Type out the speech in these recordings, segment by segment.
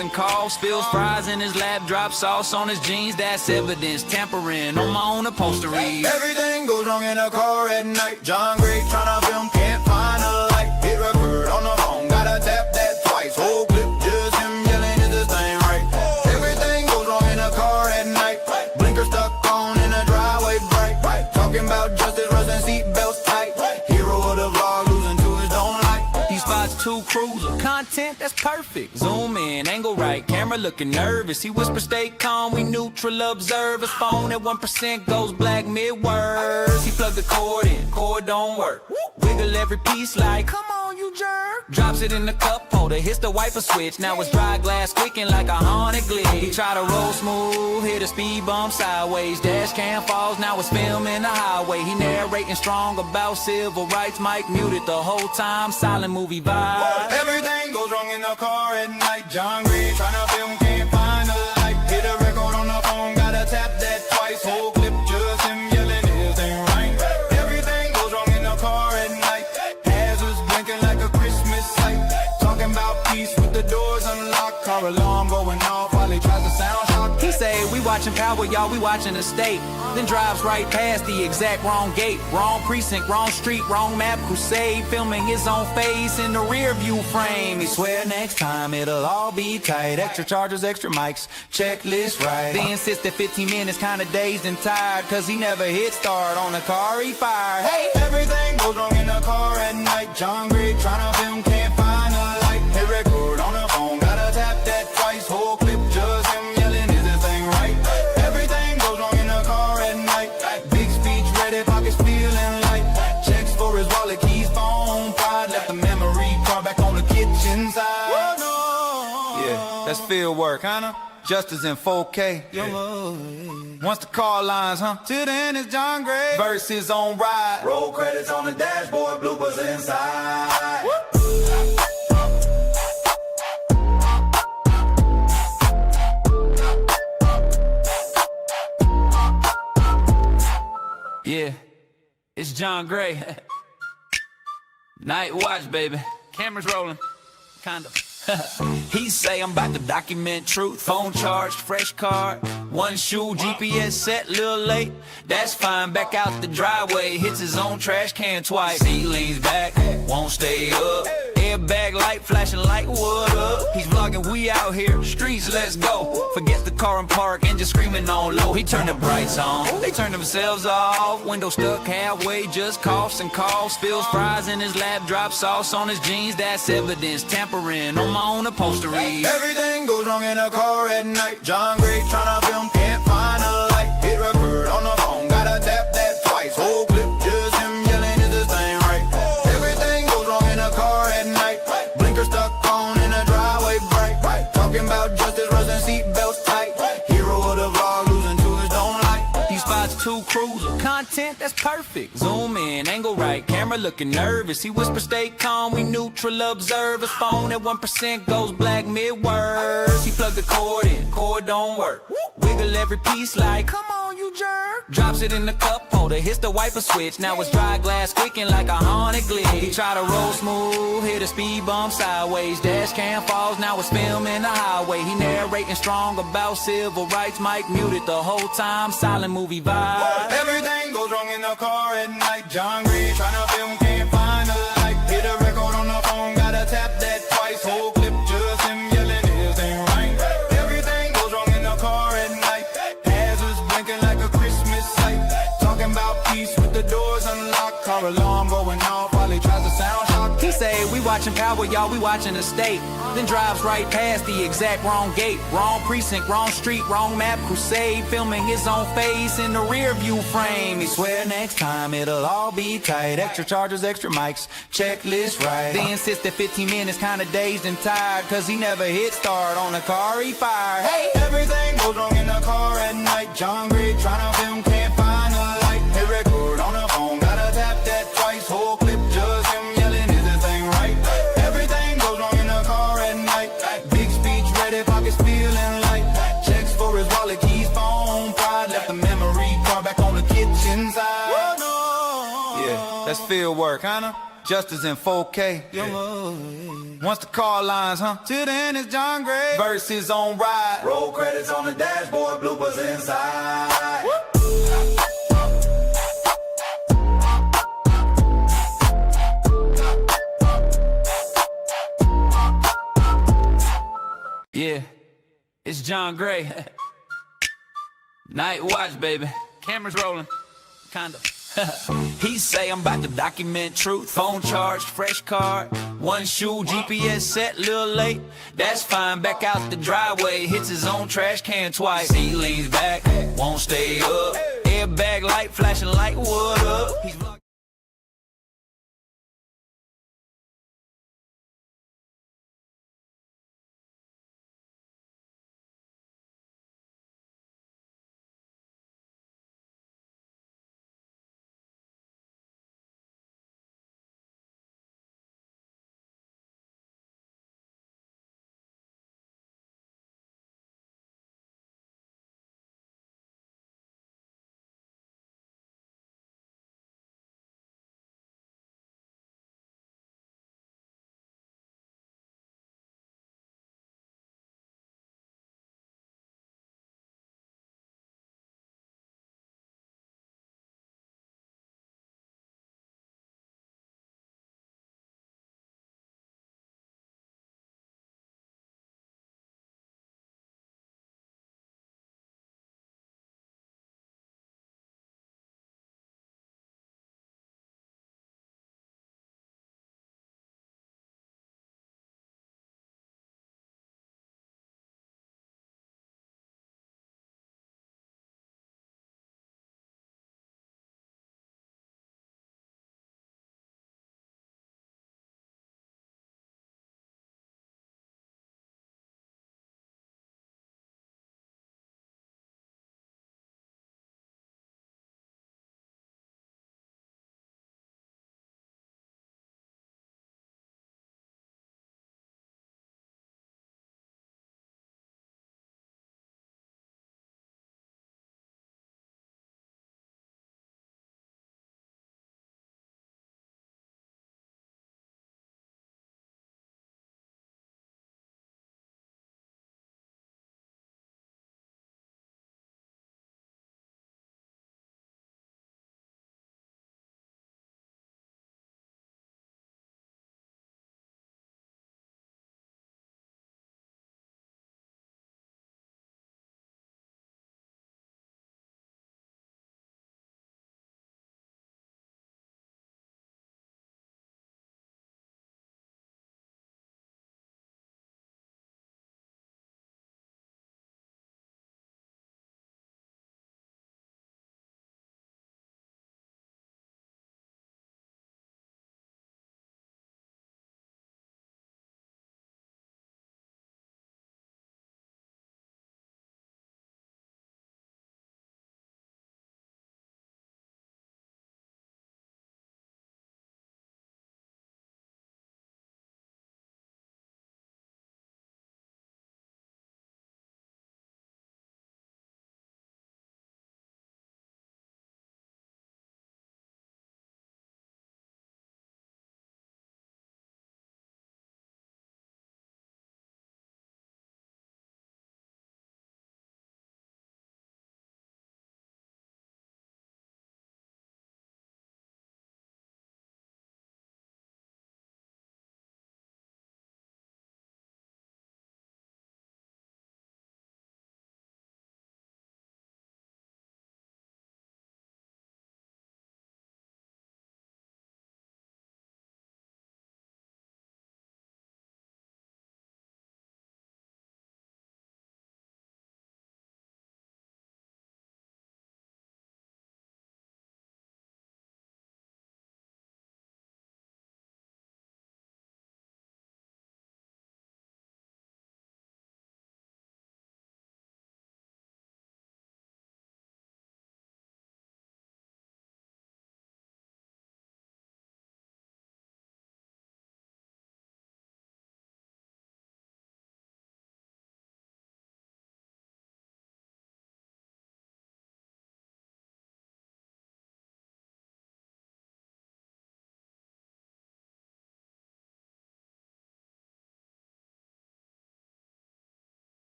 and calls, spills fries in his lap, drops sauce on his jeans. That's evidence, tampering on my own upholstery. Everything goes wrong in a car at night. John Gray tryna film, can't find a light. Hit record on the phone, gotta tap that twice. Whole clip, just him yelling, is this thing right? Everything goes wrong in a car at night. Blinker stuck on in a driveway bright. Talking about justice, rusting seatbelts tight. Hero of the vlog, losing to his don't like. He spots two cruiser, content that's perfect. Zoom in, angle right, camera looking nervous. He whispers, stay calm, we neutral observers. Phone at 1% goes black mid-words. He plugged the cord in, cord don't work. Wiggle every piece like, come on you jerk. Drops it in the cup holder, hits the wiper switch. Now it's dry glass squeaking like a haunted glitch. He try to roll smooth, hit a speed bump sideways. Dash cam falls, now it's filming the highway. He narrating strong about civil rights. Mic muted the whole time, silent movie vibe. Everything goes wrong in the car at night. John Gray tryna film, can't find a light. Hit a record on the phone, gotta tap that twice. Whole clip, just him yelling, is thing right? Everything goes wrong in the car at night. Hazards blinking like a Christmas light. Talking about peace with the doors unlocked. Car alarm going off while he tries to sound shock. He say, we watching Power, y'all, we watching the state. Then drives right past the exact wrong gate. Wrong precinct, wrong street, wrong map, crusade. Filming his own face in the rear view frame. He swear next time it'll all be tight. Extra chargers, extra mics, checklist right. They insist that 15 minutes kinda dazed and tired, cause he never hit start on the car he fired. Hey! Everything goes wrong in the car at night. John Gray tryna film, can't find a light. Hit record on the phone, gotta tap that twice. Whole clip, just him yelling, is this thing right? Everything goes wrong in the car at night. Big speech ready, pockets feeling light. Checks for his wallet, keys, phone, pride. Left the memory card back on the kitchen side. Yeah, that's field work, huh? Justice in 4K. Once the car lines, huh? Till then it's John Gray versus on ride. Roll credits on the dashboard, bloopers inside. Yeah, it's John Gray. Night watch, baby. Cameras rolling. Kind of. He say I'm about to document truth. Phone charged, fresh card, one shoe, GPS set, little late. That's fine, back out the driveway. Hits his own trash can twice. He leans back, won't stay up. Airbag light flashing like what up? He's vlogging, we out here, streets, let's go. Forget the car and park and just screaming on low. He turned the brights on, they turned themselves off. Window stuck halfway, just coughs and calls. Spills fries in his lap, drops sauce on his jeans. That's evidence, tampering on my own upholstery. Everything goes wrong in a car at night. John Gray tryna film, can't find a light. Hit record on the phone, gotta tap that twice. Whole clip, just him yelling, is this thing right? Everything goes wrong in a car at night. Blinker stuck on in a driveway bright. Talking about justice, rusting seatbelts tight. Hero of the vlog, losing to his don't like. He spots two cruiser, content that's perfect. Zoom in, angle right, camera looking nervous. He whispers, stay calm, we neutral observers. Phone at 1% goes black mid-words. He plugged the cord in, cord don't work. Wiggle every piece like, come on you jerk. Drops it in the cup holder, hits the wiper switch. Now it's dry glass squeaking like a haunted glitch. He try to roll smooth, hit a speed bump sideways. Dash cam falls, now it's filming the highway. He narrating strong about civil rights. Mic muted the whole time, silent movie vibe. Everything goes wrong in the car at night. John Gray tryna film, can't find a light. Hit a record on the phone, gotta tap that twice. Whole clip, just him yelling, is thing right? Everything goes wrong in the car at night. Hazards blinking like a Christmas light. Talking about peace with the doors unlocked. Car alarm going off while he tries to sound shock. He say, we watching Power, y'all, we watching the state. Then drives right past the exact wrong gate. Wrong precinct, wrong street, wrong map, crusade. Filming his own face in the rear view frame. He swear next time it'll all be tight. Extra chargers, extra mics, checklist right. They insist that 15 minutes kinda dazed and tired, cause he never hit start on the car he fired. Hey! Everything goes wrong in the car at night. John Gray tryna film, can't find a light. Hit record on the phone, gotta tap that twice. Whole clip, just him yelling, is this thing right? Everything goes wrong in the car at night. Big speech ready, pockets feeling light. Checks for his wallet, keys, phone, pride. Left the memory card back on the kitchen side. Yeah, that's field work, huh? just as in 4K. Once the car lines, huh? Till then it's John Gray versus on ride. Roll credits on the dashboard, bloopers inside. Yeah, it's John Gray. Night watch, baby. Cameras rolling, kind of. He say I'm about to document truth. Phone charged, fresh card, one shoe, GPS set, little late. That's fine, back out the driveway. Hits his own trash can twice. He leans back, won't stay up. Airbag light flashing like what up. He's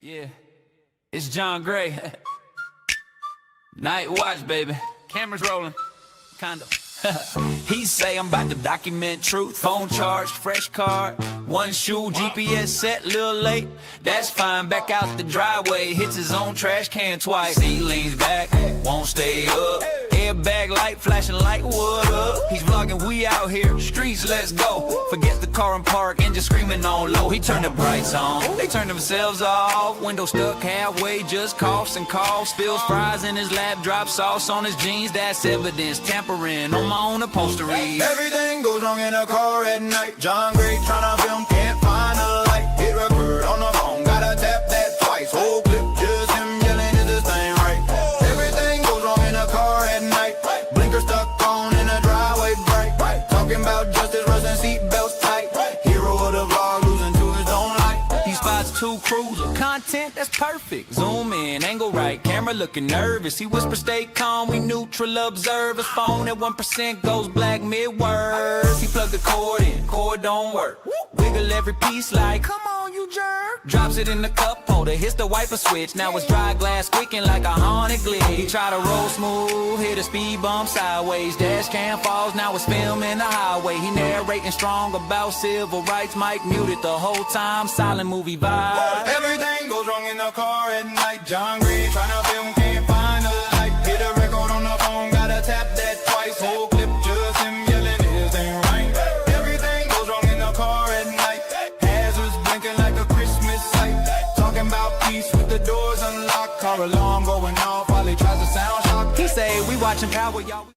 Yeah, it's John Gray. Night watch, baby. Cameras rolling, kinda. He say I'm about to document truth. Phone charged, fresh card, one shoe, GPS set, little late. That's fine, back out the driveway. Hits his own trash can twice. He leans back, won't stay up. Airbag light flashing like what up? He's vlogging, we out here, streets, let's go. Forget the car and park, engine screaming on low. He turned the brights on, they turned themselves off. Window stuck halfway, just coughs and coughs. Spills fries in his lap, drops sauce on his jeans. That's evidence, tampering on my own upholstery. Everything goes wrong in a car at night. John Gray tryna film, can't find a light. Hit record on the phone, gotta tap that twice. Whole clip, just him yelling, is this thing right? Everything goes wrong in a car at night. Blinker stuck on in a driveway bright. Talking about justice, rusting seatbelts tight. Hero of the vlog, losing to his own light. He spots two cruisers, content that's perfect. Zoom in, angle right, camera looking nervous. He whispers, stay calm, we neutral observe. His phone at 1% goes black mid-words. He plugged the cord in, cord don't work. Wiggle every piece like, come on you jerk. Drops it in the cup holder, hits the wiper switch. Now it's dry glass squeaking like a haunted glitch. He try to roll smooth, hit a speed bump sideways. Dash cam falls, now it's filming the highway. He narrating strong about civil rights. Mic muted the whole time, silent movie vibe. Everything goes wrong in the car at night. John Gray tryna film, can't find a light. Hit a record on the phone, gotta tap that twice. Whole clip, just him yelling, his ain't right. Everything goes wrong in the car at night. Hazards blinking like a Christmas light. Talking about peace with the doors unlocked. Car alarm going off while he tries to sound shock. He say, we watching Power, y'all.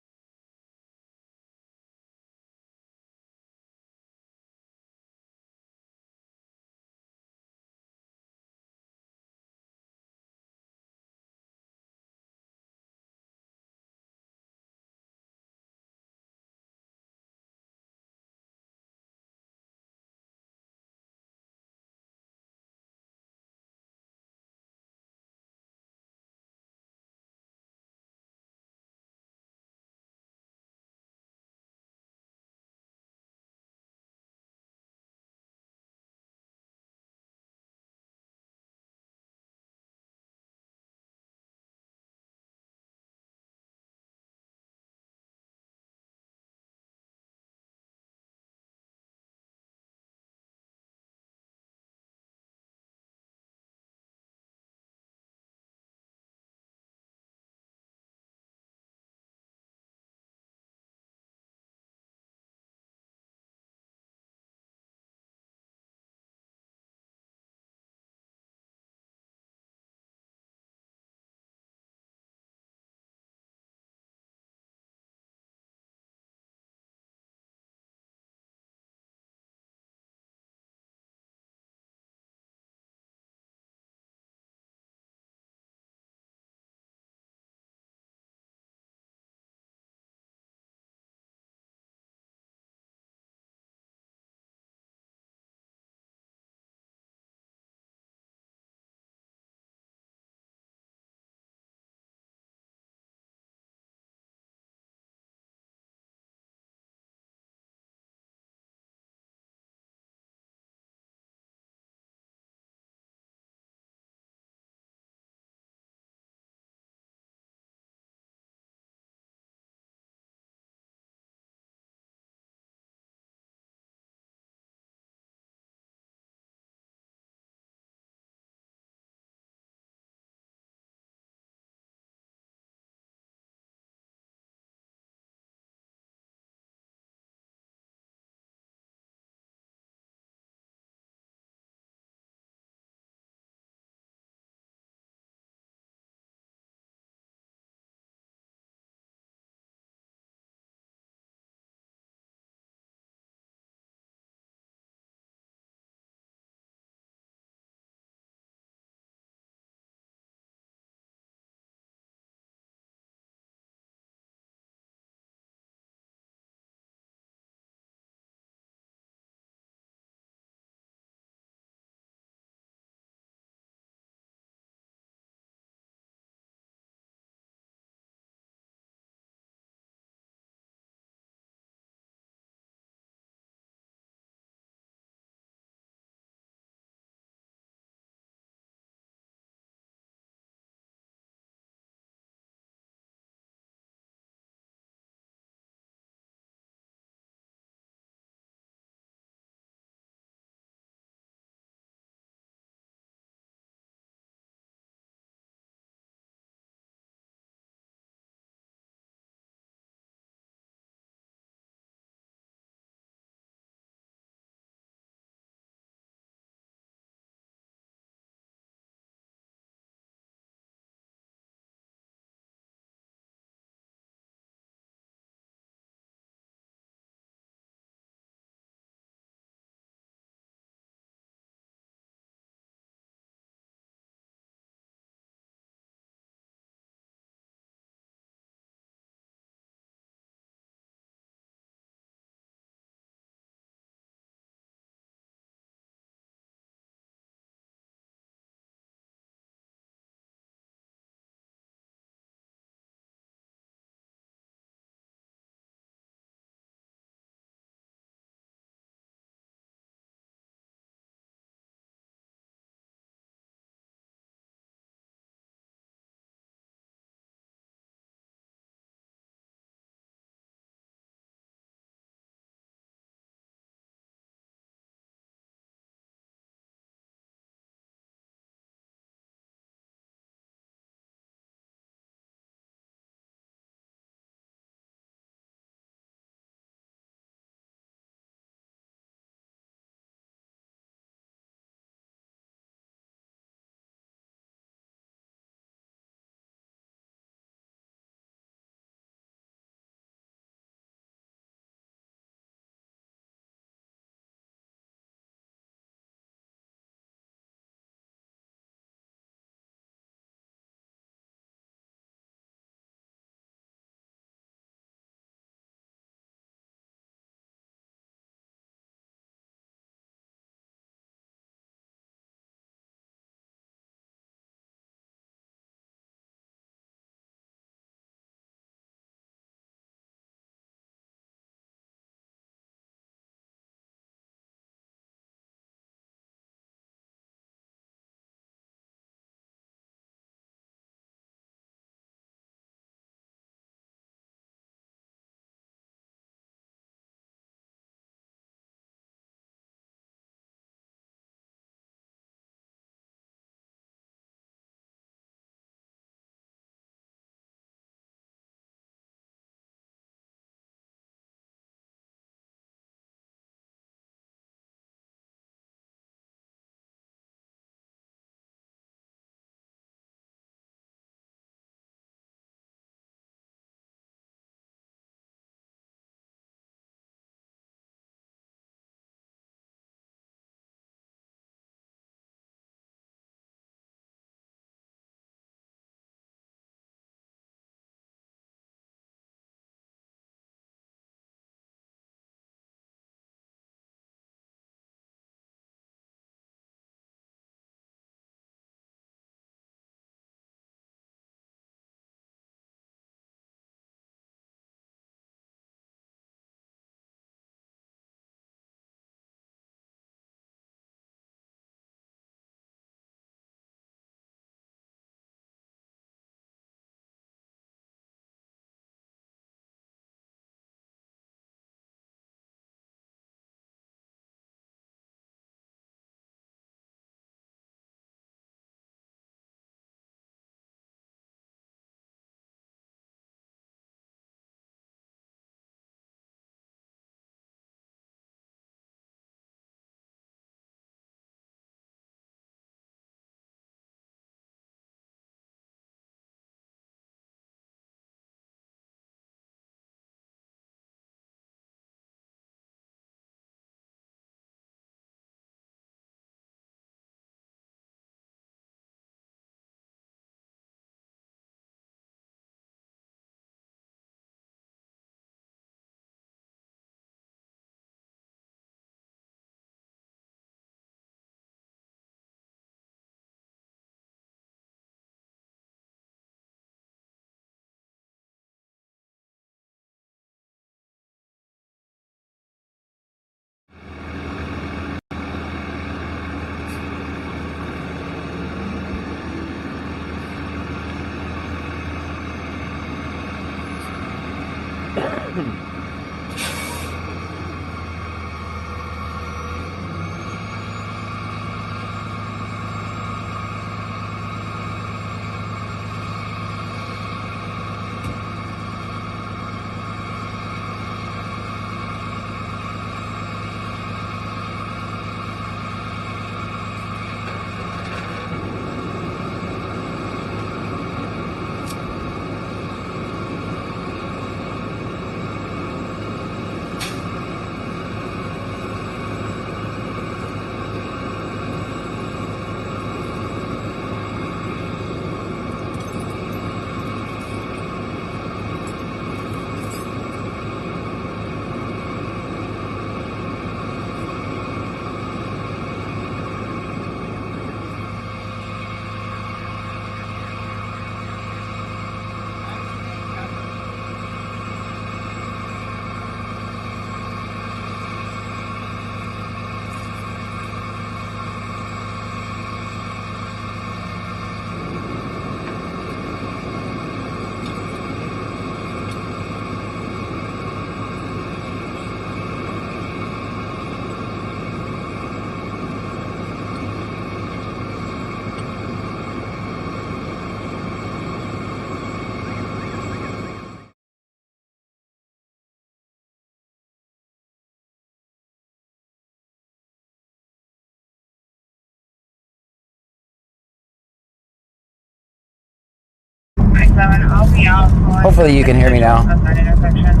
7, I'll be out. Hopefully you can hear me now. At that intersection.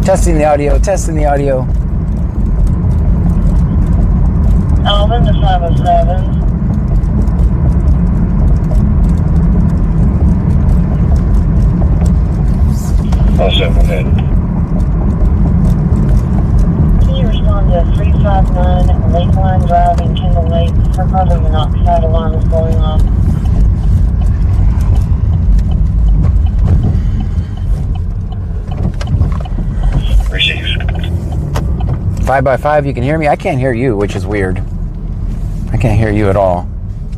Testing the audio, testing the audio. Alvin to 507. Also ahead. Can you respond to 359 Lakeline Drive in Kendall Lake? Her carbon monoxide alarm is going off. Received. 5x5, you can hear me? I can't hear you, which is weird. I can't hear you at all.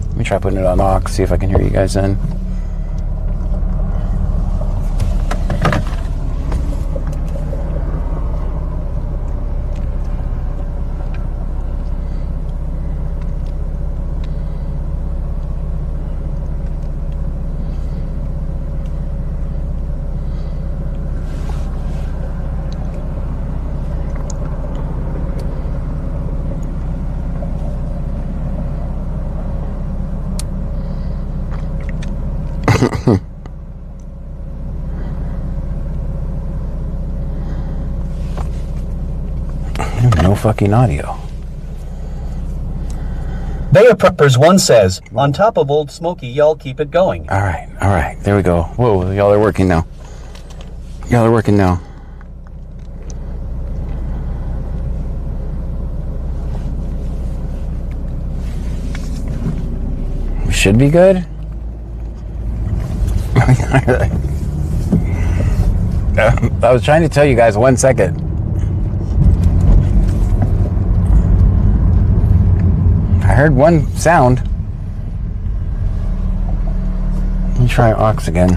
Let me try putting it on aux, see if I can hear you guys then. No fucking audio. Bayer Preppers 1 says, on top of Old Smoky, y'all keep it going. All right, there we go. Whoa, y'all are working now. Y'all are working now. We should be good. I was trying to tell you guys 1 second. I heard one sound. Let me try aux again.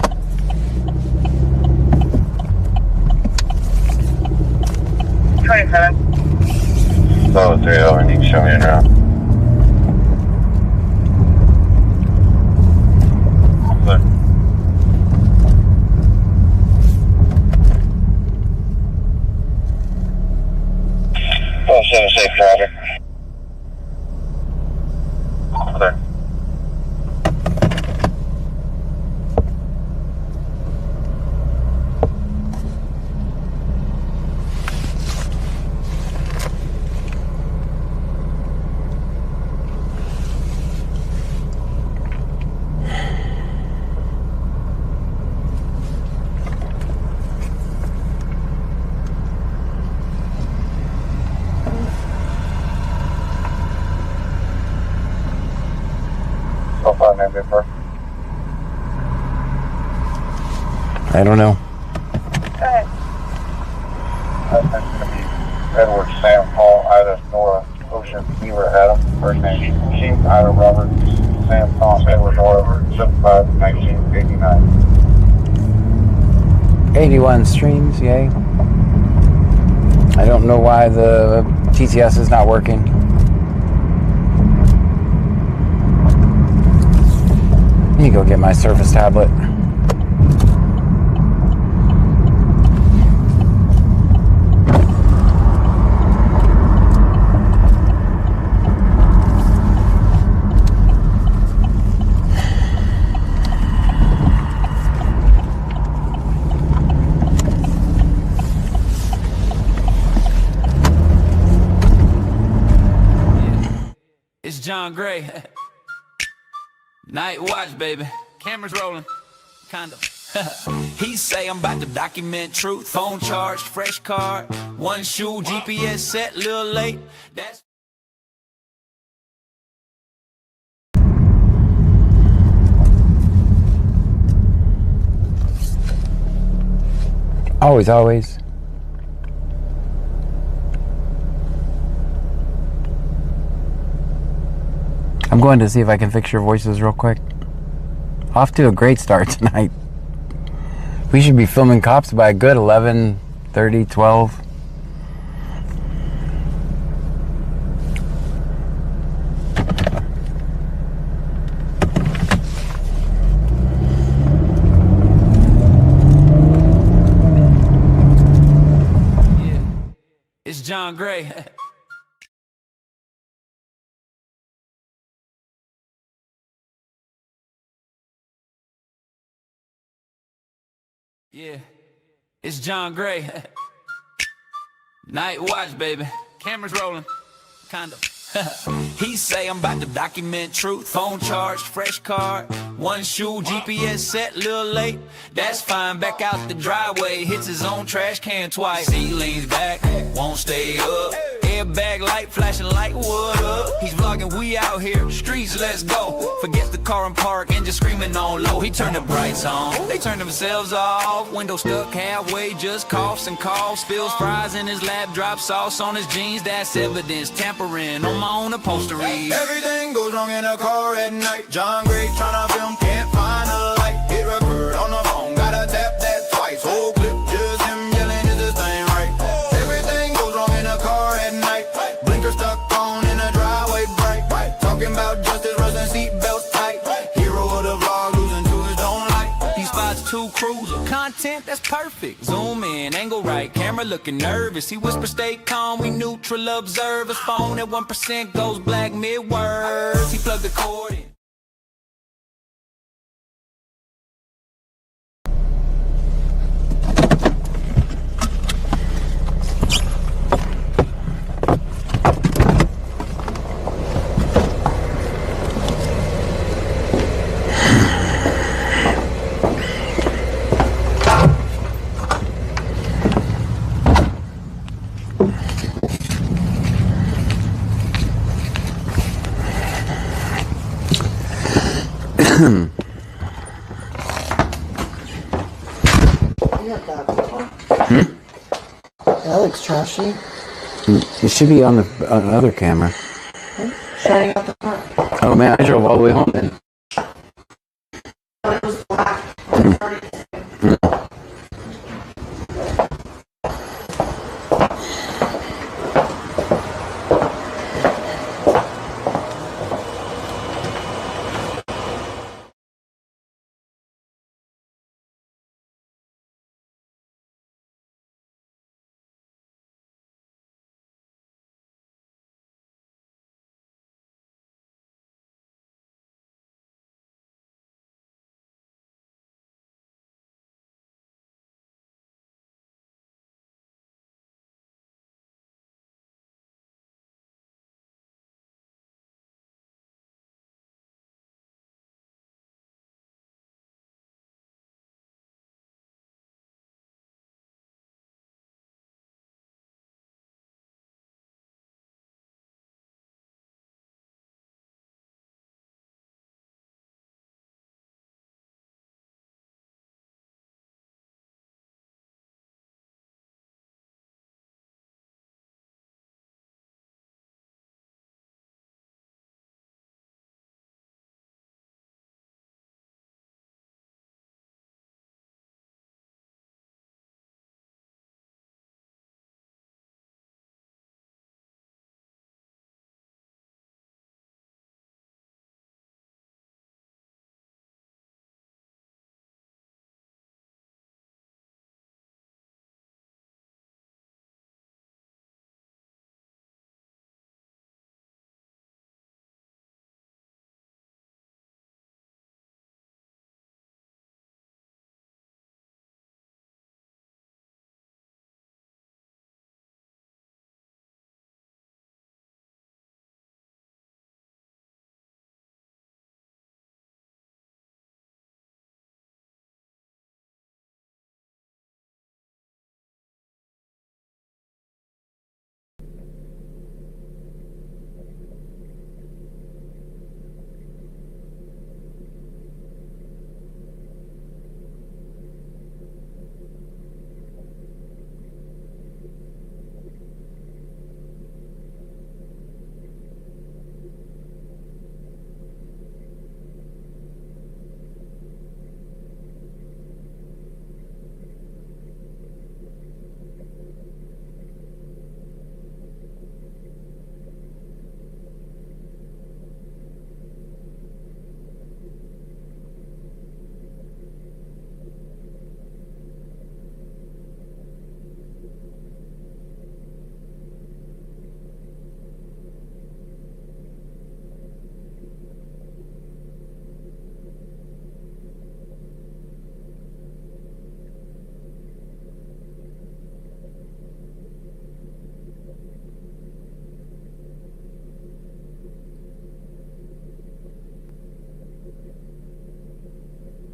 Solid 3 over, you can show me around. Look. Oh, 7 safe driver. There. So far, name before. I don't know. That's going to be Edward, Sam, Paul, Ida, Nora, Ocean, Beaver, Adam, first name, Chief, Ida, Robert, Sam, Tom, Edward, Nora, 75-1989. 81 streams, yay. I don't know why the TTS is not working. Let me go get my Surface tablet. It's John Gray. Night watch, baby. Cameras rolling. Kind of. He say I'm about to document truth. Phone charged, fresh card. One shoe, GPS set, little late. That's Always. I'm going to see if I can fix your voices real quick. Off to a great start tonight. We should be filming cops by a good 11:30, 12. It's John Gray. Yeah, it's John Gray. Night watch, baby. Cameras rolling, kind of. He say I'm about to document truth. Phone charged, fresh card, one shoe, GPS set, little late. That's fine, back out the driveway. Hits his own trash can twice. He leans back, won't stay up. Airbag light flashing like what up? He's vlogging, we out here, streets, let's go. Forgets the car and park and just screaming on low. He turned the brights on, they turned themselves off. Window stuck halfway, just coughs and coughs. Spills fries in his lap, drops sauce on his jeans. That's evidence, tampering on my own upholstery. Everything goes wrong in a car at night. John Gray tryna film, can't find a light. Hit record on the phone, gotta tap that twice. Whole clip, just him yelling, is this thing right? Everything goes wrong in a car at night. Blinker stuck on in a driveway bright. Talking about justice, rusting seatbelts tight. Hero of the vlog, losing to his own light. He spots two cruiser content, that's perfect. Zoom in, angle right, camera looking nervous. He whispers, stay calm, we neutral observers. Phone at 1% goes black mid-words. He plugged the cord in. That looks trashy. It should be on the other camera. Shining out the front. Oh man, I drove all the way home then. It was black.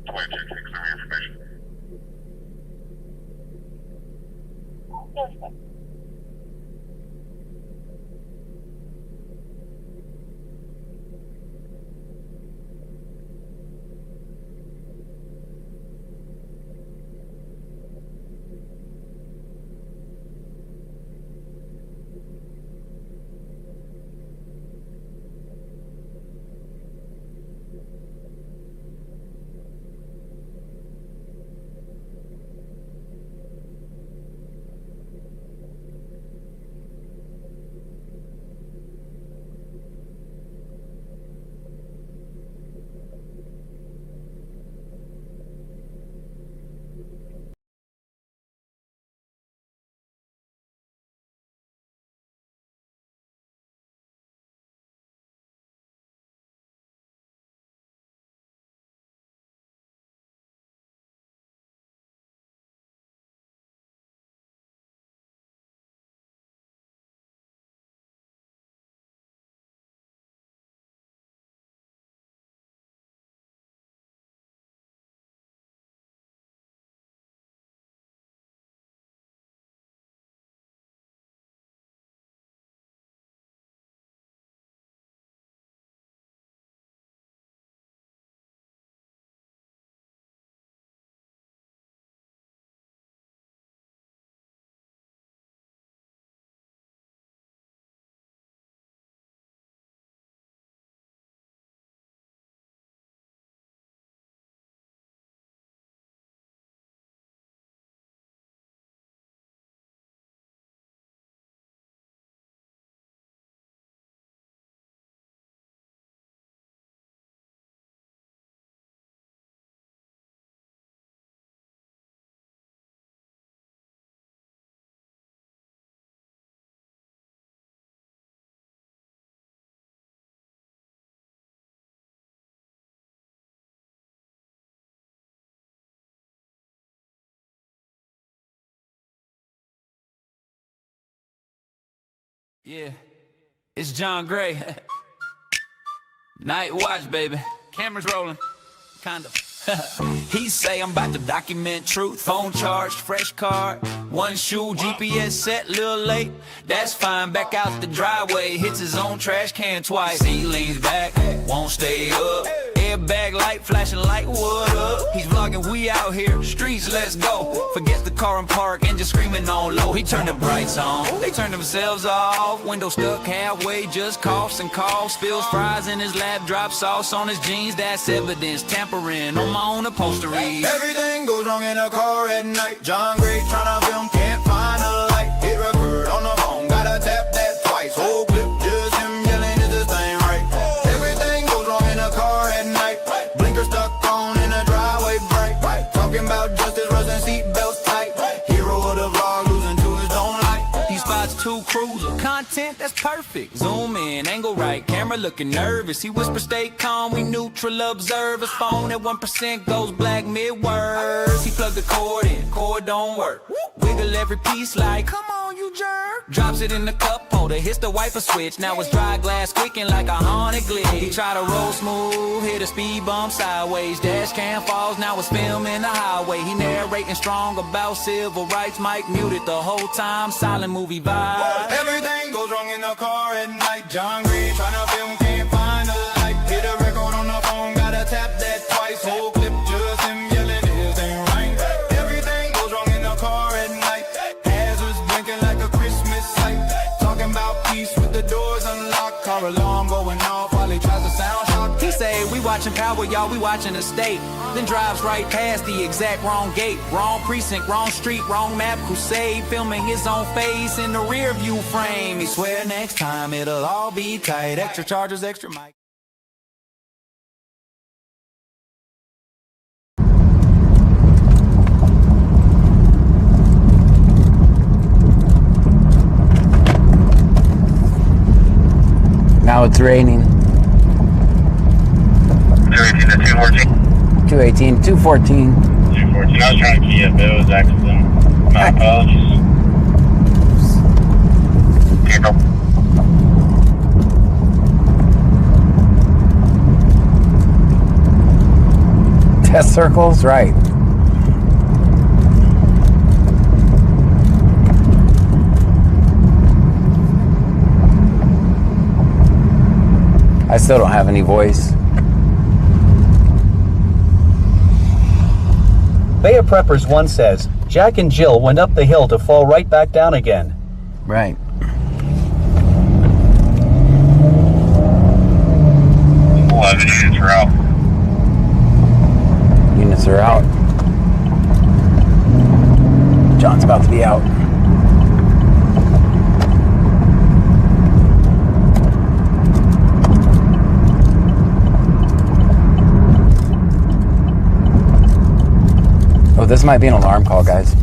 22, clear information. Yes, sir. Yeah, it's John Gray. Night watch, baby. Cameras rolling. Kind of. He say I'm about to document truth. Phone charged, fresh card, one shoe, GPS set, little late. That's fine, back out the driveway. Hits his own trash can twice. He leans back, won't stay up. Airbag light flashing like what up? He's vlogging, we out here, streets, let's go. Forgets the car in park and just screaming on low. He turned the brights on, they turned themselves off. Window stuck halfway, just coughs and coughs. Spills fries in his lap, drops sauce on his jeans. That's evidence, tampering on my own upholstery. Everything goes wrong in a car at night. John Gray tryna film, can't find a light. Hit record on the phone, gotta tap that twice. Whole clip, just him yelling, is this thing right? Everything goes wrong in a car at night. Blinker stuck on in a driveway bright. Talking about justice, rusting seatbelts tight. Hero of the vlog, losing to his own light. He spots two cruiser, content that's perfect. Zoom in, angle right, camera looking nervous. He whispers, stay calm, we neutral observers. Phone at 1% goes black mid-words. He plugged the cord in, cord don't work. Wiggle every piece like, come on you jerk. Drops it in the cup holder, hits the wiper switch. Now it's dry glass squeaking like a haunted glitch. He tried to roll smooth, hit a speed bump sideways. Dash cam falls, now it's filming the highway. He narrating strong about civil rights. Mike muted the whole time, silent movie vibe. Everything goes wrong in the car at night. John Gray tryna film, can't find a light. Hit a record on the phone, gotta tap that twice. Whole clip, just him yelling, this ain't right. Everything goes wrong in the car at night. Hazards blinking like a Christmas light. Talking about peace with the doors unlocked. Car alarm going off while he tries to sound shock. He say, we watching Power, y'all, we watching the state. Then drives right past the exact wrong gate. Wrong precinct, wrong street, wrong map. Crusade, filming his own face in the rear view frame. He swear next time it'll all be tight. Extra charges, extra mic. Now it's raining. 218 to 214. 218, 214. 214. I was trying to key up, but it was accident. My apologies. Can't help. Test circles, right. I still don't have any voice. Bay of Preppers 1 says, Jack and Jill went up the hill to fall right back down again. Right. Units are out. Units are out. John's about to be out. Oh, this might be an alarm call, guys.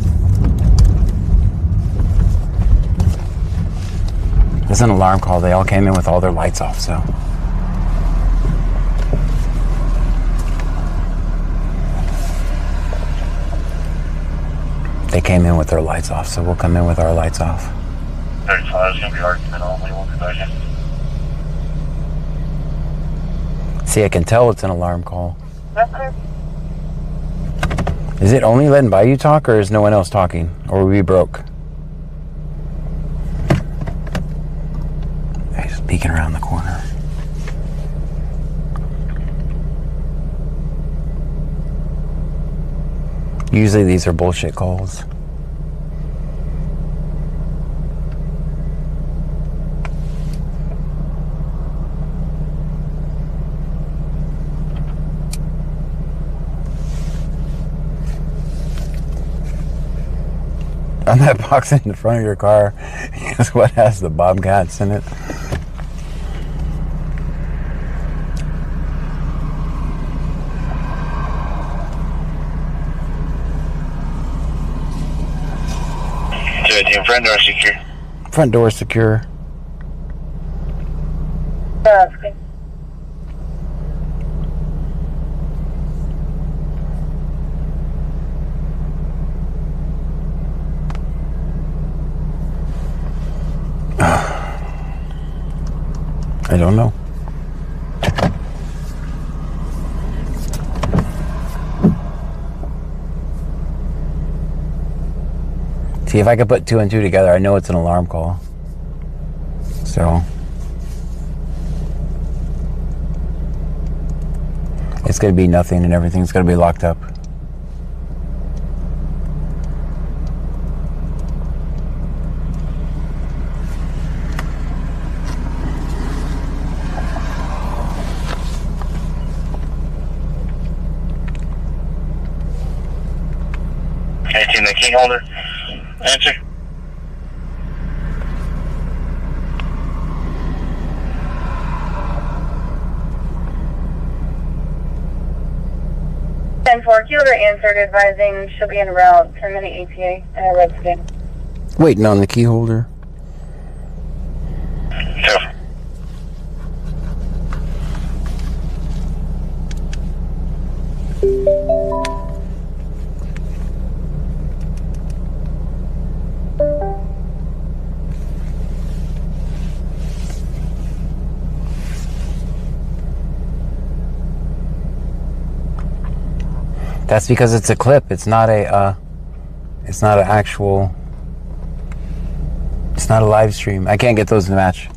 This is an alarm call. They all came in with all their lights off, so. They came in with their lights off, so we'll come in with our lights off. 35 is going to be argument only. We'll be back in. See, I can tell it's an alarm call. Is it only letting Bayou talk, or is no one else talking? Or are we broke? He's peeking around the corner. Usually these are bullshit calls. On that box in the front of your car is what has the Bobcats in it. Front door secure. Front door secure. I don't know. See, if I could put 2 and 2 together, I know it's an alarm call. So it's going to be nothing and everything's going to be locked up. Okay, the key holder. Answer. Key holder answered, advising she'll be en route. 10-minute ETA and a red skin. Waiting on the key holder. So. That's because it's a clip. It's not a. It's not an actual. It's not a live stream. I can't get those to match.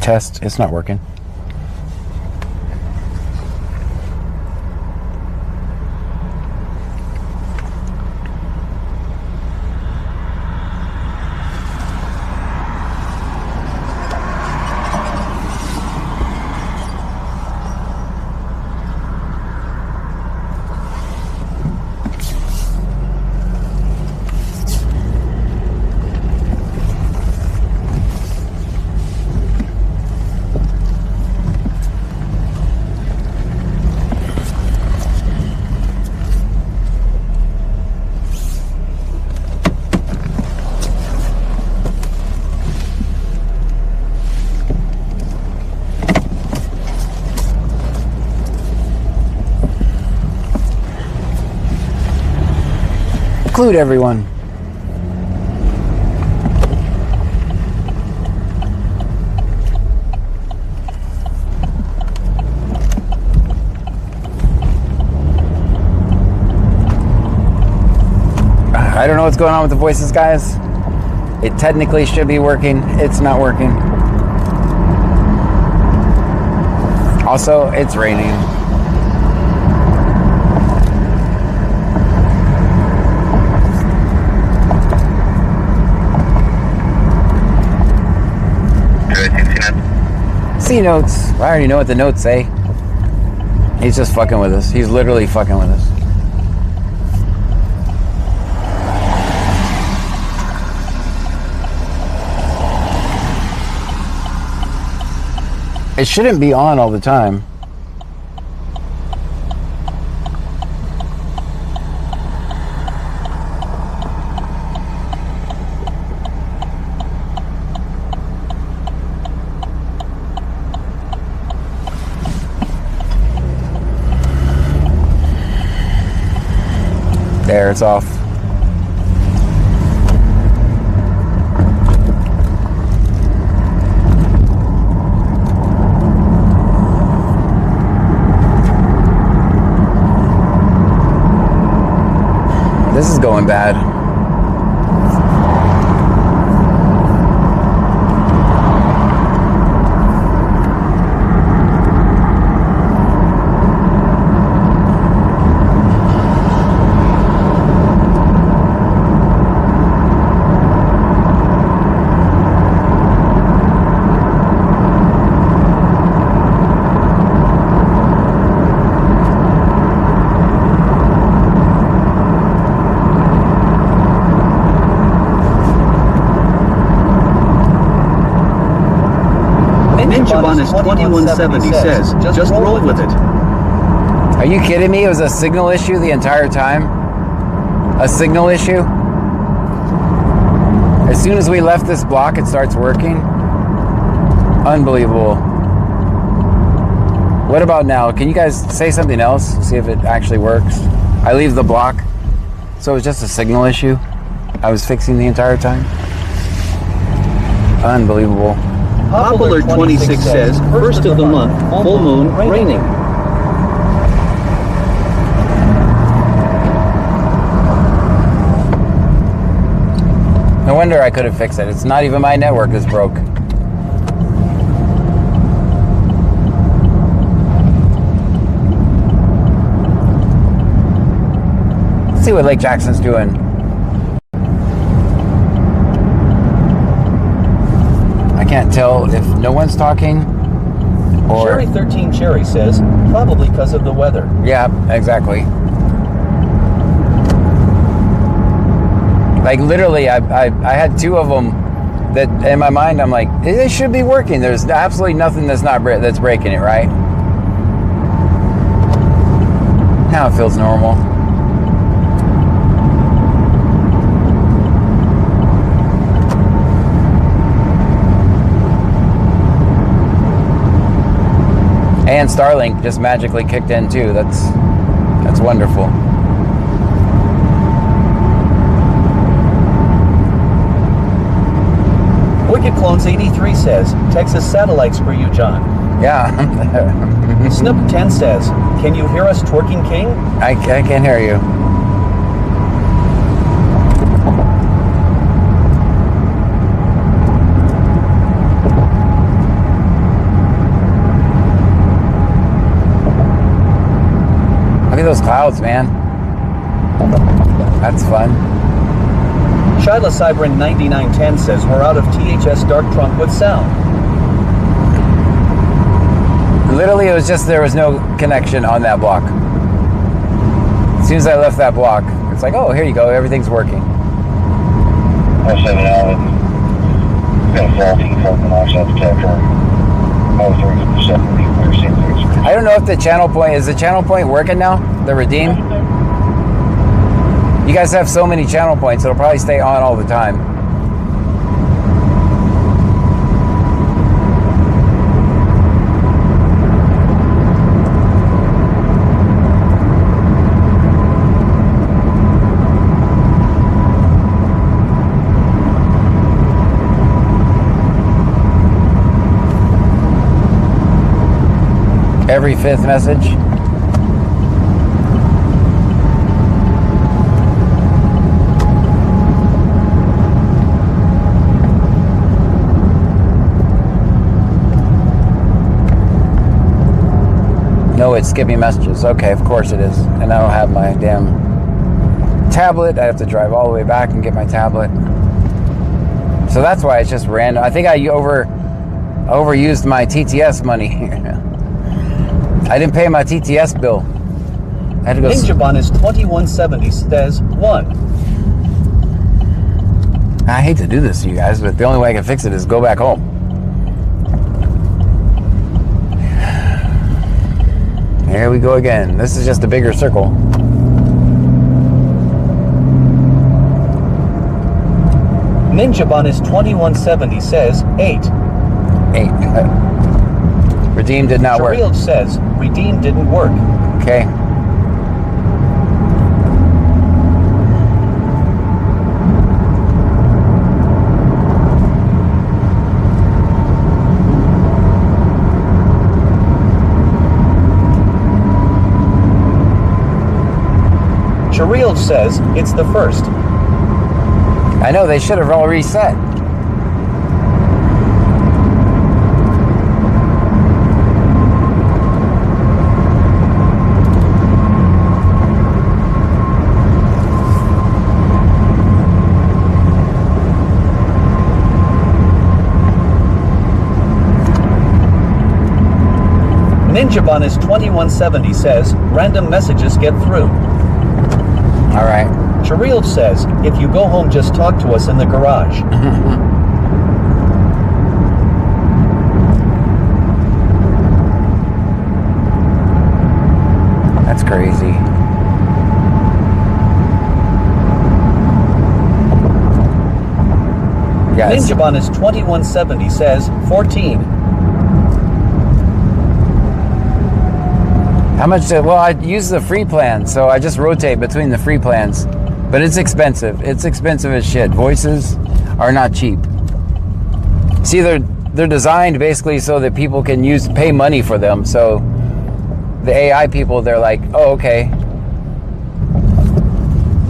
Test. It's not working. include everyone. I don't know what's going on with the voices, guys. It technically should be working. It's not working. Also, it's raining. C notes. I already know what the notes say. He's just fucking with us. He's literally fucking with us. It shouldn't be on all the time. There, it's off. This is going bad. Bonus 2170 says, just roll with it. Are you kidding me? It was a signal issue the entire time? A signal issue? As soon as we left this block, it starts working? Unbelievable. What about now? Can you guys say something else? See if it actually works. I leave the block. So it was just a signal issue I was fixing the entire time? Unbelievable. Popular 26 says, first of the month, full moon, raining. No wonder I couldn't fix it. It's not even my network that's broke. Let's see what Lake Jackson's doing. I can't tell if no one's talking or... Cherry 13 Cherry says, probably because of the weather. Yeah, exactly. Like literally, I had two of them that in my mind I'm like, it should be working. There's absolutely nothing that's breaking it, right? Now it feels normal. And Starlink just magically kicked in too. That's wonderful. Wicked Clones 83 says, Texas satellites for you, John. Yeah. Snook 10 says, can you hear us twerking king? I can't hear you. Look at those clouds, man. That's fun. Shyla Cybrin 9910 says we're out of THS Dark Trunk with sound. Literally, it was just there was no connection on that block. As soon as I left that block, it's like, oh, here you go, everything's working. I said now it's got a faulty from the offset detector. I don't know if the channel point is the channel point working now. The redeem. You guys have so many channel points, it'll probably stay on all the time. every fifth message. No, it's skipping messages. Okay, of course it is. And I don't have my damn tablet. I have to drive all the way back and get my tablet. So that's why it's just random. I think I overused my TTS money. I didn't pay my TTS bill. I had to go. Ninja is 2170 says 1. I hate to do this to you guys, but the only way I can fix it is go back home. Here we go again. This is just a bigger circle. Ninja is 2170 says 8. 8. Redeem did not work. Shariel says redeem didn't work. Okay. Shariel says it's the 1st. I know, they should have all reset. Ninja is 2170 says random messages get through. All right. Shariel says, if you go home, just talk to us in the garage. That's crazy. Yeah, Ninja is 2170 says 14. how much? Well, I use the free plan, so I just rotate between the free plans. But it's expensive. It's expensive as shit. Voices are not cheap. See, they're designed basically so that people can pay money for them. So the AI people, they're like, oh, okay,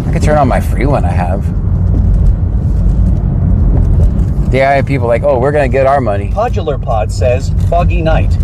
I could turn on my free one I have. The AI people are like, oh, we're gonna get our money. Podular Pod says foggy night.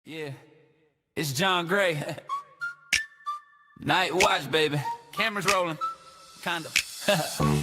Yeah, it's John Gray. Night watch, baby. Cameras rolling, kind of.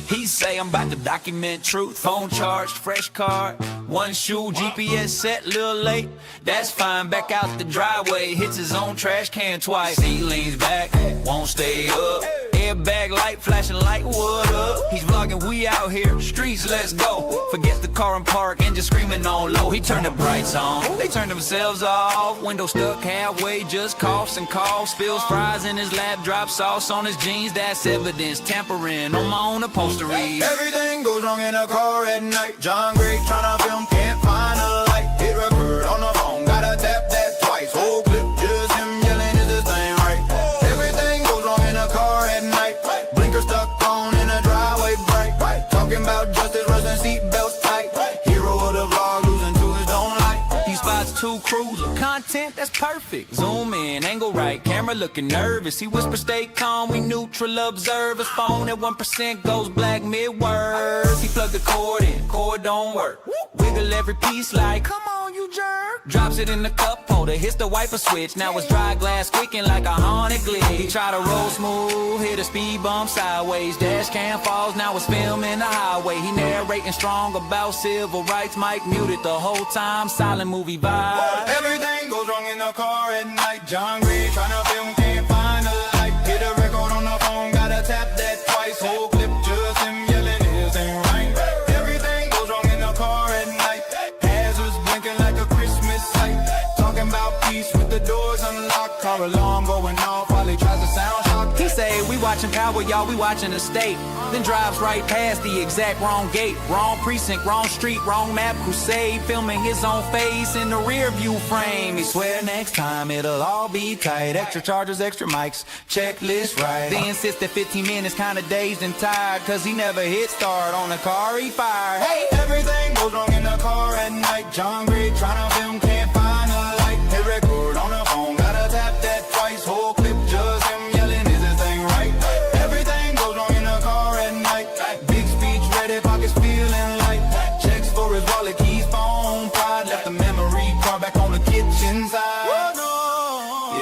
He say I'm about to document truth. Phone charged, fresh card, one shoe, GPS set, little late. That's fine, back out the driveway. Hits his own trash can twice. He leans back, won't stay up. Airbag light flashing like what up? He's vlogging, we out here, streets, let's go. Forget the car and park and just screaming on low. He turned the brights on, they turned themselves off. Window stuck halfway, just coughs and coughs. Spills fries in his lap, drops sauce on his jeans. That's evidence, tampering on my own upholstery. Everything goes wrong in a car at night. John Gray tryna film, can't find a light. Hit record on the phone, gotta tap that twice. Whole clip, just him yelling, is this thing right? Everything goes wrong in a car at night. Blinker stuck on in a driveway bright. Talking about justice, rusting seatbelts tight. Hero of the vlog, losing to his own light. He spots two cruisers, content that's perfect. Zoom in, angle right, camera looking nervous. He whispers, stay calm, we neutral observers. Phone at 1% goes black mid-words. He plugged the cord in, cord don't work. Wiggle every piece like, come on you jerk. Drops it in the cup holder, hits the wiper switch. Now it's dry glass squeaking like a haunted glitch. He try to roll smooth, hit a speed bump sideways. Dash cam falls, now it's filming the highway. He narrating strong about civil rights. Mic muted the whole time, silent movie vibe. Everything goes wrong in the car at night. John Gray tryna film, can't find a light. Hit a record on the phone, gotta tap that twice. Whole clip, just him yelling, his ain't right. Everything goes wrong in the car at night. Hazards blinking like a Christmas light. Talking about peace with the doors unlocked. Car alarm going off while he tries to sound shock. He say, we watching power, y'all, we watching the state. Then drives right past the exact wrong gate. Wrong precinct, wrong street, wrong map, crusade. Filming his own face in the rear view frame. He swear next time it'll all be tight. Extra chargers, extra mics, checklist right. They insist that 15 minutes kinda dazed and tired, cause he never hit start on the car he fired. Hey! Everything goes wrong in the car at night. John Gray tryna film, can't find a light. Hit record on the phone, gotta tap that twice. Whole clip, just him yelling, is this thing right? Everything goes wrong in the car at night. Big speech ready, pockets feeling light. Checks for his wallet, keys, phone, pride. Left the memory card back on the kitchen side.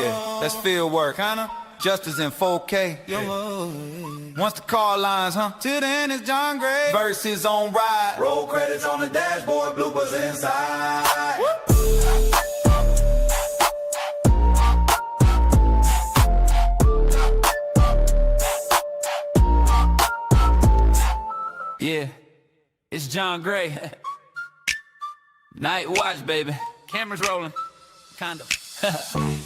Yeah, that's field work, kinda. Justice in 4K. Once the car lines, huh? Till then it's John Gray versus on ride. Roll credits on the dashboard, bloopers inside. Yeah, it's John Gray. Night watch, baby. Cameras rolling, kind of.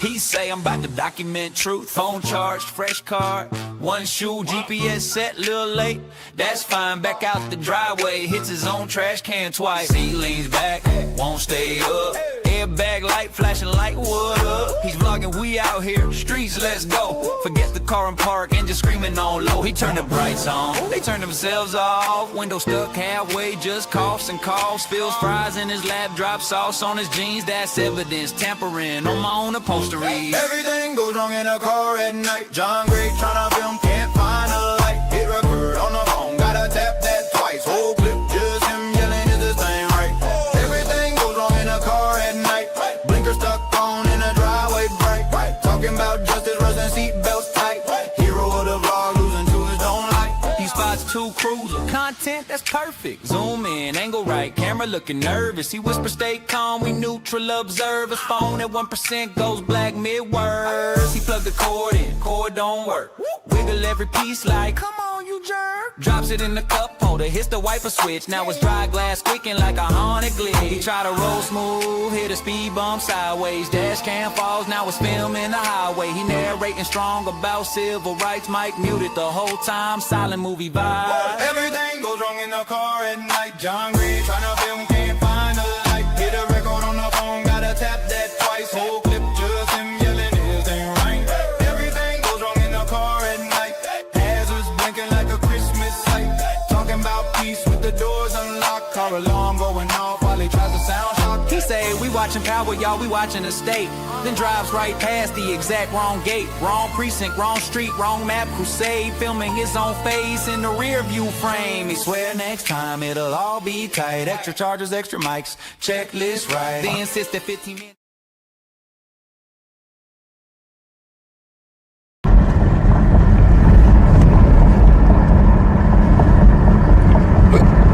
He say I'm about to document truth. Phone charged, fresh card, one shoe, GPS set, little late. That's fine, back out the driveway. Hits his own trash can twice. He leans back, won't stay up. Airbag light flashing like what up? He's vlogging, we out here, streets, let's go. Forget the car and park and just screaming on low. He turned the brights on, they turned themselves off. Window stuck halfway, just coughs and coughs. Spills fries in his lap, drops sauce on his jeans. That's evidence, tampering on my own upholstery. Everything goes wrong in a car at night. John Gray tryna film, can't find a light. Hit record on the phone, gotta tap that twice. Whole clip, just him yelling, is this thing right? Everything goes wrong in a car at night. Blinker stuck on in a driveway bright. Talking about justice, rusting seatbelts tight. Hero of the vlog, losing to his own light. He spots two cruisers, content that's perfect. Zoom in, angle right, camera looking nervous. He whispers, stay calm, we neutral observers. Phone at 1% goes black mid-words. He plugged the cord in, cord don't work. Wiggle every piece like, come on you jerk. Drops it in the cup holder, hits the wiper switch. Now it's dry glass squeaking like a haunted glitch. He try to roll smooth, hit a speed bump sideways. Dash cam falls, now it's filming the highway. He narrating strong about civil rights. Mic muted the whole time, silent movie vibe. Everything goes wrong in the car at night. John Gray tryna film, can't find a light. Hit a record on the phone, gotta tap that twice. Whole clip, just him yelling, his ain't right. Everything goes wrong in the car at night. Hazards blinking like a Christmas light. Talking about peace with the doors unlocked. Car alarm going off while he tries to sound shock. He say, we watching power, y'all, we watching the state. Then drives right past the exact wrong gate. Wrong precinct, wrong street, wrong map, crusade. Filming his own face in the rear view frame. He swear next time it'll all be tight. Extra chargers, extra mics, checklist right. They insist that 15 minutes.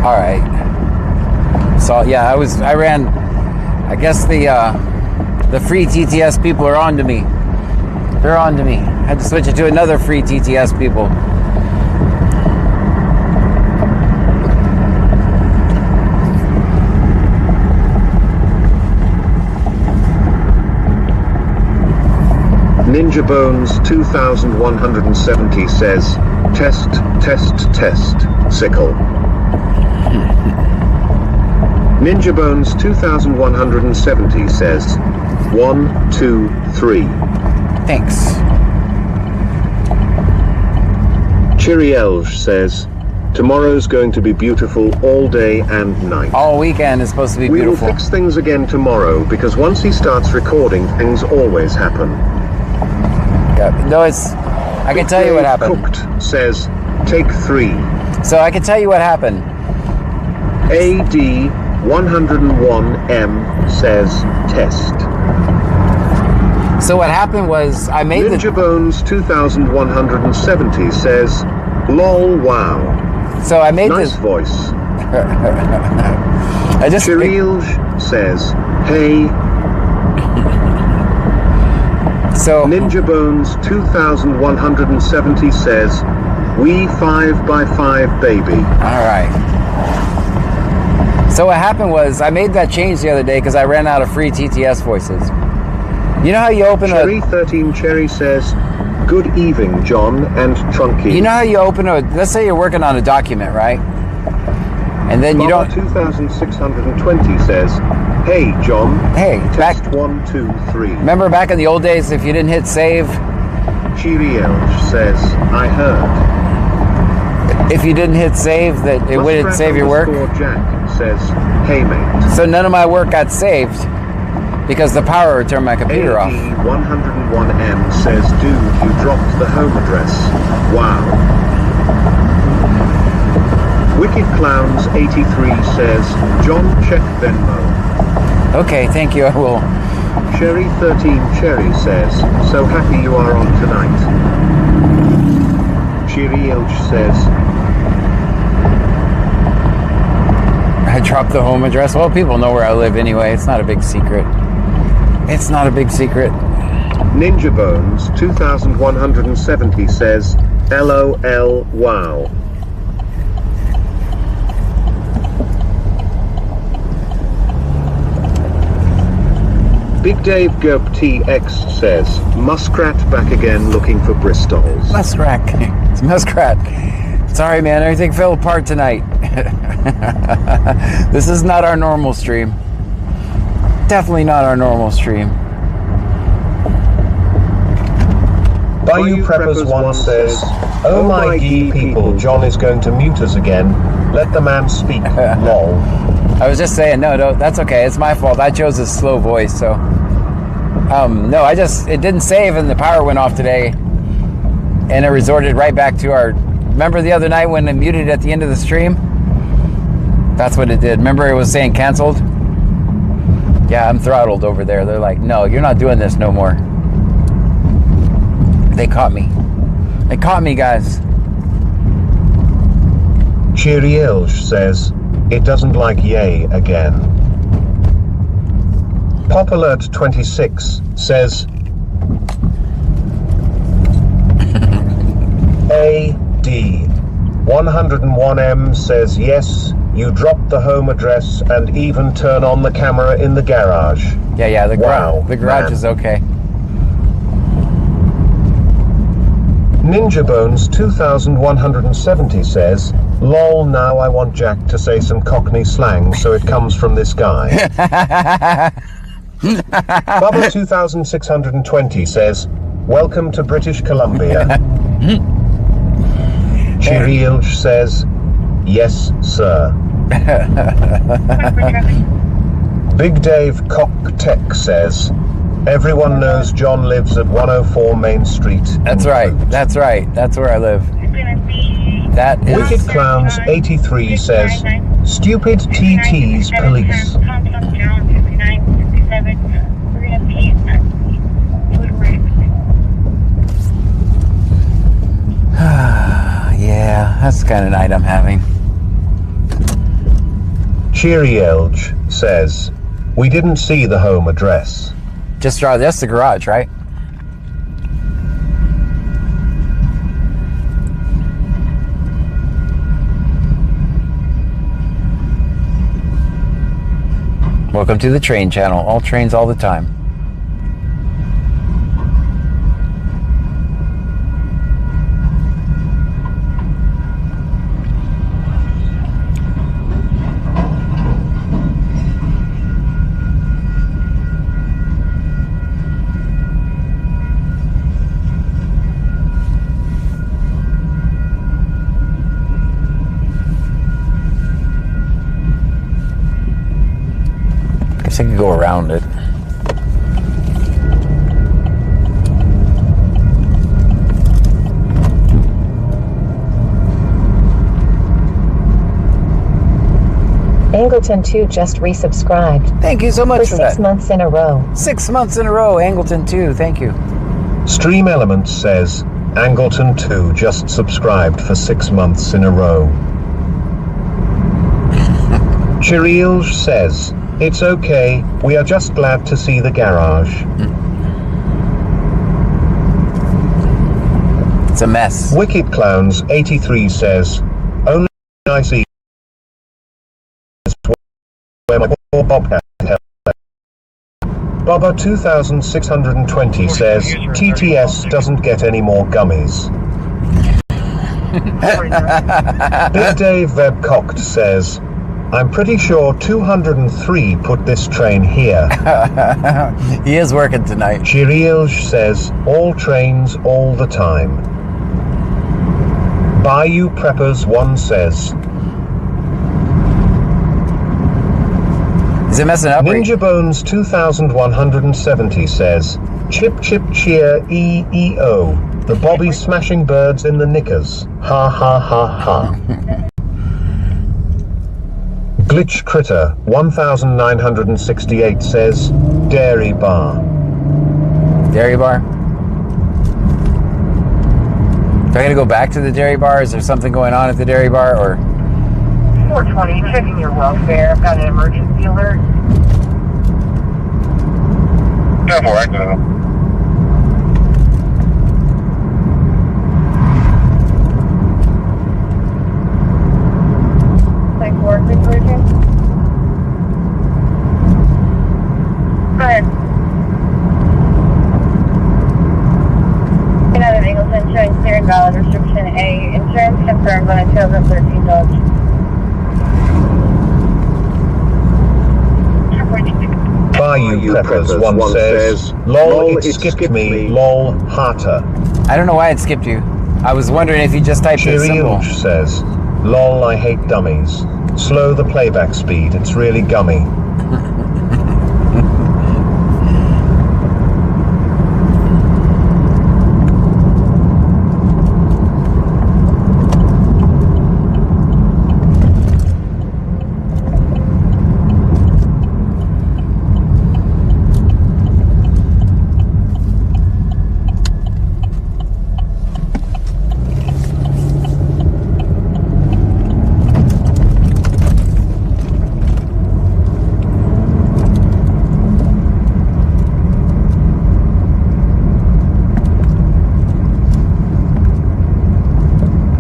All right. So yeah, I ran. I guess the free TTS people are on to me. They're on to me. I had to switch it to another free TTS people. Ninja Bones 2170 says, test, test, test, sickle. Ninja Bones 2170 says, 1, 2, 3. Thanks. Chiri Elge says, tomorrow's going to be beautiful all day and night. All weekend is supposed to be We beautiful. will fix things again tomorrow because once he starts recording, things always happen. Yeah. No, I can tell you what happened. Cooked says, take 3. So I can tell you what happened. AD 101M says, test. So what happened was I made Ninja Bones 2170 says, lol, wow. So I made nice this voice. I just Chirilge says, hey. So Ninja Bones 2170 says, we 5x5 baby. all right. So what happened was I made that change the other day because I ran out of free TTS voices. You know how you open Cherry 13 Cherry says, good evening, John and Trunky. You know how you open let's say you're working on a document, right? And then you Baba don't 2620 says, hey John. Hey, test back 1, 2, 3. remember back in the old days if you didn't hit save, Chiri Elge says, I heard. if you didn't hit save that it wouldn't save your work. Jack says, hey mate. So none of my work got saved because the power turned my computer off. 101M says, dude, you dropped the home address. Wow. Wicked Clowns 83 says, John, check Venmo. Okay, thank you, I will. Cherry 13 Cherry says, so happy you are on tonight. Chiri Elch says, I dropped the home address. Well, people know where I live anyway. It's not a big secret. It's not a big secret. Ninja Bones 2170 says, LOL, wow. Big Dave Gerb TX says, Muskrat back again looking for Bristols. Muskrat. It's Muskrat. Sorry, man. Everything fell apart tonight. This is not our normal stream. Definitely not our normal stream. Bayou Preppers 1 says, oh my gee people, John is going to mute us again. Let the man speak. Lol. I was just saying, no, that's okay. It's my fault. I chose a slow voice, so. No, it didn't save and the power went off today. And it resorted right back to remember the other night when it muted at the end of the stream? That's what it did. Remember it was saying canceled? Yeah, I'm throttled over there. They're like, no, you're not doing this no more. They caught me. They caught me, guys. Cheery Elge says, it doesn't like yay again. Pop Alert 26 says, AD 101M says, yes, you dropped the home address and even turn on the camera in the garage. Yeah, the Wow, garage man. is okay. Ninja Bones 2170 says, lol, now I want Jack to say some Cockney slang so it comes from this guy. Bubba 2620 says, welcome to British Columbia. Cheery Ilge says, yes, sir. Big Dave Cock Tech says, everyone knows John lives at 104 Main Street. That's right. That's right. That's where I live. That is. Wicked Clowns 83 says, stupid TT's police. Yeah, that's the kind of night I'm having. Cheery Elge says, we didn't see the home address. Just draw this, the garage, right? Welcome to the train channel. All trains all the time. I could go around it. Angleton 2 just resubscribed. Thank you so much for that. 6 months in a row. 6 months in a row, Angleton 2. Thank you. Stream Elements says, Angleton 2 just subscribed for 6 months in a row. Chirielge says, it's okay, we are just glad to see the garage. It's a mess. Wicked Clowns 83 says, only I see is where my poor Bobcat held. Bubba 2620 says, TTS doesn't get any more gummies. Big Dave Webcocked says, I'm pretty sure 203 put this train here. He is working tonight. Chirielge says, all trains all the time. Bayou Preppers 1 says, is it messing up? Ninja Bones 2170 says, chip chip cheer EEO. The Bobby smashing birds in the knickers. Ha ha ha ha. Glitch Critter 1968 says, Dairy Bar. Dairy bar? Do I gotta go back to the dairy bar? Is there something going on at the dairy bar, or? 420, checking your welfare. I've got an emergency alert. 10-4, active. Like work conclusion? Go ahead. United Angleton showing clear and valid restriction A. Insurance confirmed on a tail of $13. Bayou Preppers 1 says, lol it skipped me, lol harter. I don't know why it skipped you. I was wondering if you just typed the symbol. Chirielge says, lol I hate dummies. Slow the playback speed, it's really gummy.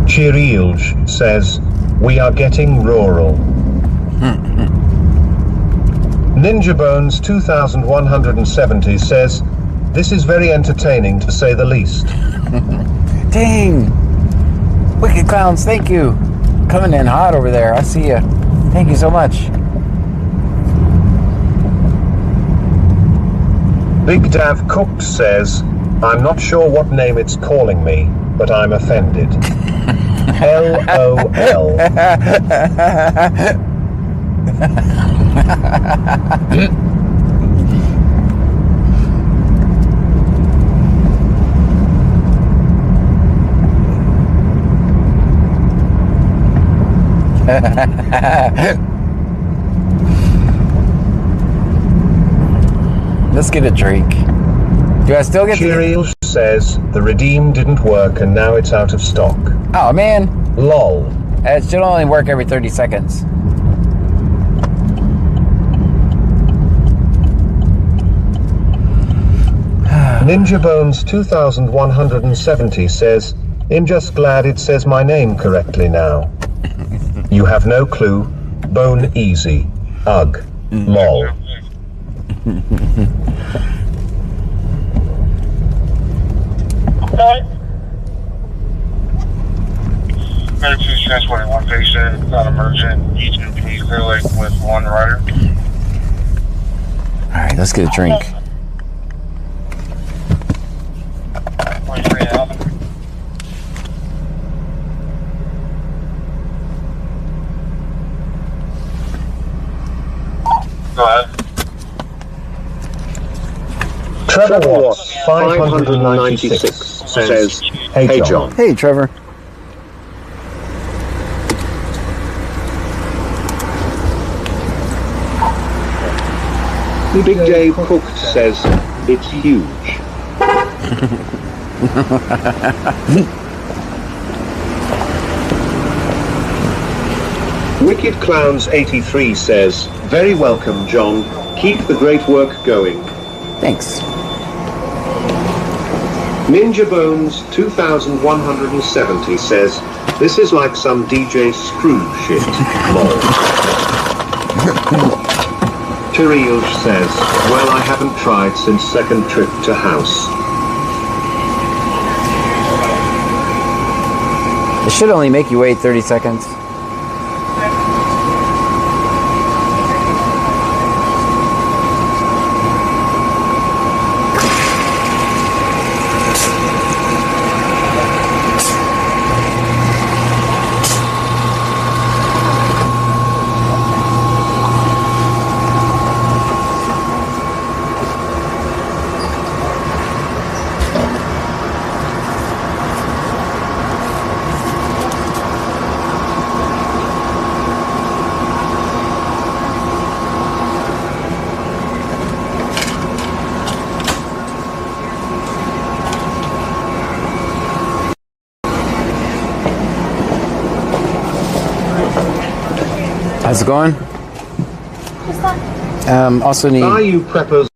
Chirielge says, we are getting rural. Ninja Bones 2170 says, this is very entertaining to say the least. Dang! Wicked Clowns, thank you. Coming in hot over there. I see you. Thank you so much. Big Dav Cooked says, I'm not sure what name it's calling me, but I'm offended. LOL. Let's get a drink. Do I still get Chiriel says the redeem didn't work and now it's out of stock. Oh man. LOL. It should only work every 30 seconds. Ninja Bones 2170 says, I'm just glad it says my name correctly now. You have no clue. Bone easy. Ugh. Lol. Meditation transport in one patient, not emergent. E2P Clear Lake with one rider. Alright, let's get a drink. 23 out. Go ahead. Trevor Watts 596 says, Hey John. Hey, Trevor. Big Dave Cooked says, it's huge. Wicked Clowns 83 says, very welcome John, keep the great work going. Thanks. Ninja Bones 2170 says, this is like some DJ Screw shit. Lol. Tiriel says, well I haven't tried since second trip to house. It should only make you wait 30 seconds. How's it going? Also need... Are you preppers?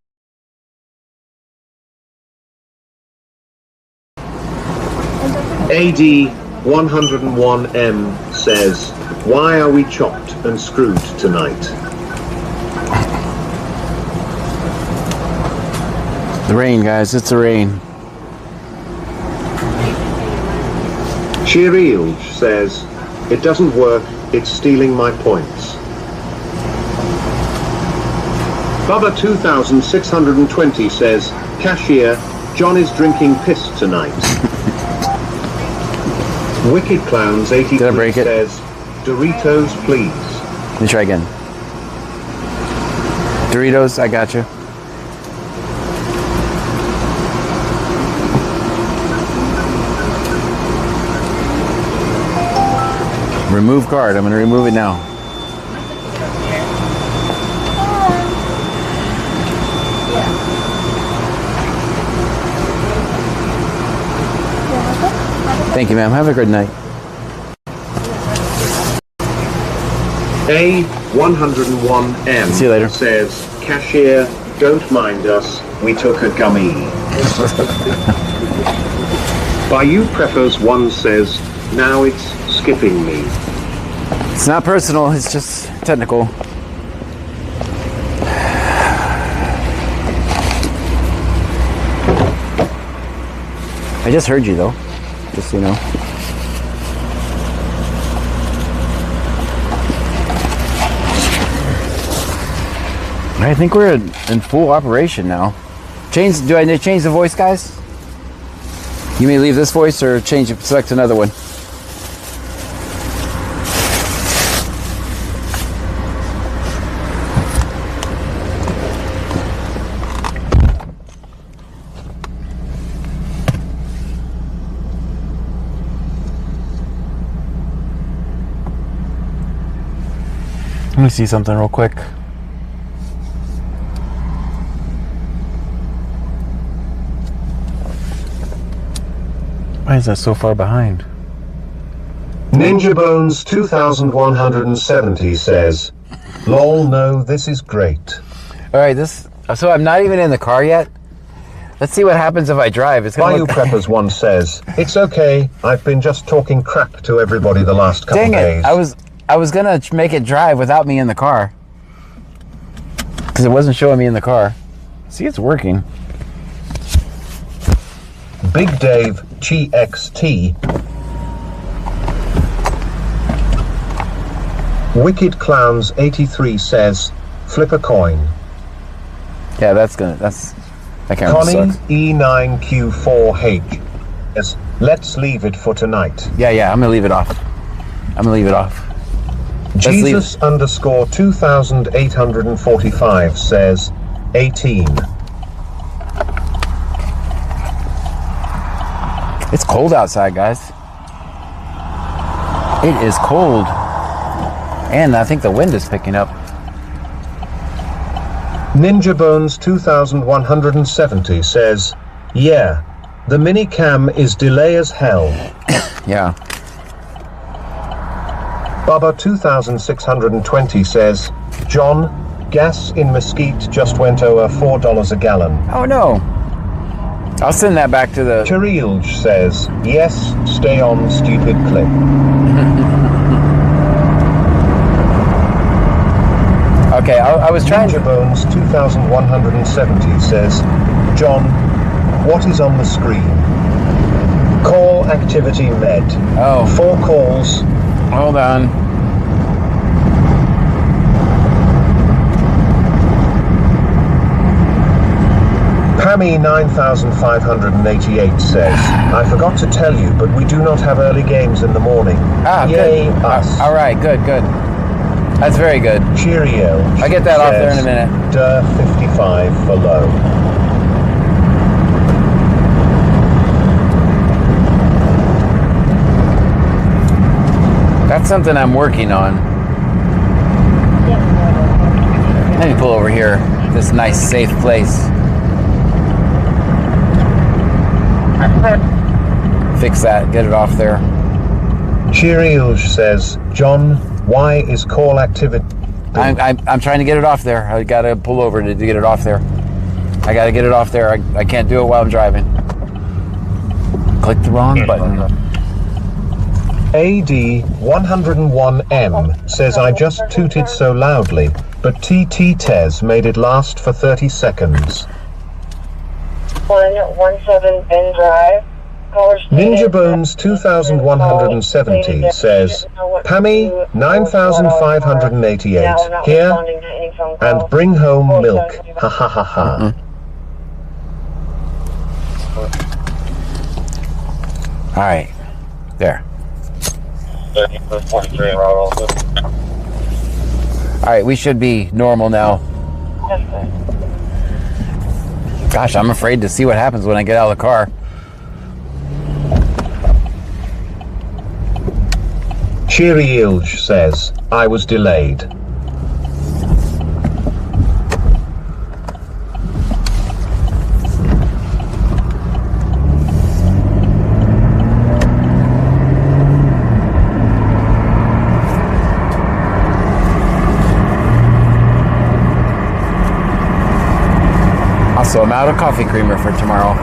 AD 101M says, why are we chopped and screwed tonight? The rain, guys. It's the rain. Cheerielge says, it doesn't work, it's stealing my points. Bubba 2620 says, cashier, John is drinking piss tonight. Wicked Clowns 83 Did I break it? says, Doritos please. Let me try again. Doritos, I got you. Remove card. I'm going to remove it now. Thank you, ma'am. Have a good night. A101M See you later. says, cashier, don't mind us, we took a gummy. By you Preppers 1 says, now it's skipping me. It's not personal. It's just technical. I just heard you, though. Just so you know. I think we're in full operation now. Do I need to change the voice, guys? You may leave this voice or select another one. Let me see something real quick. Why is that so far behind? Ninja Bones 2170 says, lol, no, this is great. Alright, so I'm not even in the car yet. Let's see what happens if I drive. It's gonna Bayou look... Preppers one says, it's okay, I've been just talking crap to everybody the last couple Dang it! days. I was gonna make it drive without me in the car because it wasn't showing me in the car. See, it's working. Big Dave GXT. Wicked Clowns 83 says, flip a coin. Yeah, that camera Connie sucks. E9Q4H says, let's leave it for tonight. Yeah, I'm gonna leave it off. Jesus underscore 2845 says, 18. It's cold outside, guys. It is cold. And I think the wind is picking up. Ninja Bones 2170 says, yeah, the mini cam is delay as hell. Yeah. Bubba 2620 says, John, gas in Mesquite just went over $4 a gallon. Oh no. I'll send that back to the... Cherilge says, yes, stay on, stupid clip. Okay, I was trying Ninja to... Bones 2170 says, John, what is on the screen? Call activity med. Oh. 4 calls. Hold on. Pammy 9588 says, I forgot to tell you, but we do not have early games in the morning. Ah, yay, good. us. All right, good. That's very good. Cheerio. I'll get that off there in a minute. 55 for low. That's something I'm working on. Let me pull over here. This nice, safe place. Fix that. Get it off there. Cheerio says, John, why is call activity... I'm trying to get it off there. I gotta pull over to get it off there. I gotta get it off there. I can't do it while I'm driving. Click the wrong button. AD101M says, I just tooted so loudly, but TT Tez made it last for 30 seconds. 117 Ben Drive. Ninja Bones 2170 says, Pammy 9588 here, and bring home milk. Ha ha ha ha. All right. There. All right, we should be normal now. Gosh, I'm afraid to see what happens when I get out of the car. Cheerio says, I was delayed. Also, I'm out of coffee creamer for tomorrow.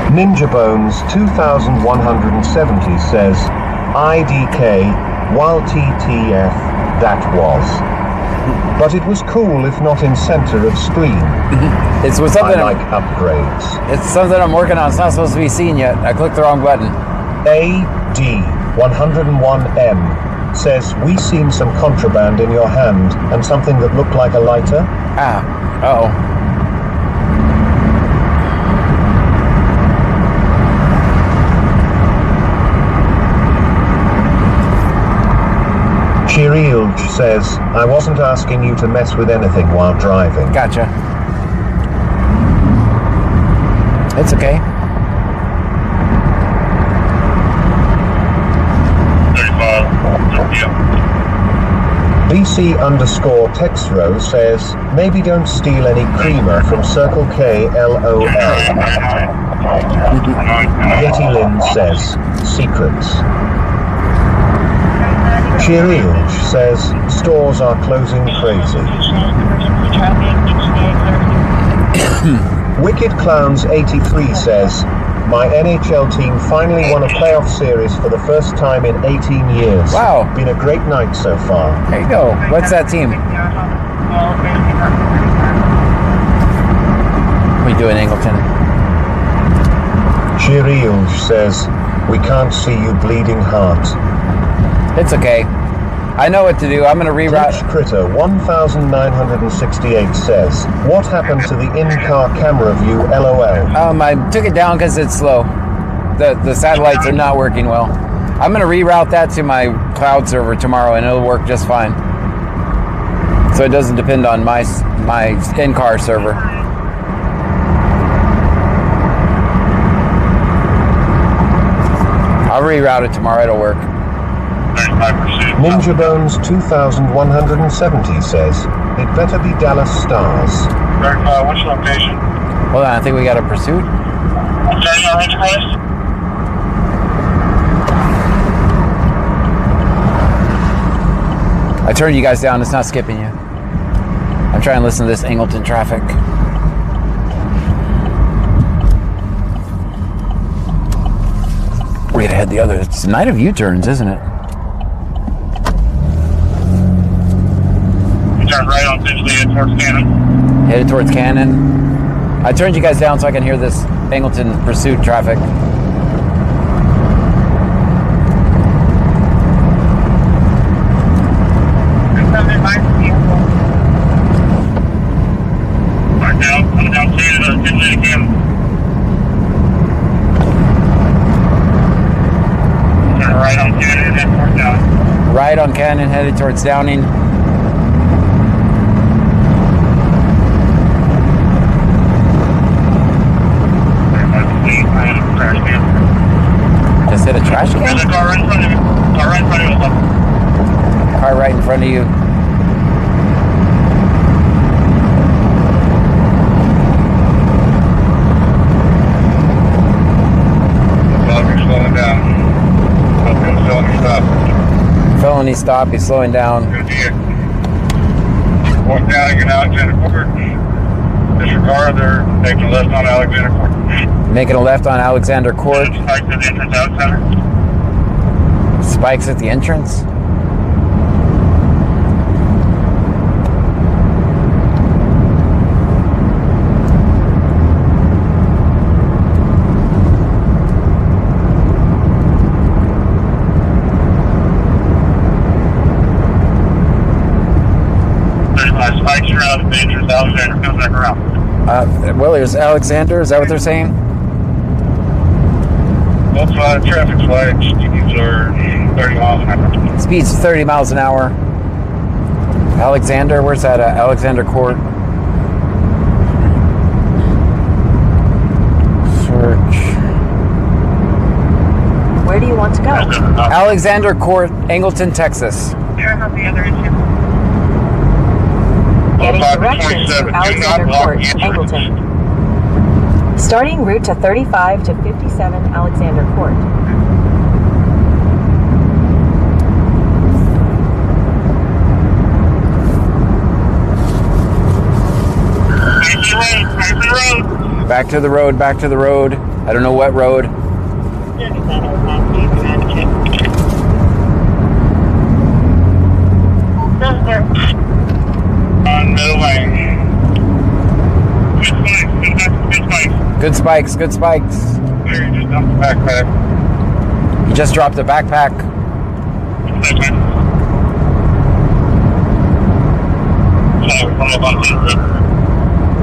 Ninja Bones 2170 says, IDK, while TTF, that was. But it was cool if not in center of screen. It's with something. I like upgrades. It's something I'm working on. It's not supposed to be seen yet. I clicked the wrong button. AD101M says, we seen some contraband in your hand and something that looked like a lighter. Ah. Uh-oh. Cheerio says, I wasn't asking you to mess with anything while driving. Gotcha. It's okay. 35. Yeah. BC_Textro says, maybe don't steal any creamer from Circle K LOL. Yeti Lynn says, secrets. Chirilge says, stores are closing crazy. Wicked Clowns 83 says, my NHL team finally won a playoff series for the first time in 18 years. Wow. Been a great night so far. There you go. What's that team? What are you doing, Angleton? Chirilge says, we can't see you bleeding heart. It's okay. I know what to do. I'm going to reroute. Glitch Critter 1968 says, what happened to the in-car camera view LOL? I took it down because it's slow. The satellites are not working well. I'm going to reroute that to my cloud server tomorrow, and it'll work just fine. So it doesn't depend on my in-car server. I'll reroute it tomorrow. It'll work. Ninja Bones 2170 says, it better be Dallas Stars. Verify, what's your location? Hold on, I think we got a pursuit. Sorry, your range price? I turned you guys down. It's not skipping you. I'm trying to listen to this Angleton traffic. We're gonna head the other. It's a night of U-turns, isn't it? Turn right on Tinsley, headed towards Cannon. Headed towards Cannon. I turned you guys down so I can hear this Angleton pursuit traffic. Mark down, coming down Tinsley to Cannon. Turn right on Cannon, headed towards Downing. Right on Cannon, headed towards Downing. Just hit a trash can? There's a car right in front of you. Car right in front of you. Car right in front of you. You're slowing down. Stop. Felony stop. He's slowing down. Good deal. Walk down, you're now Alexander Court. Disregard, they're taking a left on Alexander Court. Making a left on Alexander Court. Spikes at the entrance Alexander. Spikes at the entrance. Spikes around the entrance Alexander. Comes back around. Well, there's Alexander. Is that what they're saying? Both traffic flags. Speeds are 30 miles an hour. Speed's 30 miles an hour. Alexander, where's that at? Alexander Court. Search. Where do you want to go? Alexander Court, Angleton, Texas. Getting directions to Alexander Court, Angleton. Starting route to 35 to 57 Alexander Court. Back to the road, back to the road. I don't know what road. On middle lane. Good spikes. Good spikes. Here, you just dumped the backpack. You just dropped a backpack.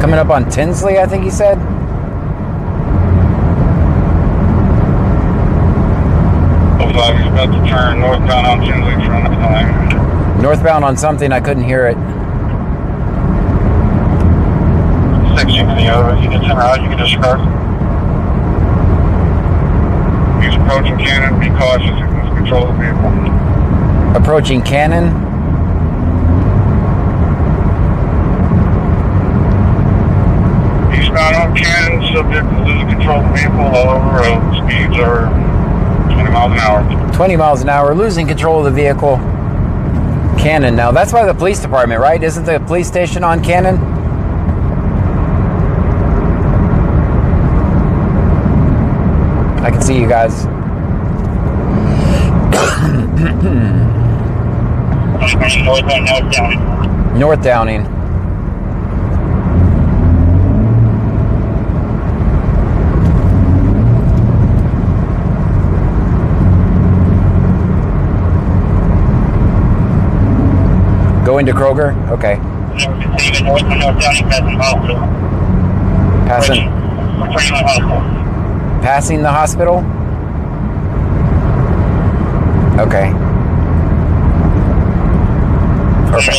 Coming up on Tinsley, I think he said. Looks like he's about to turn northbound on Tinsley from the time. Northbound on something, I couldn't hear it. Section of the over. You can turn out, you can discard. He's approaching Cannon. Be cautious. He can control the vehicle. Approaching Cannon. on Cannon, subject to losing control of the vehicle all over the road. Speeds are 20 miles an hour. 20 miles an hour, losing control of the vehicle. Cannon now. That's by the police department, right? Isn't the police station on Cannon? I can see you guys. North Downing. Go into Kroger? Okay. Passing the hospital? Okay. Perfect.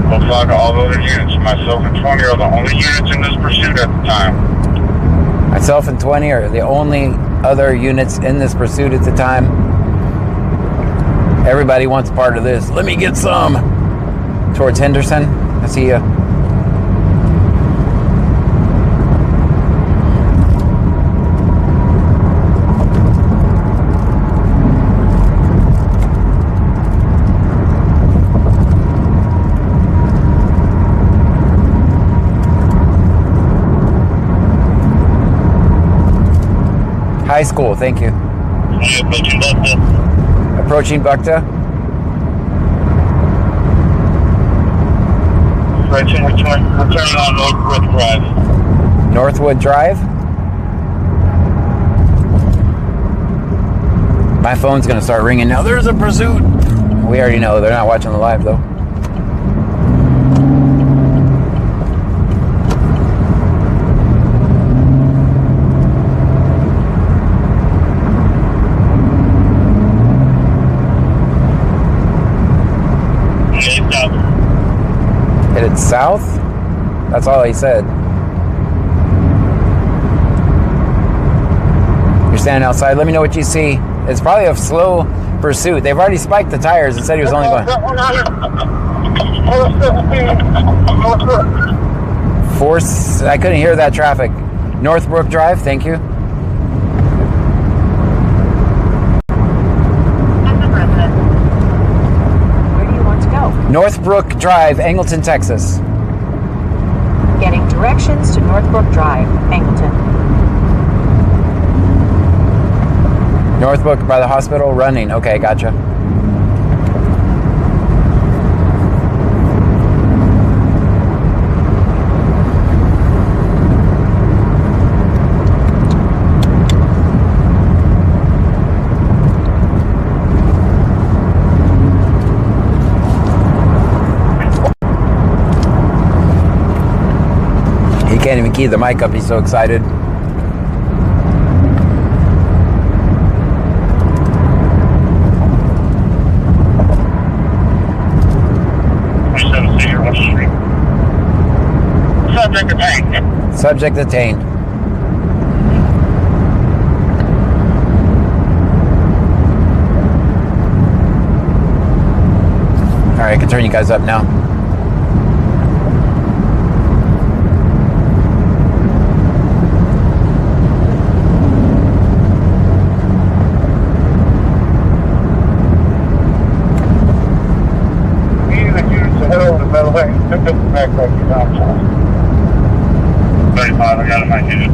Looks like all other units, myself and 20 are the only units in this pursuit at the time. Myself and 20 are the only other units in this pursuit at the time. Everybody wants part of this. Let me get some. Towards Henderson. I see you. High school, thank you. Approaching Buckta. Returning on Northwood Drive. Northwood Drive? My phone's gonna start ringing now. There's a pursuit. We already know. They're not watching the live though. Headed south? That's all he said. You're standing outside. Let me know what you see. It's probably a slow pursuit. They've already spiked the tires and said he was only going. Force. I couldn't hear that traffic. Northbrook Drive. Thank you. Northbrook Drive, Angleton, Texas. Getting directions to Northbrook Drive, Angleton. Northbrook by the hospital, running. Okay, gotcha. Can't even key the mic up, he's so excited. Subject detained. Subject detained. Alright, I can turn you guys up now. Back right to 35, I got it in my unit.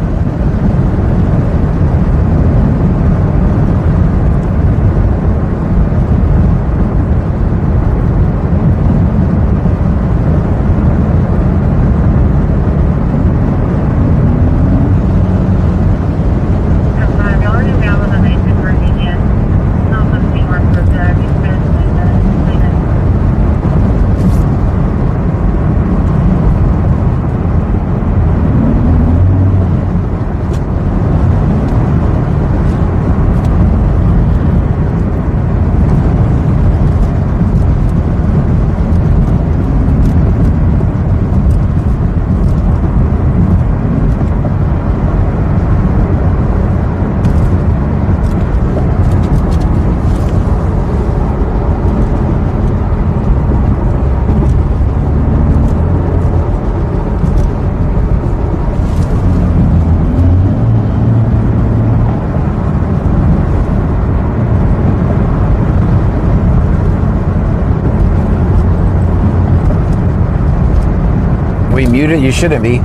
we muted? You shouldn't be.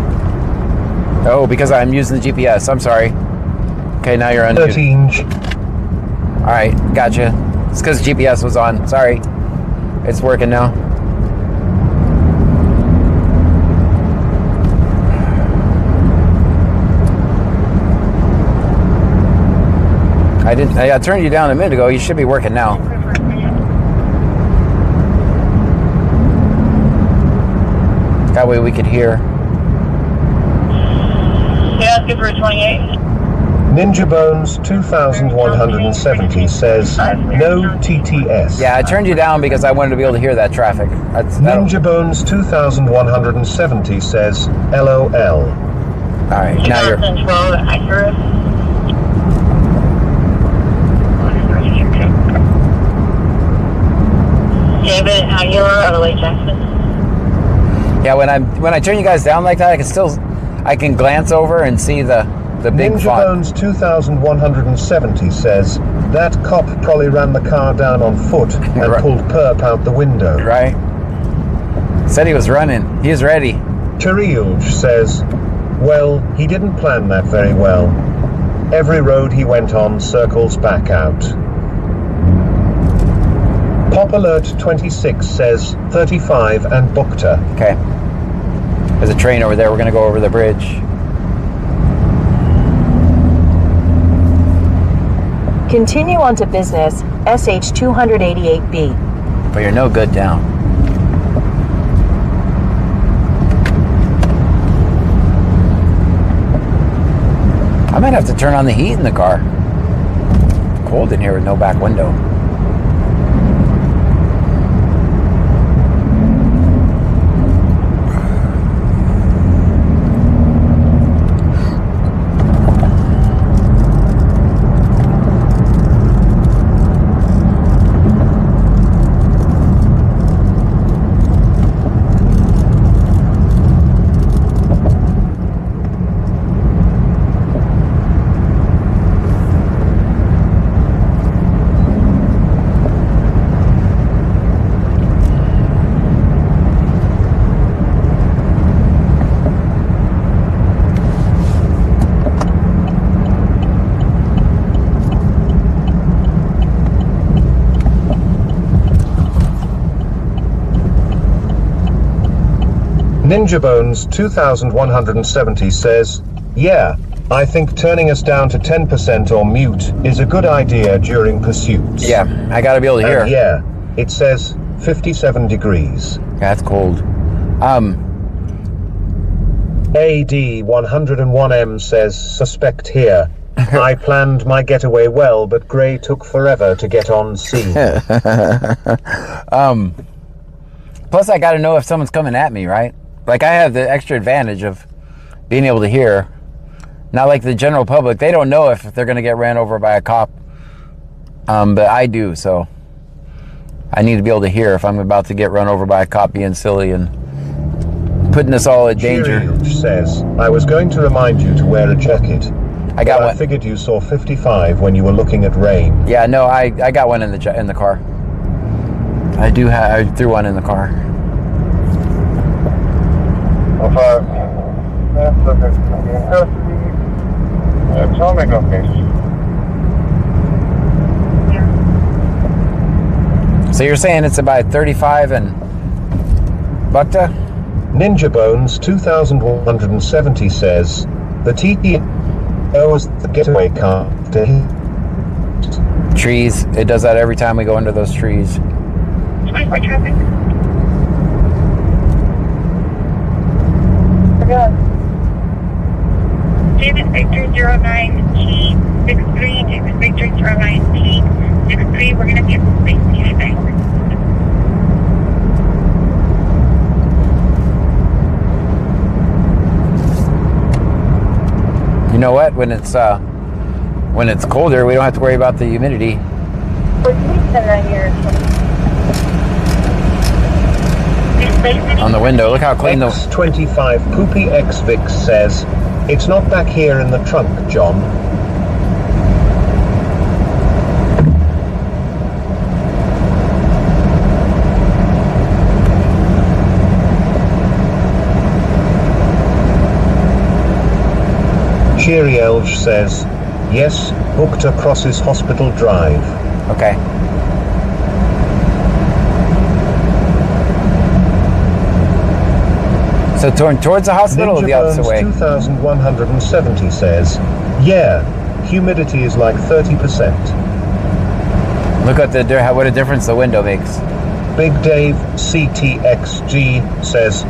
Oh, because I'm using the GPS. I'm sorry. Okay, now you're unmuted. 13. All right, gotcha. It's because GPS was on. Sorry. It's working now. I turned you down a minute ago. You should be working now. That way we could hear. Yeah, let's go for 28. Ninja Bones 2170 says no TTS. Yeah, I turned you down because I wanted to be able to hear that traffic. Ninja Bones 2170 says LOL. All right, now you're. 2012 accurate. David, you're out of Lake Jackson. Yeah, when I turn you guys down like that, I can glance over and see the big Ninja font. Bones 2170 says that cop probably ran the car down on foot and Right. pulled perp out the window. Right. Said he was running. He was ready. Chiriuj says, well, he didn't plan that very well. Every road he went on circles back out. Pop Alert 26 says 35 and Bukta. Okay. There's a train over there. We're going to go over the bridge. Continue on to business, SH 288B. But you're no good down. I might have to turn on the heat in the car. It's cold in here with no back window. Ninja Bones 2170 says, yeah, I think turning us down to 10% or mute is a good idea during pursuits. Yeah, I got to be able to hear. And yeah, it says 57 degrees. That's cold. AD101M says, suspect here. I planned my getaway well, but Gray took forever to get on scene. Plus, I got to know if someone's coming at me, right? Like, I have the extra advantage of being able to hear. Not like the general public. They don't know if they're going to get ran over by a cop. But I do, so I need to be able to hear if I'm about to get run over by a cop being silly and putting us all in danger. Chiriuj says, I was going to remind you to wear a jacket. I got one. I figured you saw 55 when you were looking at rain. Yeah, no, I got one in the car. I threw one in the car. So you're saying it's about 35 and Bukta? Ninja Bones 2170 says, the TP was the getaway car to hit. Trees. It does that every time we go into those trees. 24 traffic. David Victor 09T63, David Victor 09T63, we're going to get some space to you guys. You know what? When it's colder, we don't have to worry about the humidity. On the window, look how clean the... X25 Poopy XVix says, it's not back here in the trunk, John. Cheery Elge says, yes, Bukta crosses Hospital Drive. Okay. So turn towards the hospital or the opposite way? 2170 says, yeah, humidity is like 30%. Look at what a difference the window makes. Big Dave CTXG says,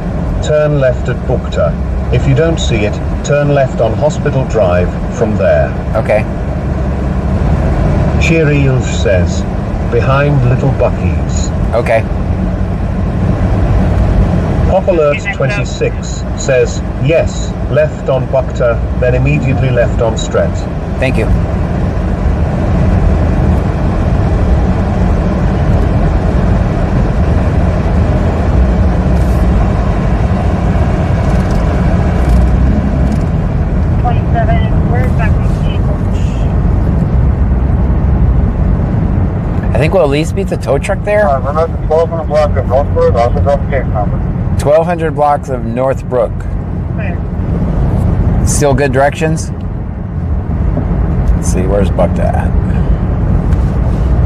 turn left at Bukta. If you don't see it, turn left on Hospital Drive from there. Okay. Cheery Elge says, behind Little Bucky's. Okay. Pop Alert 26 says, yes, left on Bukta, then immediately left on Stret. Thank you. I think we'll at least beat the tow truck there. Remember the 1200 block of Northbrook, also got the case number. 1,200 blocks of Northbrook. Still good directions? Let's see, where's Bukta at?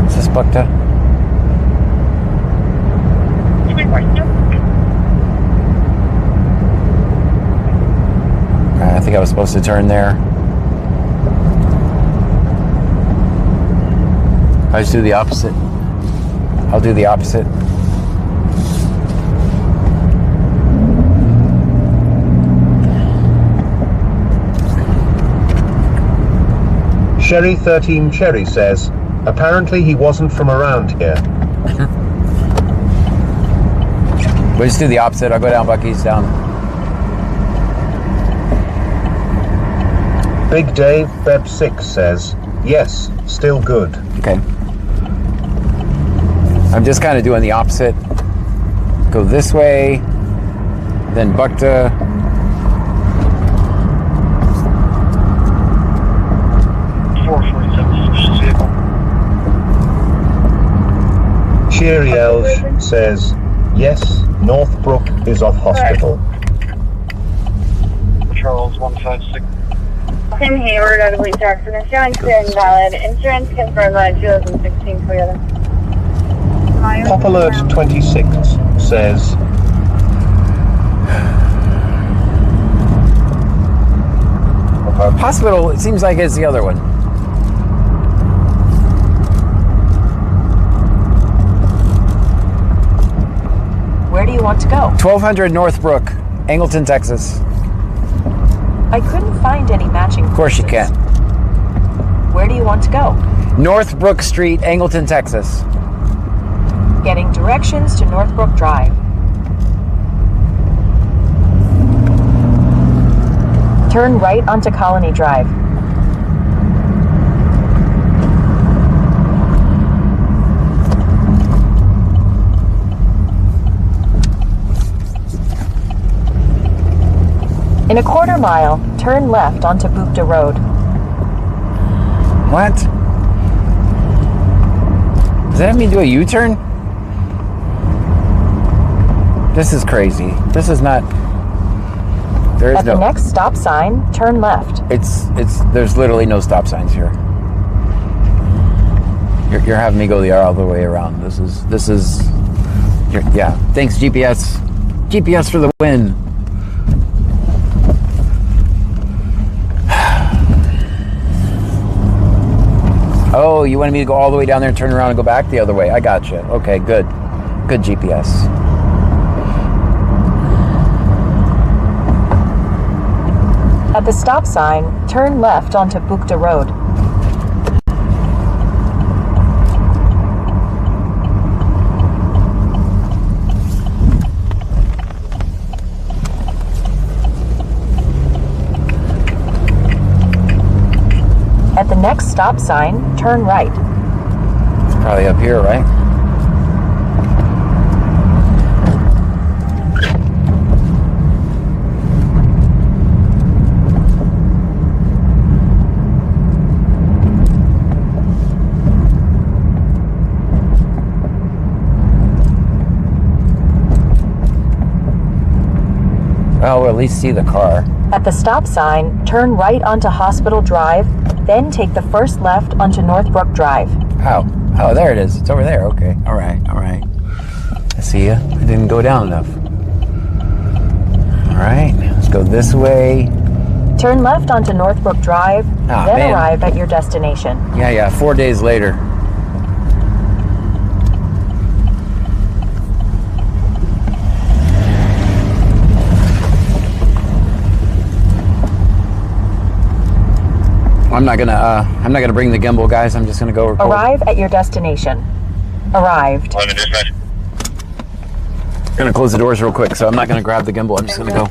Is this Bukta? I think I was supposed to turn there. I just do the opposite. I'll do the opposite. Sherry 13 Cherry says, apparently he wasn't from around here. We'll just do the opposite. I'll go down Bucky's down. Big Dave Beb 6 says, yes, still good. Okay. I'm just kind of doing the opposite. Go this way, then Bukta. Cheery Elge says, yes, Northbrook is off hospital. Charles 156. Tim Hayward, I believe Jackson. Insurance invalid. Insurance confirmed by 2016 Toyota. Pop Alert 26 says, Hospital, it seems like it's the other one. Where do you want to go? 1200 Northbrook, Angleton, Texas. I couldn't find any matching. Of course you can. Where do you want to go? Northbrook Street, Angleton, Texas. Getting directions to Northbrook Drive. Turn right onto Colony Drive. In a quarter mile, turn left onto Bukta Road. What? Does that have me do a U-turn? This is crazy. This is not... There is At the next stop sign, turn left. There's literally no stop signs here. You're having me go the other way around. Yeah. Thanks, GPS. GPS for the win. Oh, you wanted me to go all the way down there and turn around and go back the other way. I gotcha. Okay, good. Good GPS. At the stop sign, turn left onto Bukta Road. At the next stop sign, turn right. It's probably up here, right? Oh, we'll at least see the car. At the stop sign, turn right onto Hospital Drive, then take the first left onto Northbrook Drive. Oh, there it is. It's over there. Okay. All right. I see you. I didn't go down enough. All right. Let's go this way. Turn left onto Northbrook Drive, then arrive at your destination. Yeah. 4 days later. I'm not gonna bring the gimbal, guys. I'm just gonna go record. Arrive at your destination. Arrived. Gonna close the doors real quick, so I'm not gonna grab the gimbal. I'm just gonna go.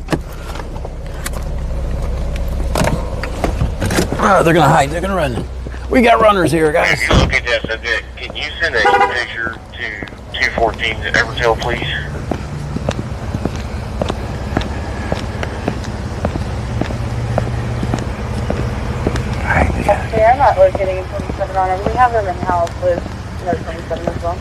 They're gonna hide. They're gonna run. We got runners here, guys. If you look at that subject, can you send a picture to 214 at Evertail, please? Okay, I'm not locating a 27 on them. We have them in house with no 27 as well.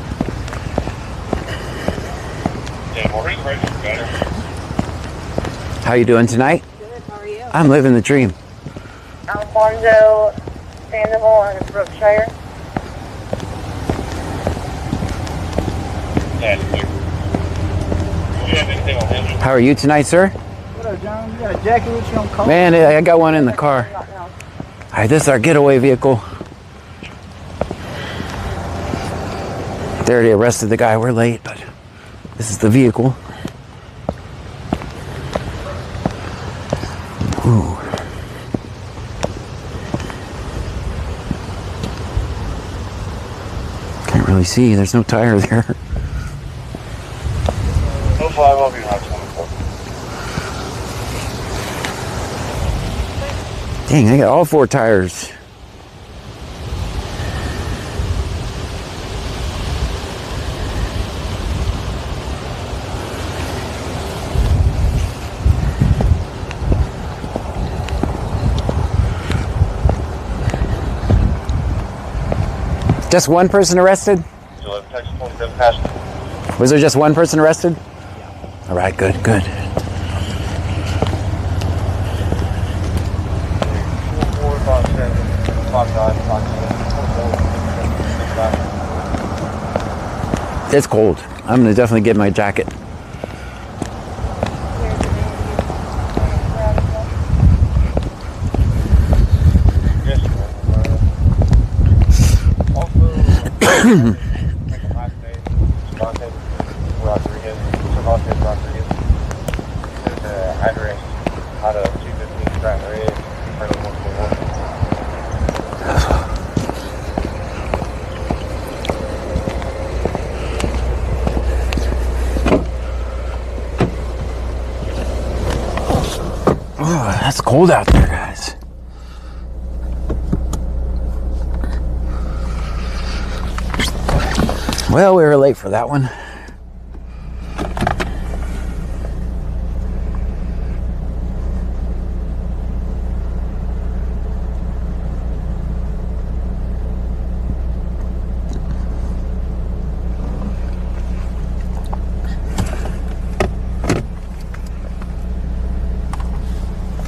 How you doing tonight? Good, how are you? I'm living the dream. Alfonso Sandoval in Brookshire. How are you tonight, sir? What up, John? You got a jacket with you on call? Man, I got one in the car. All right, this is our getaway vehicle. They already arrested the guy. We're late, but this is the vehicle. Ooh. Can't really see. There's no tire there. No 5, I'll be on 24. Dang, I got all 4 tires. Just one person arrested? Was there just one person arrested? All right, good. It's cold. I'm gonna definitely get my jacket. Oh, that's cold out there, guys. Well, we were late for that one.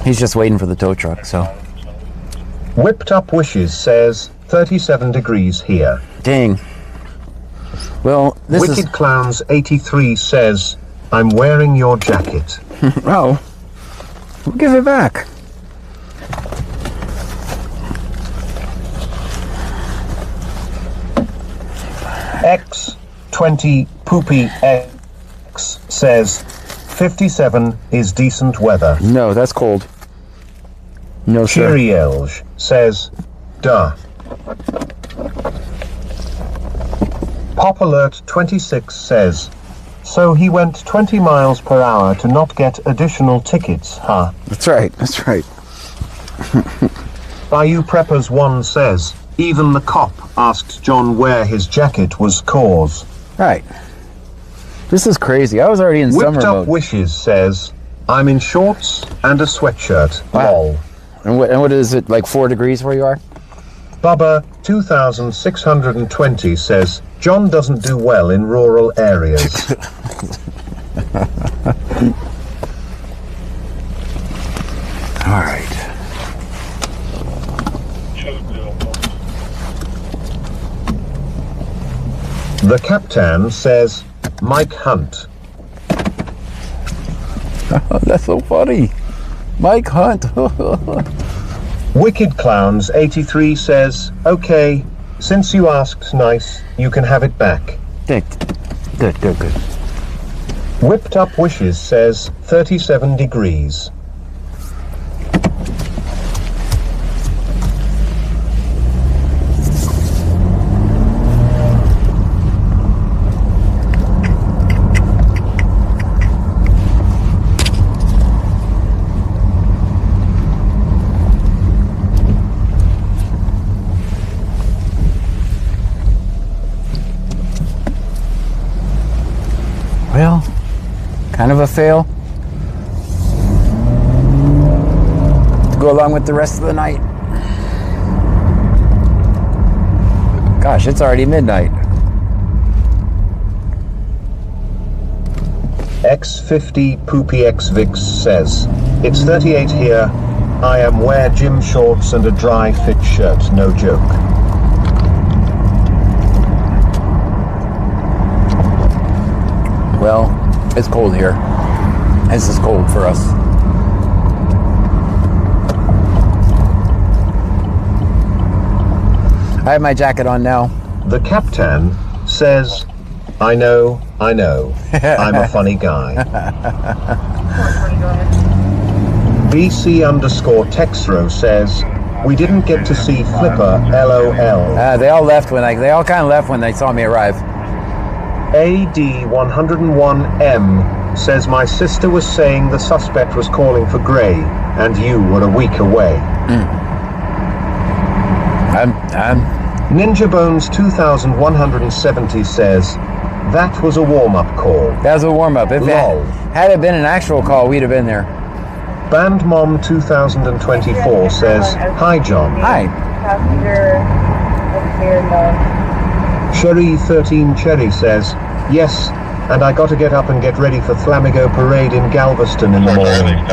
He's just waiting for the tow truck, so. Whipped Up Wishes says 37 degrees here. Dang. Well, this Wicked is... Clowns 83 says, I'm wearing your jacket. Oh. We'll give it back. X20 Poopy X says 57 is decent weather. No, that's cold. No, sir. Chirielge says, duh. Pop Alert 26 says, so he went 20 miles per hour to not get additional tickets, huh? That's right. Bayou Preppers 1 says, even the cop asked John where his jacket was cause. Right. This is crazy. I was already in Whipped summer Up mode. Wishes says, I'm in shorts and a sweatshirt. Wow. Lol. And what is it, like 4 degrees where you are? Bubba 2620 says, John doesn't do well in rural areas. The captain says, Mike Hunt. That's so funny. Mike Hunt. Wicked Clowns 83 says, okay, since you asked nice, you can have it back. Good. Whipped Up Wishes says 37 degrees. Well, kind of a fail to go along with the rest of the night. Gosh, it's already midnight. X50 Poopy X Vix says, it's 38 here. I am wear gym shorts and a dry fit shirt, no joke. Well, it's cold here. This is cold for us. I have my jacket on now. The captain says, I know, I'm a funny guy. BC_Texro says, we didn't get to see Flipper, LOL. They all left they all kind of left when they saw me arrive. AD101M says my sister was saying the suspect was calling for Gray and you were a week away. Ninja Bones 2170 says that was a warm-up call. That was a warm-up. If had it been an actual call, we'd have been there. Band Mom 2024 says, hi John. Hi. Sherry 13 Cherry says, yes, and I got to get up and get ready for Flamigo Parade in Galveston in the morning.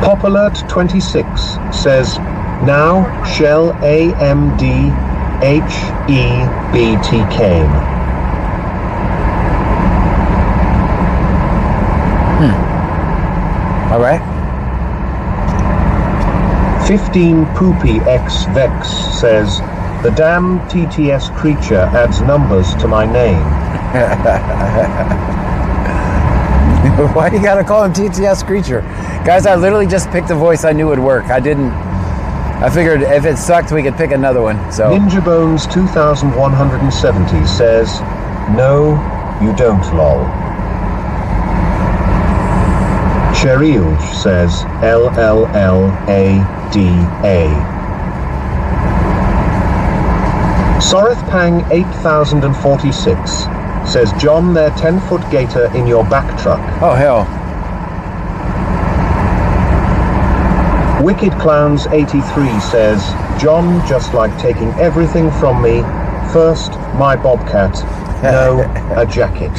Pop Alert 26 says, now Shell AMD HEBT came. All right. 15 Poopy X Vex says, the damn TTS creature adds numbers to my name. Why do you gotta call him TTS creature? Guys, I literally just picked a voice I knew would work. I figured if it sucked, we could pick another one, so. Ninja Bones 2170 says, no, you don't, lol. Cherilge says, LLLADA. Soreth Pang 8046 says, John, their 10-foot gator in your back truck. Oh, hell. Wicked Clowns 83 says, John, just like taking everything from me. First, my bobcat. No, a jacket.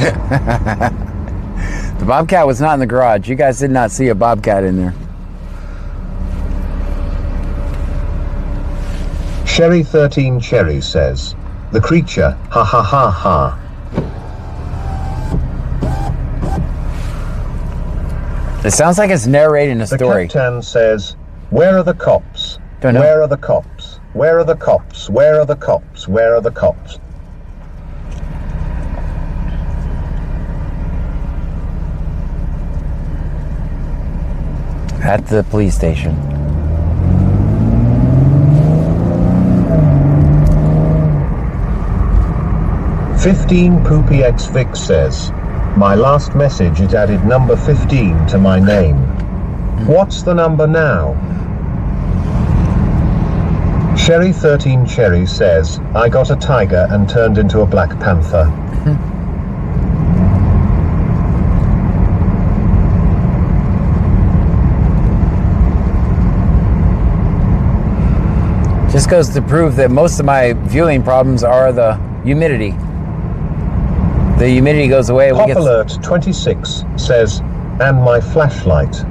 The bobcat was not in the garage. You guys did not see a bobcat in there. Sherry 13 Cherry says, the creature, ha ha ha ha. It sounds like it's narrating a story. The captain says, where are the cops? Don't know. Where are the cops? Where are the cops? Where are the cops? Where are the cops? At the police station. "15 Poopy X Vic says, my last message it added number 15 to my name. What's the number now? Sherry 13 Cherry says, I got a tiger and turned into a Black Panther. Just goes to prove that most of my viewing problems are the humidity. The humidity goes away. Pop Alert 26 says, and my flashlight.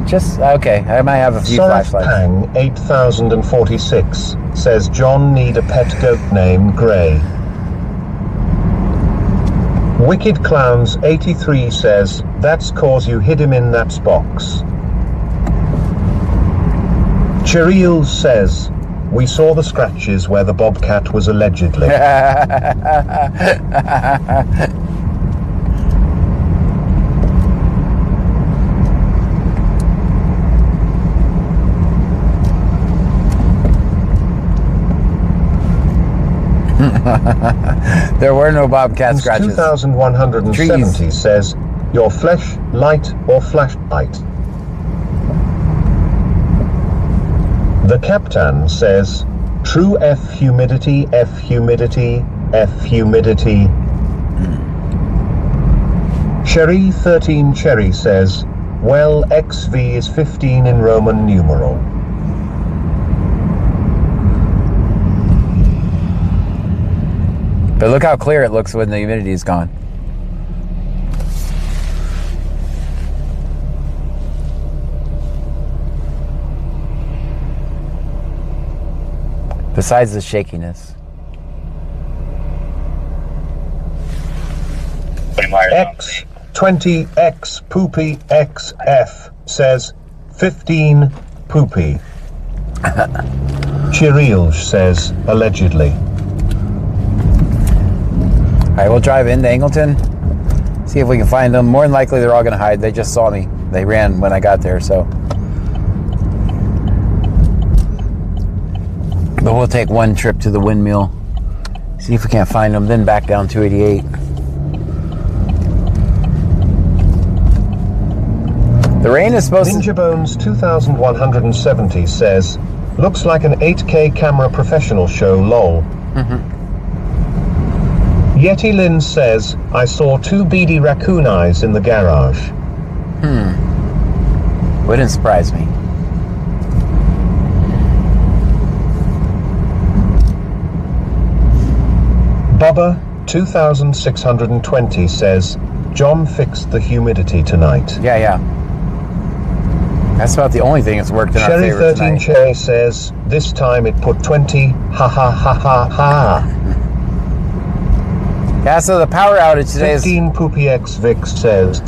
Just okay. I might have a few flashlights. Pang 8046 says John need a pet goat named Gray. Wicked Clowns 83 says that's cause you hid him in that box. Cheryl says we saw the scratches where the bobcat was allegedly. There were no bobcat scratches. 2170 Trees. says your flesh light or flashlight. The captain says true F humidity, F humidity, F humidity. Cherry 13 Cherry says well XV is 15 in Roman numeral. But look how clear it looks when the humidity is gone. Besides the shakiness. X20X Poopy XF says 15 Poopy. Cheryl says allegedly. Alright, we'll drive into Angleton, see if we can find them. More than likely they're all going to hide. They just saw me. They ran when I got there, so. But we'll take one trip to the windmill, see if we can't find them, then back down 288. The rain is supposed Ninja Bones 2170 says, looks like an 8K camera professional show, lol. Yeti Lynn says, I saw 2 beady raccoon eyes in the garage. Wouldn't surprise me. Bubba 2620 says, John fixed the humidity tonight. Yeah. That's about the only thing that's worked in our Cherry favor 13 tonight. Che says, this time it put 20, ha ha ha ha ha. Yeah, so the power outage today is... 15 Poopy X Vic says,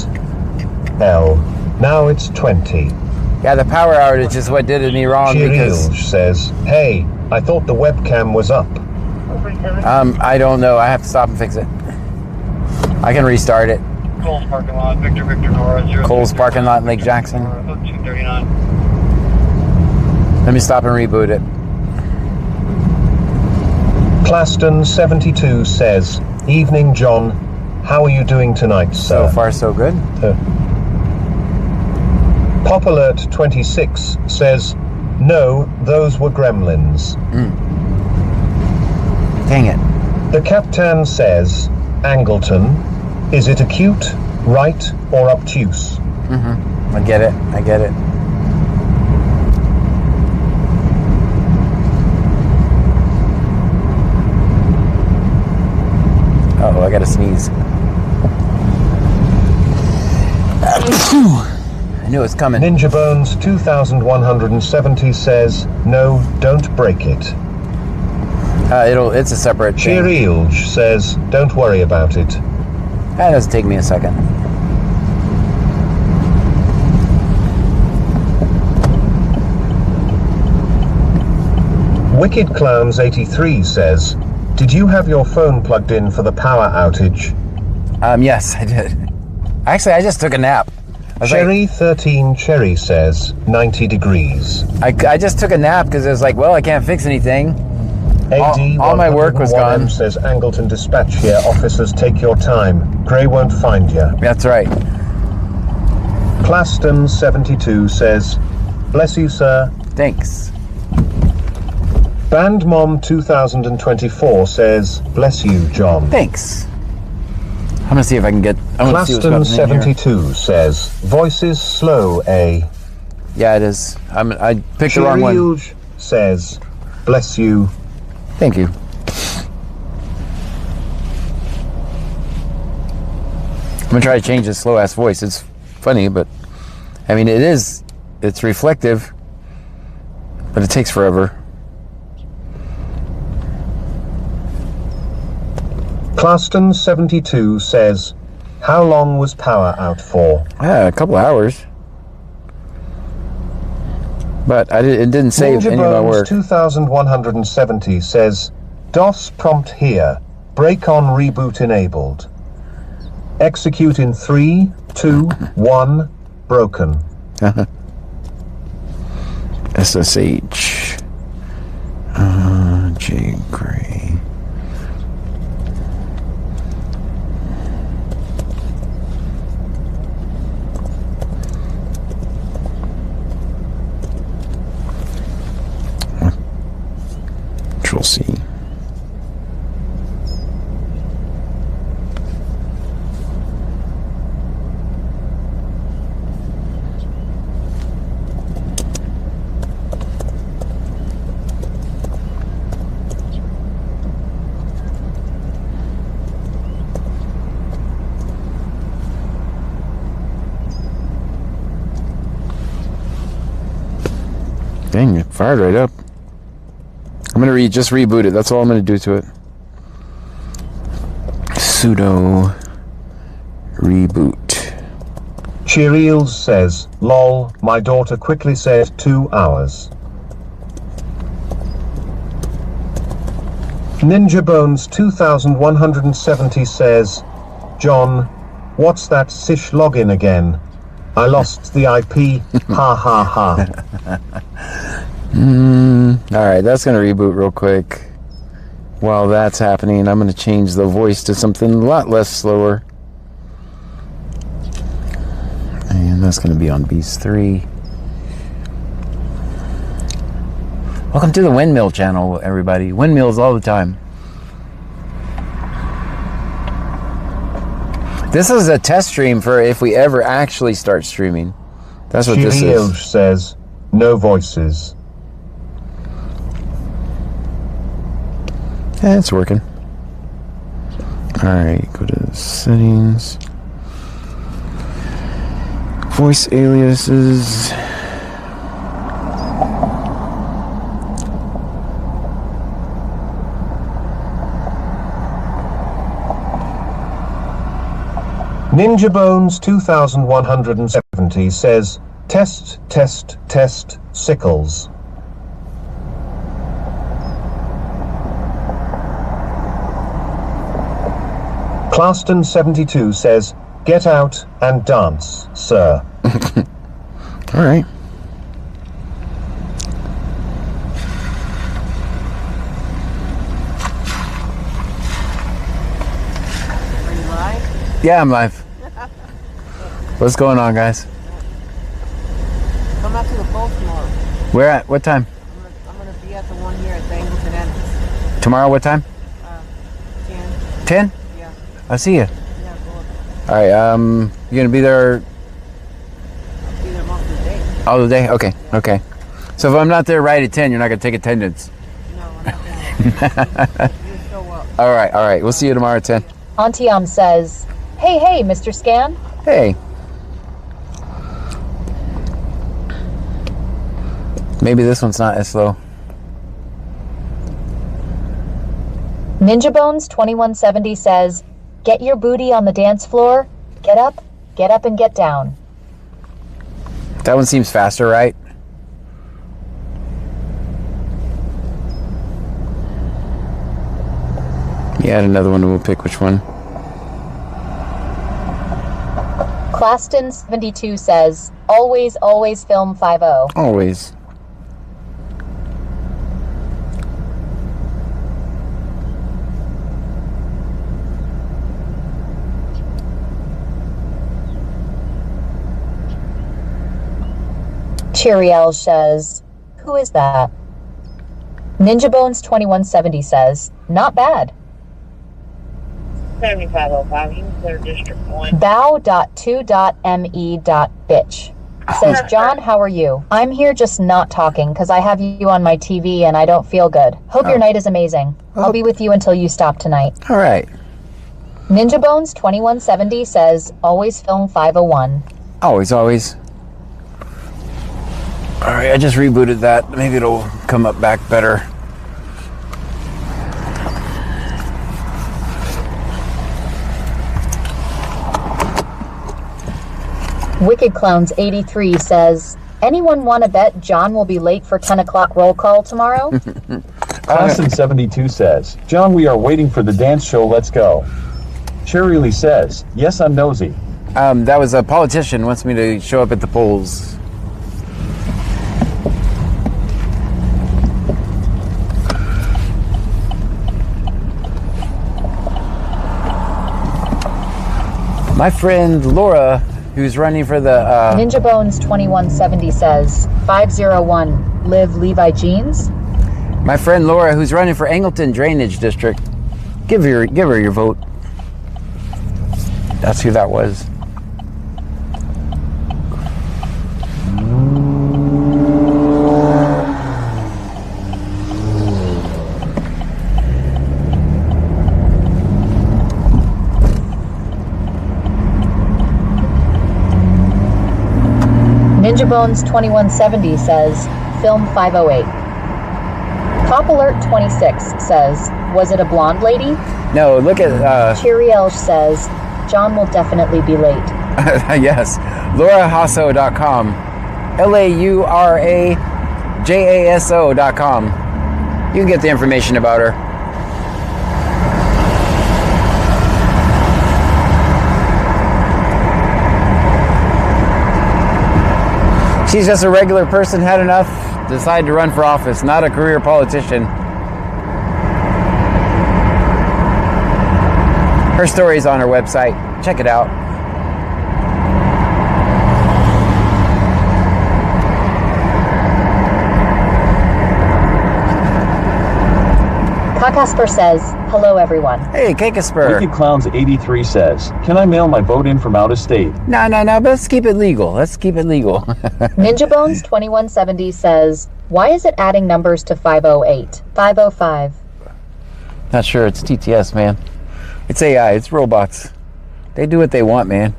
L. Now it's 20. Yeah, the power outage is what did me wrong because... Cheerios says, hey, I thought the webcam was up. I don't know. I have to stop and fix it. I can restart it. Cole's parking lot, Victor Nora, 0. Cole's parking lot in Lake Jackson. 239. Let me stop and reboot it. Plaston 72 says, evening John, how are you doing tonight, sir? So far, so good. Pop Alert 26 says, no, those were gremlins. Dang it. The captain says, Angleton, is it acute, right, or obtuse? I get it. Uh-oh, I gotta sneeze. I knew it was coming. Ninja Bones 2170 says, no, don't break it. It's a separate thing. Cheerielge says, don't worry about it. That doesn't take me a second. Wicked Clowns 83 says, did you have your phone plugged in for the power outage? Yes, I did. Actually, I just took a nap. Cherry 13 Cherry says, 90 degrees. I just took a nap because it was like, well, I can't fix anything. All my work was gone. Says Angleton Dispatch here. Officers, take your time. Gray won't find you. That's right. Plaston 72 says, bless you, sir. Thanks. Band Mom 2024 says, bless you, John. Thanks. I'm gonna see if I can get. Plaston 72 says, voices slow, eh? Yeah, it is. I picked the wrong one. Cheerielge says, bless you. Thank you. I'm gonna try to change his slow ass voice. It's funny, but I mean, it's reflective, but it takes forever. Claston 72 says, how long was power out for? Yeah, a couple hours. But it didn't save Ninja any of my Bones work. 2170 says, DOS prompt here. Break on reboot enabled. Execute in 3, 2, 1. Broken. SSH. J. Gray. Control C. Dang, it fired right up. I'm gonna just reboot it. That's all I'm gonna do to it. Sudo reboot. Cheeriels says, lol, my daughter quickly said 2 hours. Ninja Bones 2170 says, John, what's that SIsh login again? I lost the IP, ha ha ha. Alright, that's gonna reboot real quick. While that's happening, I'm gonna change the voice to something a lot less slower. And that's gonna be on Beast 3. Welcome to the Windmill channel, everybody. Windmills all the time. This is a test stream for if we ever actually start streaming. That's what this is. Says, no voices. Yeah, it's working. Alright, go to settings. Voice aliases. Ninja Bones 2170 says, test, test, test, sickles. Claston 72 says, get out and dance, sir. All right. Are you live? Yeah, I'm live. What's going on, guys? Come out to the boat tomorrow. Where at? What time? I'm gonna be at the one here at the Angleton Ennis. Tomorrow, what time? 10. 10? Yeah. I'll see you. Yeah, go up. All right, you're gonna be there I'll be there most of the day. all the day? Okay, okay. So if I'm not there right at 10, you're not gonna take attendance? No, I'm not gonna. You show up. All right. We'll see you tomorrow at 10. Antiam says, hey, Mr. Scan. Hey. Maybe this one's not as slow. Ninja Bones 2170 says, get your booty on the dance floor, get up and get down. That one seems faster, right? Yeah, add another one and we'll pick which one. Claston 72 says, always film 5-0. Always. Cheeriel says, who is that? Ninja Bones 2170 says, not bad. 7505, you clear District 1. Bow.2.me.bitch says, John, how are you? I'm here just not talking because I have you on my TV and I don't feel good. Hope your night is amazing. I'll be with you until you stop tonight. All right. Ninja Bones 2170 says, always film 501. Always. Alright, I just rebooted that. Maybe it'll come up back better. Wicked Clowns 83 says, anyone want to bet John will be late for 10 o'clock roll call tomorrow? Classen 72 says, John, we are waiting for the dance show, let's go. Cherry Lee says, yes, I'm nosy. That was a politician wants me to show up at the polls. My friend Laura, who's running for the Ninja Bones 2170 says, 501 Live Levi Jeans. my friend Laura, who's running for Angleton Drainage District. Give her your vote. That's who that was. Ninja Bones 2170 says, film 508. Top Alert 26 says, was it a blonde lady? No, look at Chiriel says, John will definitely be late. yes, laurahasso.com. LauraJaso.com. You can get the information about her. She's just a regular person, had enough, decided to run for office, not a career politician. Her story's on her website. Check it out. Kakasper says, hello everyone. Hey, Kakasper. Wicked Clowns 83 says, can I mail my vote in from out of state? No, but let's keep it legal. Ninja Bones 2170 says, why is it adding numbers to 508? 505. Not sure, it's TTS, man. It's AI, it's robots. They do what they want, man.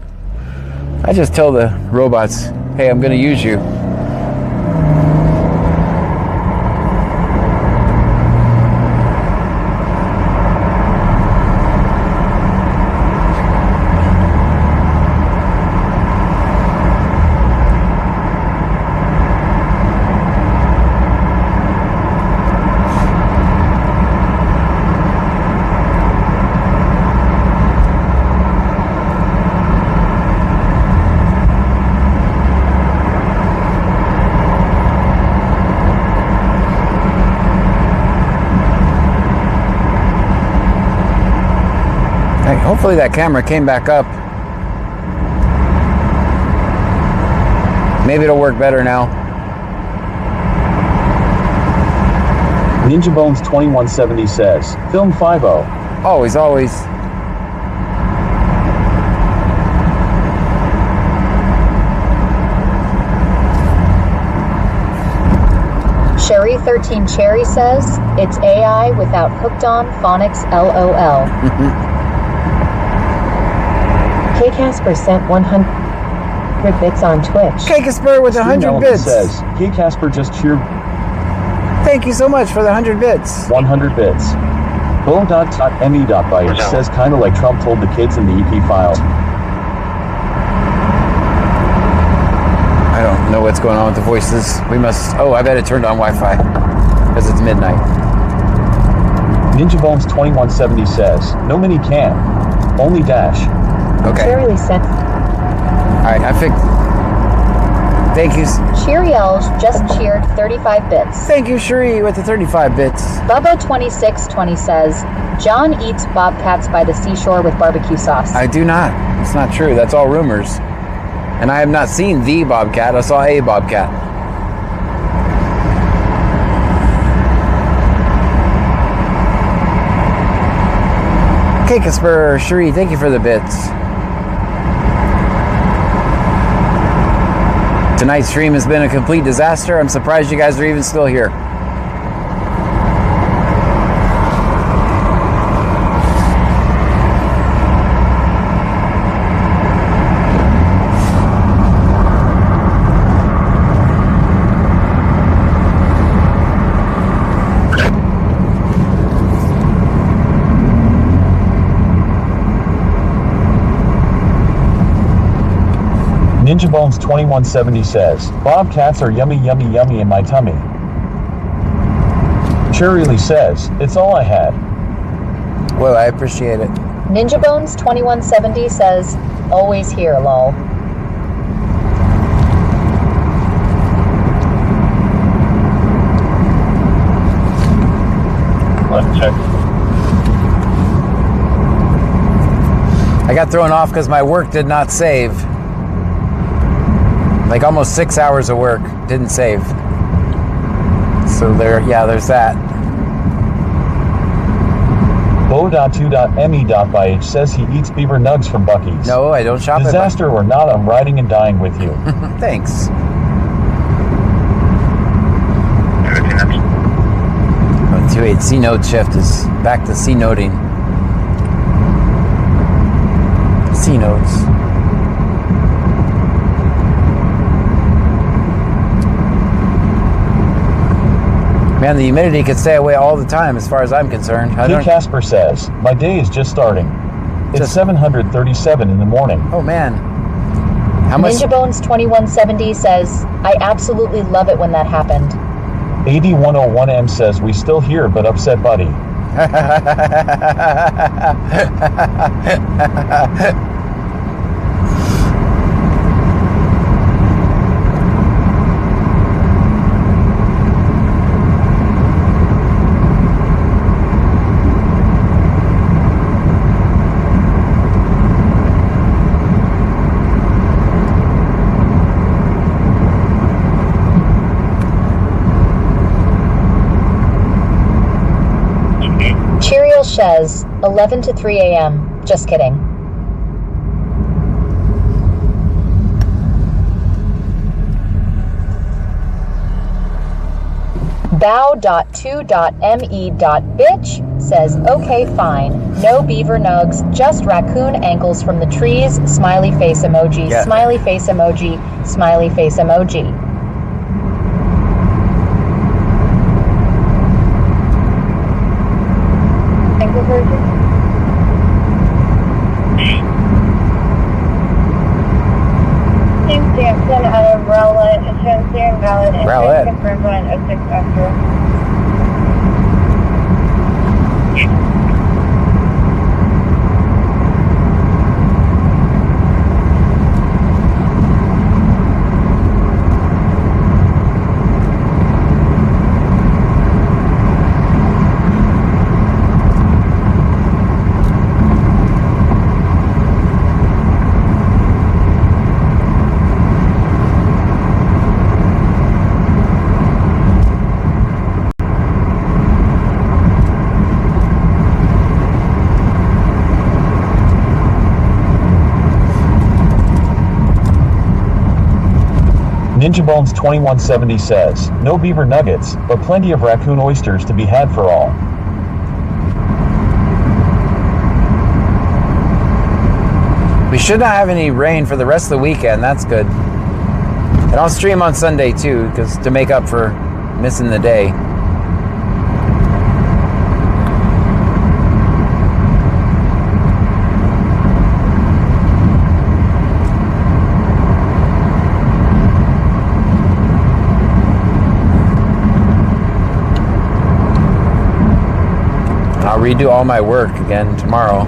I just tell the robots, hey, I'm gonna use you. Hopefully that camera came back up. Maybe it'll work better now. Ninja Bones 2170 says, film 50. Always. Sherry 13 Cherry says, it's AI without hooked on phonics LOL. K Casper sent 100 bits on Twitch. K Casper with 100 bits. Says, K Casper just cheered. Thank you so much for the 100 bits. 100 bits. Bo.me.byte says kind of like Trump told the kids in the EP file. I don't know what's going on with the voices. We must. Oh, I bet it turned on Wi-Fi because it's midnight. Ninja Bones 2170 says, no mini cam, only dash. Okay. Cherry sent. Alright, I fixed. Thank you. Cheeriel just cheered 35 bits. Thank you, Cherie, with the 35 bits. Bubba2620 says, John eats bobcats by the seashore with barbecue sauce. I do not. It's not true. That's all rumors. And I have not seen the bobcat. I saw a bobcat. Okay, Casper, Cherie, thank you for the bits. Tonight's stream has been a complete disaster. I'm surprised you guys are even still here. Ninja Bones 2170 says, Bobcats are yummy yummy yummy in my tummy. Cherry Lee says, it's all I had. Well, I appreciate it. Ninja Bones 2170 says, always here, lol. Let's check. I got thrown off because my work did not save. Like almost 6 hours of work didn't save. So there's that. Bo.2.me.bh says he eats beaver nugs from Buc-ee's. No, I don't shop Disaster or not, I'm riding and dying with you. Thanks. 28 C note shift is back to C noting. C notes. Man, the humidity could stay away all the time as far as I'm concerned. Hey Casper says, my day is just starting. It's 7:37 in the morning. Oh man. How much? Ninja Bones 2170 says, I absolutely love it when that happened. AD101M says, we still here but upset buddy. Cheerio Shez, 11 to 3 a.m. Just kidding. Bow.2.me.bitch says, okay, fine. No beaver nugs, just raccoon ankles from the trees. Smiley face emoji, Yeah. smiley face emoji, smiley face emoji. Sampson out of Rowlett, insurance here invalid, Rowlett. insurance confirmed on 06 after. Ninja Bones 2170 says, no beaver nuggets, but plenty of raccoon oysters to be had for all. We should not have any rain for the rest of the weekend. That's good. And I'll stream on Sunday too, because to make up for missing the day. I'll redo all my work again tomorrow.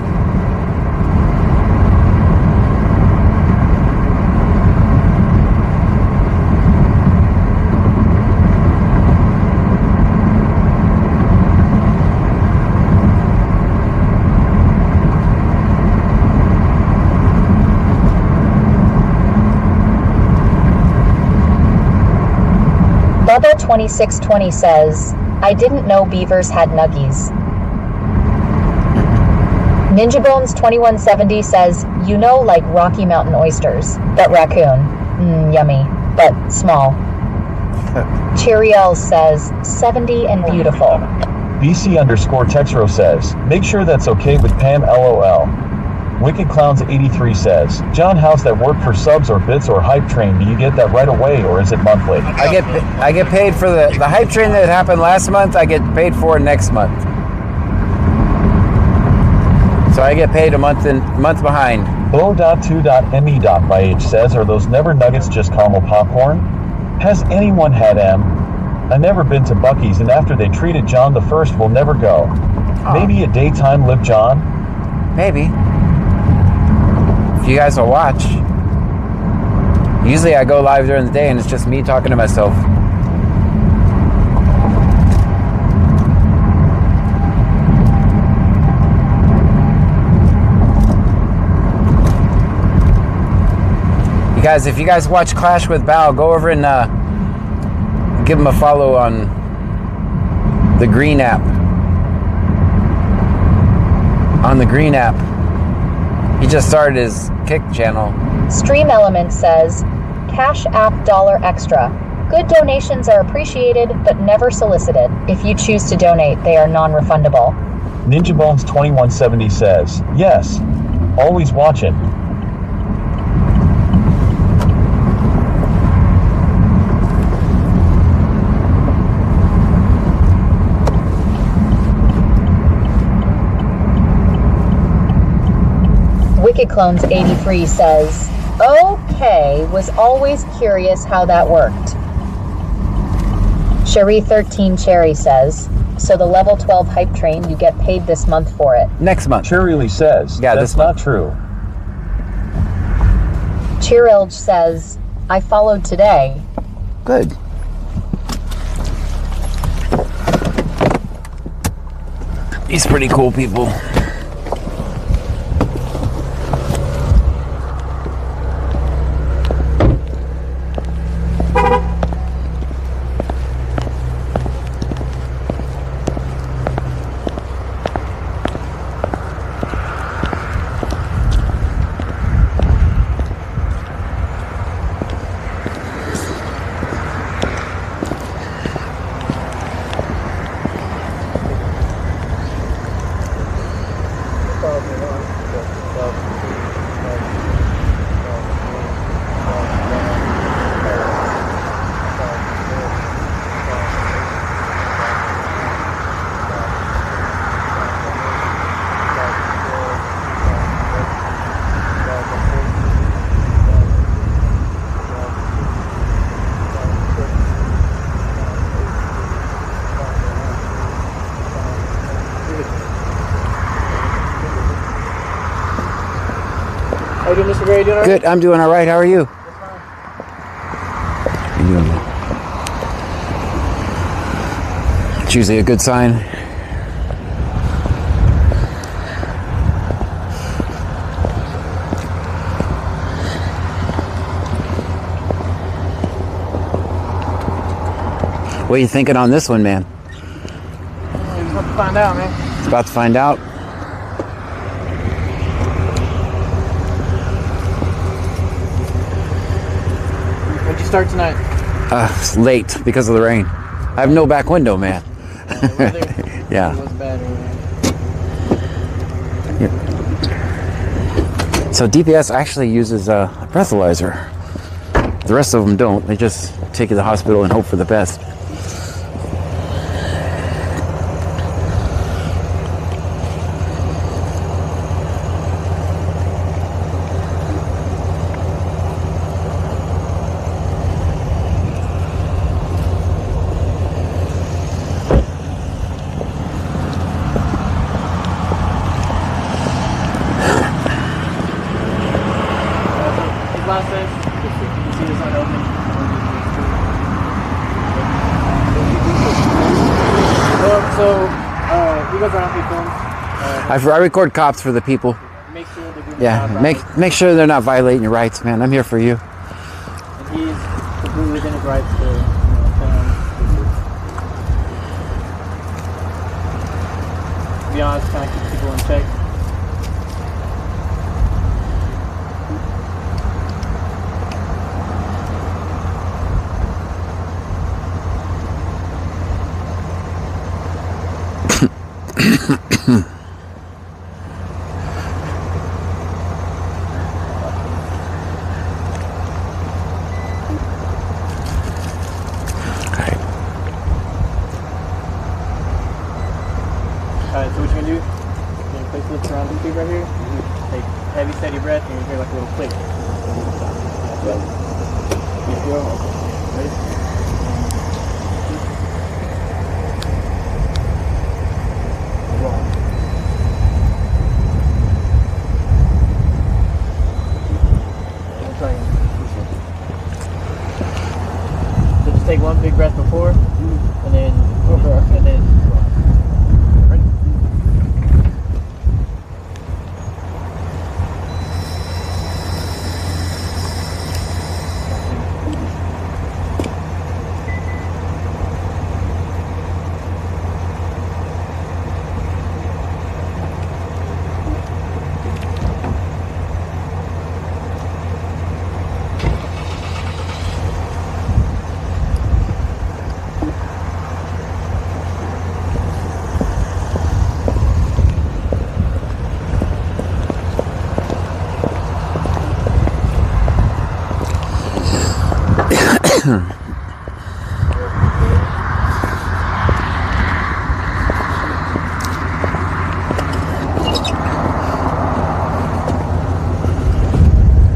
Bubba2620 says, I didn't know beavers had nuggies. Ninja Bones 2170 says, you know, like Rocky Mountain oysters, but raccoon. Yummy, but small. Cheeriel says, 70 and beautiful. BC_Texro says, make sure that's okay with Pam LOL. Wicked Clowns 83 says, John, how's that work for subs or bits or hype train? Do you get that right away or is it monthly? I get paid for the hype train that happened last month. I get paid for next month. So I get paid a month behind. Bo.2.me.yh says, are those never nuggets just caramel popcorn? Has anyone had M? I never been to Buc-ee's, and after they treated John the First, we'll never go. Maybe a daytime Live John? Maybe. If you guys will watch. Usually I go live during the day and it's just me talking to myself. You guys, if you guys watch Clash with Bao, go over and give him a follow on the Green app. On the Green app. He just started his Kick channel. Stream Element says, CashApp $1 extra. Good donations are appreciated, but never solicited. If you choose to donate, they are non-refundable. Ninja Bones 2170 says, yes, always watching. Wicked Clones 83 says, okay, was always curious how that worked. Cherie 13 Cherry says, so the level 12 hype train, you get paid this month for it. Next month. Cherry Lee says, yeah, that's not true. Cheerilge says, I followed today. Good. These pretty cool people. How you doing, Mr. Gray? You doing all right? Good, I'm doing all right. How are you? How you doing? It's usually a good sign. What are you thinking on this one, man? We're about to find out, man. It's about to find out. When'd you start tonight? It's late because of the rain. I have no back window, man. Yeah. It was bad anyway. So DPS actually uses a breathalyzer. The rest of them don't. They just take you to the hospital and hope for the best. Last day, you see this on open. So you guys are on your phones. I record cops for the people. Make sure they're doing Yeah, make sure they're not violating your rights, man. I'm here for you. And he's completely within his rights to, to be honest, kind of keep people in check. Alright, so what you gonna do? You're gonna place lift around YouTube right here? Take heavy, steady breath, and you hear like a little click. You feel? Ready? So just take one big breath before, and then ready?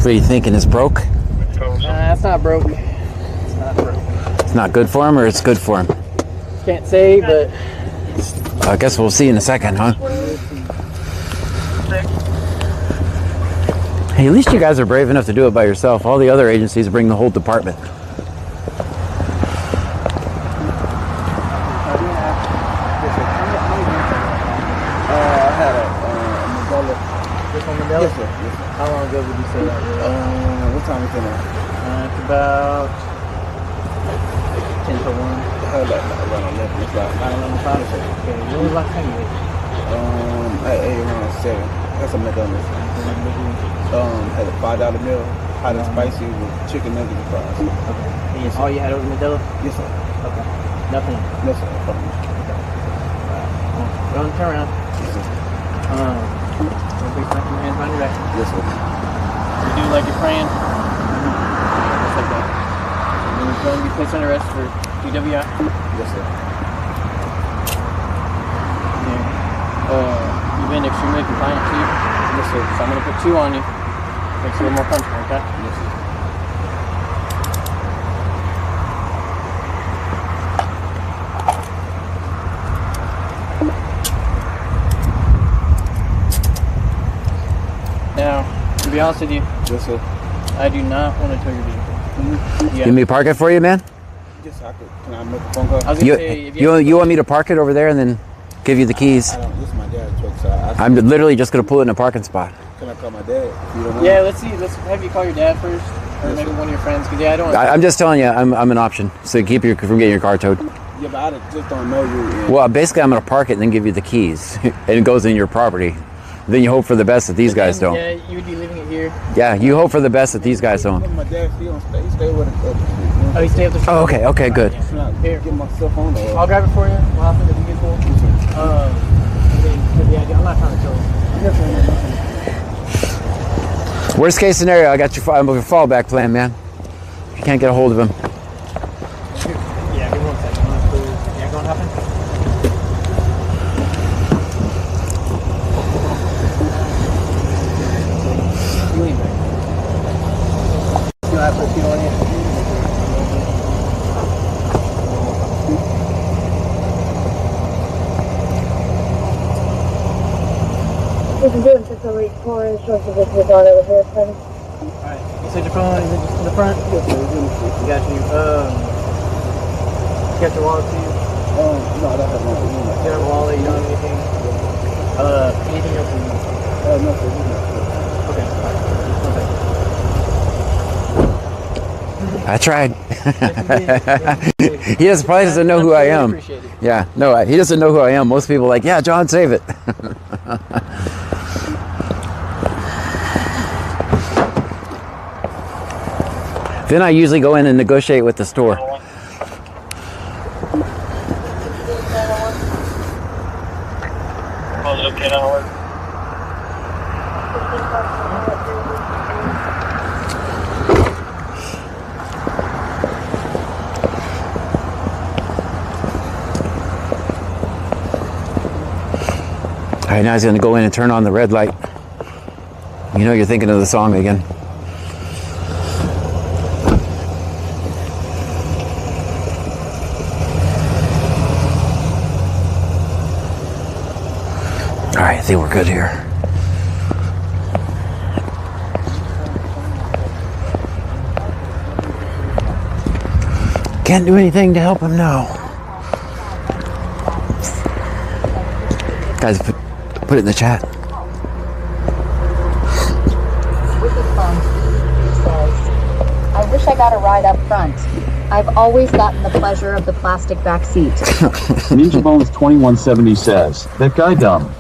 What are you thinking? It's broke? It's not broke. It's not broke. It's not good for him, or it's good for him? Can't say, but I guess we'll see in a second, huh? Hey, at least you guys are brave enough to do it by yourself. All the other agencies bring the whole department. Yes, sir. How long ago would you say that? What time is it now? It's about 10 to 1. Around 11. It's about 11 o'clock. Okay, when was the last time you ate? I ate around 7. That's a McDonald's. Had a $5 meal, hot and spicy with chicken nuggets and fries. Okay. Yes, all you had was Medela? Yes, sir. Okay. Nothing? No, sir. Okay. Go on, turn around. Yes, sir. Please put your hands behind your back. Yes, sir. You do like you're praying. Just like that. And then you're going to be placed under arrest for DWI. Yes, sir. You've been extremely compliant too. Yes, sir. So I'm going to put 2 on you. Makes you a little more comfortable, okay? Yes, sir. Now, to be honest with you, Yes, sir. I do not want to tow your vehicle. You want me to park it for you, man? Yes, sir. Can I make a phone call? I was going to say, if You want me to park it over there and then give you the keys? This is my dad's truck, so I'm literally just going to pull it in a parking spot. Can I call my dad? If you don't mind? yeah, let's see. Let's have you call your dad first, or maybe one of your friends. Because I don't. I'm just telling you, I'm an option. So keep you from getting your car towed. Yeah, but I just don't know you. Well, basically, I'm going to park it and then give you the keys. And it goes in your property. Then you hope for the best that these guys don't. Yeah, you would be leaving it here. Yeah, you hope for the best that these guys don't. My dad, he stay with us. Oh, you stay up the street? Oh, okay, good. Here, Get my cell phone. I'll grab it for you. We'll have to be cool. Yeah, I'm not trying to kill you. Worst case scenario, I got your fallback plan, man. If you can't get a hold of him. Yeah, give me 1 second. Yeah, go on, hop in. You lean back. You have to feel on you. We can do it until somebody calling and shows us if your daughter was here, friend. Alright, you said your phone is it just in the front? Yes, sir. You got you, you got your wallet too? No, I don't have my You got a wallet, you don't have anything? Anything else you need? no, sir. Okay, alright. I tried. Yes, you did. He probably doesn't know who I am. Appreciate it. Yeah, no, he doesn't know who I am. Most people are like, yeah, John, save it. Then I usually go in and negotiate with the store. All right, now he's going to go in and turn on the red light. You know you're thinking of the song again. All right, I think we're good here. Can't do anything to help him now. Guys, put it in the chat. I wish I got a ride up front. I've always gotten the pleasure of the plastic back seat. Ninja Bones 2170 says, that guy dumb.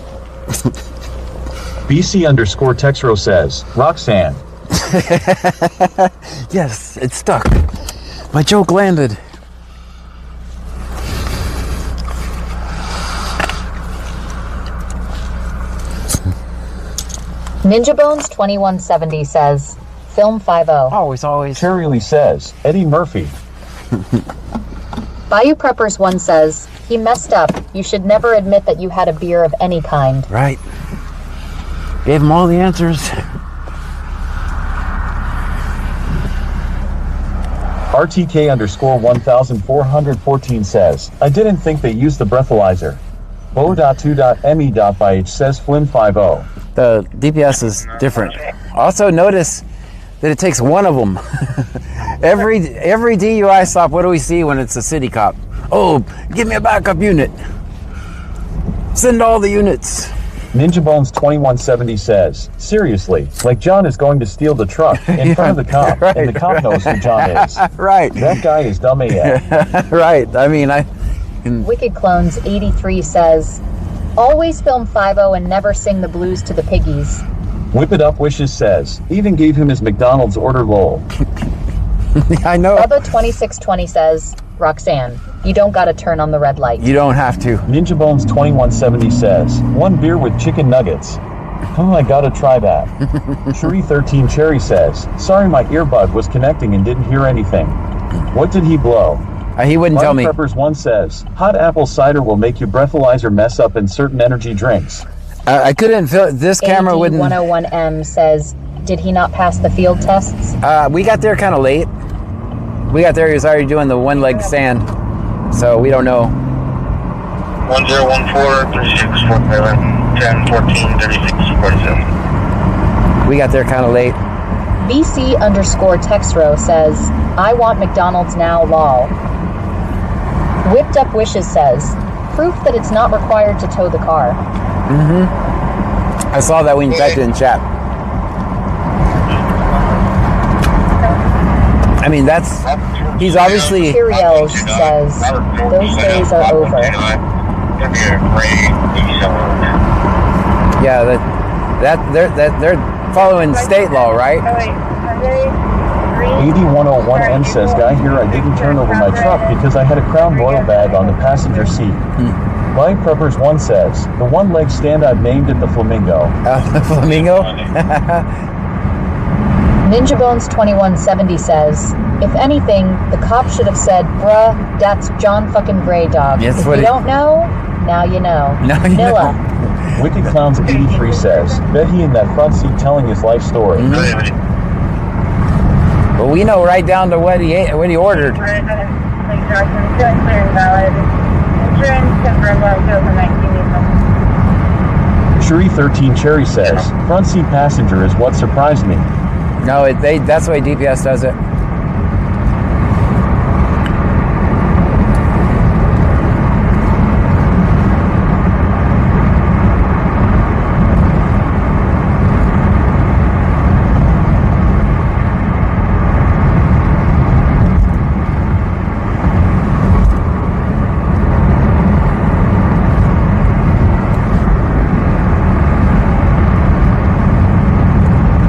BC_Texro says, Roxanne. Yes, it's stuck. My joke landed. Ninja Bones 2170 says, Film 50. Always. Terry Lee says, Eddie Murphy. Bayou Preppers 1 says, he messed up. You should never admit that you had a beer of any kind. Right. Gave him all the answers. RTK_1414 says, I didn't think they used the breathalyzer. Bo.2.me.by says Flim 50. The DPS is different. Also notice that it takes one of them. every DUI stop, what do we see when it's a city cop? Oh, give me a backup unit. Send all the units. Ninja Bones 2170 says, seriously, like John is going to steal the truck in front of the cop, right, and the cop knows who John is. Right. That guy is dumb AF. Right. I mean, Wicked Clones 83 says, always film 50 and never sing the blues to the piggies. Whip It Up Wishes says, even gave him his McDonald's order lol. I know. Bubba 2620 says, Roxanne, you don't gotta turn on the red light. You don't have to. Ninja Bones 2170 says, one beer with chicken nuggets. Oh, I gotta try that. Cherie 13 Cherry says, sorry my earbud was connecting and didn't hear anything. What did he blow? He wouldn't tell me. Preppers 1 says, hot apple cider will make your breathalyzer mess up in certain energy drinks. I couldn't feel this camera wouldn't. 101M says, did he not pass the field tests? We got there kind of late. We got there, he was already doing the one-leg stand. So we don't know. 1014-3647. We got there kind of late. BC_Texro says, I want McDonald's now, lol. Whipped Up Wishes says, proof that it's not required to tow the car. I saw that when you typed it in chat. I mean, he's obviously... Cheerios says, those days are over. Yeah, they're following state law, right? 8101M says, guy here, I didn't turn over my truck because I had a Crown Royal bag on the passenger seat. Bike Preppers 1 says, the one-leg stand I've named it the Flamingo. The Flamingo? Ninja Bones 2170 says, if anything, the cop should have said, bruh, that's John fucking Grey Dog. Yes, if you don't know, now you know. Now you Nilla. know. Wicked Clowns 83 says, bet he in that front seat telling his life story. Well, we know right down to what he ordered. Cherie 13 Cherry says, front seat passenger is what surprised me. No, that's the way DPS does it.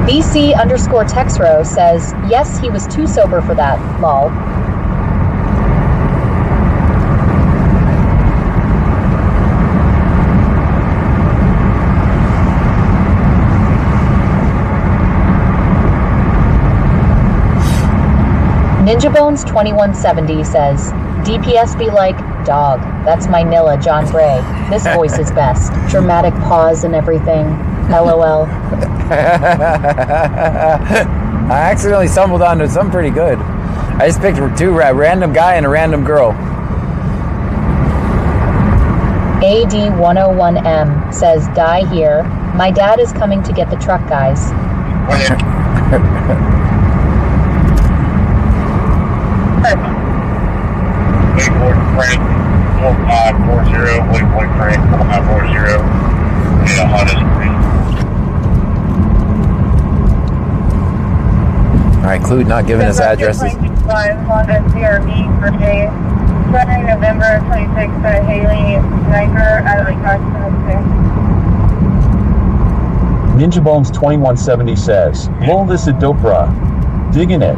BC_Texro says, yes, he was too sober for that, lol. Ninja Bones 2170 says, DPS be like, dog, that's my Nilla, John Gray. This voice is best. Dramatic pause and everything. LOL. I accidentally stumbled onto something pretty good. I just picked two, a random guy and a random girl. AD101M says, die here. My dad is coming to get the truck, guys. Wayport Frank 4540, Wayport Frank 4540. Yeah, hottest green. Alright, Clute not giving us addresses. Honda CRV for Jay. Sunday, November 26th, Haley Sniper out of Lake Carson. Ninja Bones 2170 says, lol, this is dope, brah. Digging it.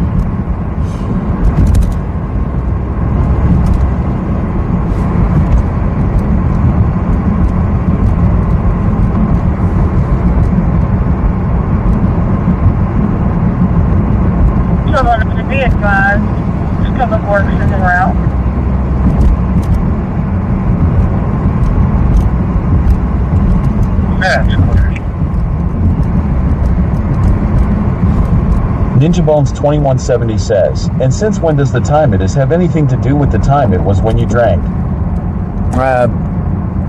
Someone to be advised, public works is en route. That's clear. Ninja Bones 2170 says, and since when does the time it is have anything to do with the time it was when you drank?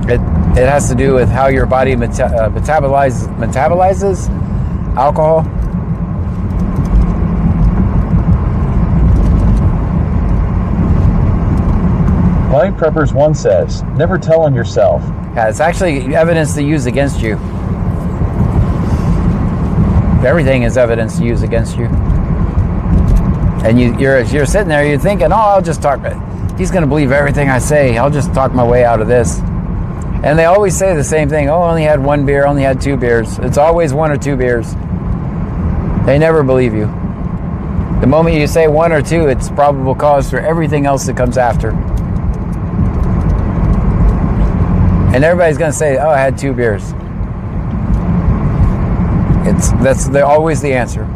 It has to do with how your body metabolizes alcohol. Blind Preppers 1 says, never tell on yourself. Yeah, it's actually evidence to use against you. Everything is evidence to use against you. And you're sitting there, you're thinking, oh, I'll just talk. He's going to believe everything I say. I'll just talk my way out of this. And they always say the same thing. Oh, only had one beer, only had 2 beers. It's always 1 or 2 beers. They never believe you. The moment you say 1 or 2, it's probable cause for everything else that comes after. And everybody's going to say, oh, I had 2 beers. That's always the answer.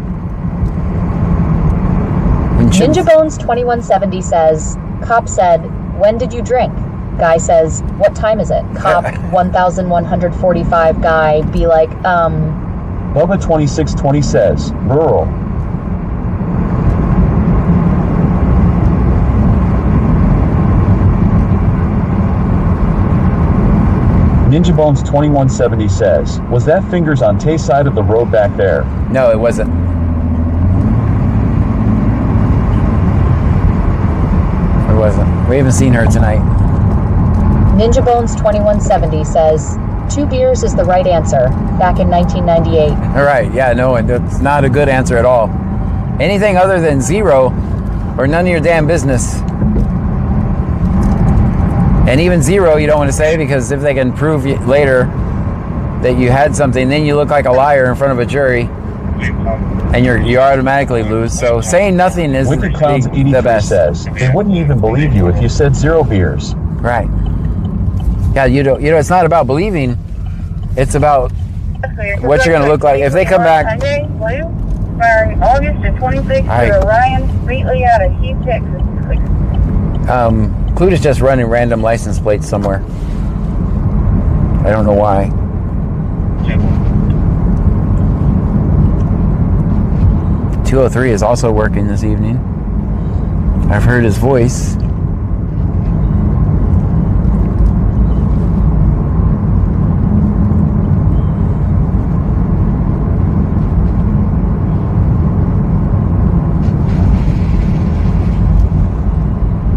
Ninja Bones 2170 says, cop said, when did you drink? Guy says, what time is it? Cop 1145 guy be like, Bubba 2620 says, rural. Ninja Bones 2170 says, was that fingers on Tay side of the road back there? No, it wasn't. It wasn't. We haven't seen her tonight. Ninja Bones 2170 says, 2 beers is the right answer, back in 1998. All right, yeah, no, it's not a good answer at all. Anything other than 0 or none of your damn business. And even 0 you don't want to say, because if they can prove later that you had something, then you look like a liar in front of a jury, and you automatically lose. So saying nothing is Wicked Clowns 83 the best. says, they wouldn't even believe you if you said 0 beers. Right. Yeah, you know, it's not about believing. It's about what you're going to look like. If they come back... Sunday, blue, August the 26th, to Ryan Wheatley out of Heath, Texas. Clute is just running random license plates somewhere. I don't know why. Yeah. 203 is also working this evening. I've heard his voice.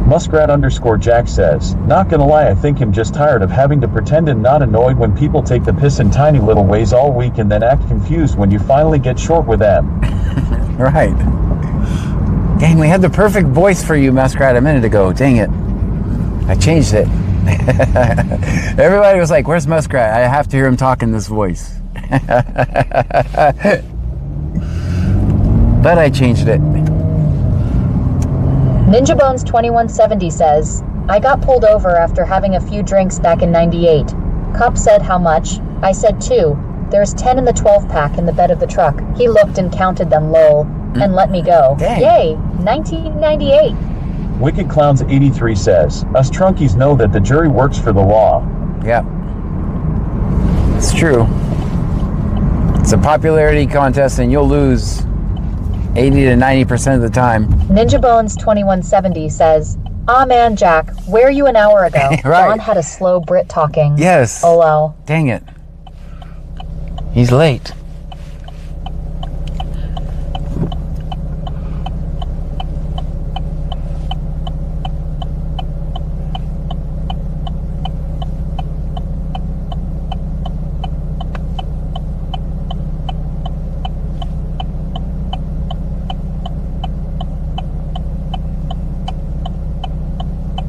Muskrat_Jack says, not gonna lie, I think I'm just tired of having to pretend and not annoyed when people take the piss in tiny little ways all week and then act confused when you finally get short with them. Right. Dang, we had the perfect voice for you, Muskrat, a minute ago. Dang it. I changed it. Everybody was like, where's Muskrat? I have to hear him talk in this voice. But I changed it. Ninja Bones 2170 says, I got pulled over after having a few drinks back in 98. Cop said how much? I said 2. There's 10 in the 12 pack in the bed of the truck. He looked and counted them, lol, and let me go. Dang. Yay, 1998. Wicked Clowns 83 says, us trunkies know that the jury works for the law. Yeah. It's true. It's a popularity contest, and you'll lose 80 to 90% of the time. Ninja Bones 2170 says, "Ah man, Jack, where you an hour ago? Right. John had a slow Brit talking." Yes. Oh well. Dang it. He's late.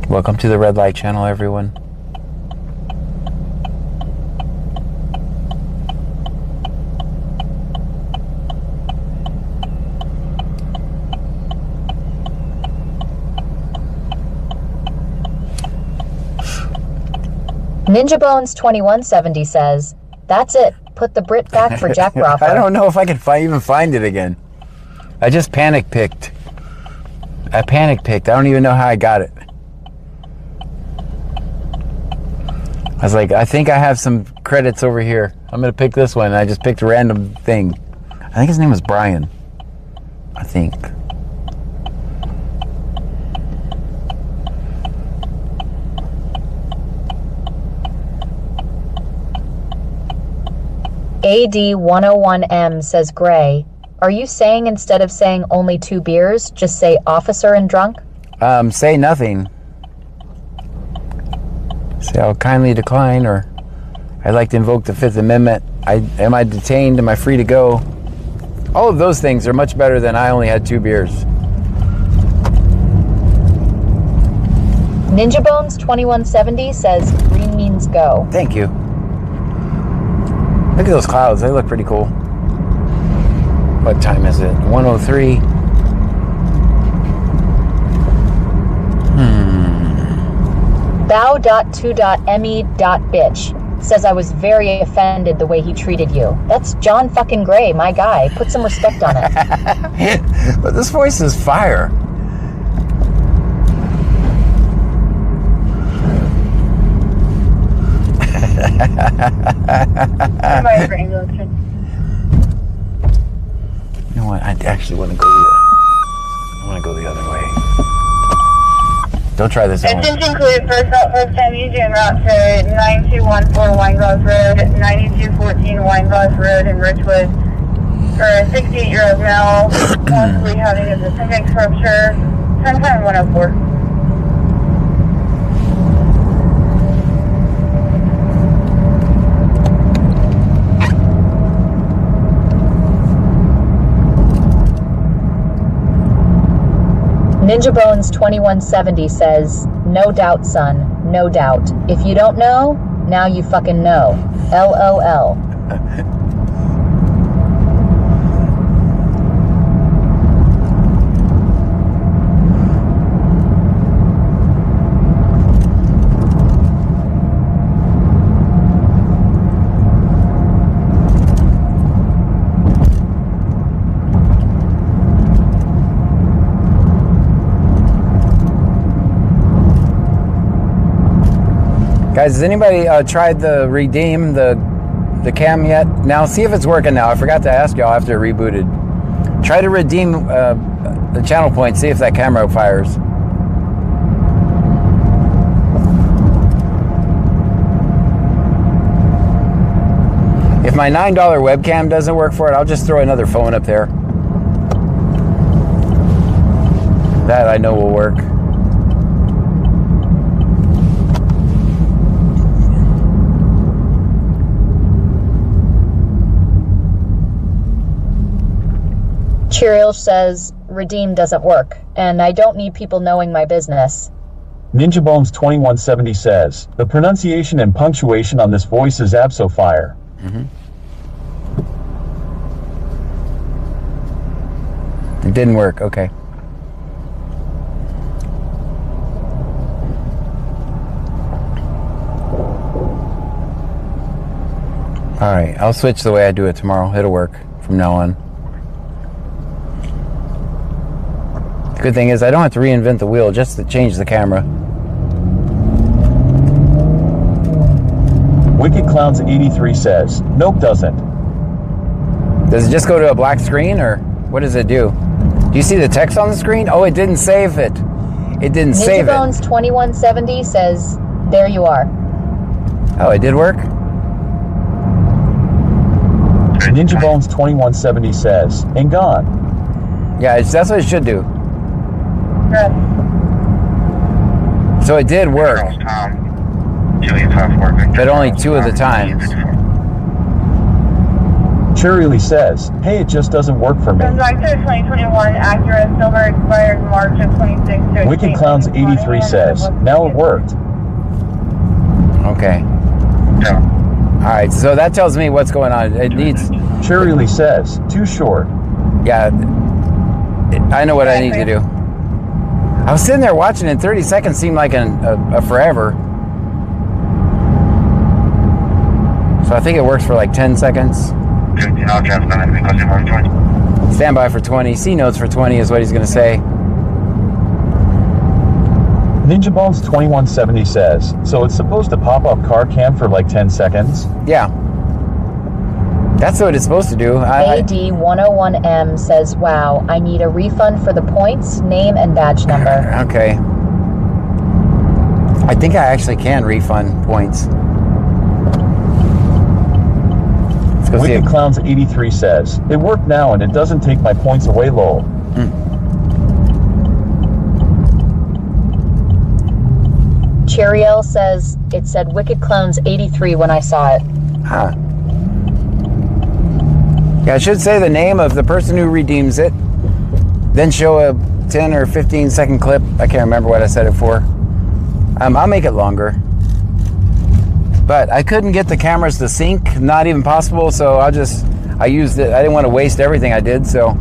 Welcome to the Red Light Channel, everyone. Ninja Bones 2170 says, "That's it. Put the Brit back for Jack Broffer." I don't know if I can even find it again. I just panic picked. I don't even know how I got it. I was like, I think I have some credits over here. I'm going to pick this one. And I just picked a random thing. I think his name was Brian. I think. AD101M says, "Gray, are you saying instead of saying only 2 beers, just say officer and drunk?" Say nothing. Say I'll kindly decline, or I'd like to invoke the 5th Amendment. Am I detained? Am I free to go? All of those things are much better than I only had 2 beers. Ninja Bones 2170 says, "Green means go." Thank you. Look at those clouds. They look pretty cool. What time is it? 1:03. Bow.2.me.bitch says, "I was very offended the way he treated you." That's John fucking Gray, my guy. Put some respect on it. But this voice is fire. You know what? I actually want to go the other way. Don't try this at home. Attention include first out first time using route to 9214 Wineglass Road, 9214 Wineglass Road in Richwood for a 68-year-old male, possibly having a specific rupture, sometime 104. Ninja Bones 2170 says, "No doubt, son, no doubt. If you don't know, now you fucking know. LOL." Guys, has anybody tried the redeem the cam yet? Now, see if it's working now. I forgot to ask y'all after it rebooted. Try to redeem the channel point. See if that camera fires. If my $9 webcam doesn't work for it, I'll just throw another phone up there. That I know will work. Cheeriel says, "Redeem doesn't work, and I don't need people knowing my business." Ninja Bones 2170 says, "The pronunciation and punctuation on this voice is abso-fire." It didn't work. Okay. All right. I'll switch the way I do it tomorrow. It'll work from now on. The good thing is I don't have to reinvent the wheel just to change the camera. Wicked Clowns 83 says, "Nope, doesn't." Does it just go to a black screen, or what does it do? Do you see the text on the screen? Oh, it didn't save it. It didn't save it. Ninja Bones 2170 says, there you are. Oh, it did work? Ninja Bones 2170 says, and gone. Yeah, that's what it should do. Good. So it did work, but only 2 of the times. Cherry Lee says, hey, it just doesn't work for me. Back to 2021 Acura Silver expired March of 26. Wicked Clowns 83 says, now it worked. Okay. All right, so that tells me what's going on. It needs... Cherry Lee says, too short. Yeah, I know what I need to do. I was sitting there watching, and 30 seconds seemed like a forever. So I think it works for like 10 seconds. Stand by for 20. C notes for 20 is what he's going to say. Ninja Bones 2170 says, so it's supposed to pop up car cam for like 10 seconds? Yeah. That's what it's supposed to do. AD101M says, wow, I need a refund for the points, name, and badge number. Okay. I think I actually can refund points. Let's go see Wicked Clowns 83 says, it worked now and it doesn't take my points away, lol. Cheriel says, it said Wicked Clowns 83 when I saw it. Huh. Yeah, I should say the name of the person who redeems it, then show a 10 or 15 second clip. I can't remember what I said it for. I'll make it longer. But I couldn't get the cameras to sync, not even possible, so I used it. I didn't want to waste everything I did, so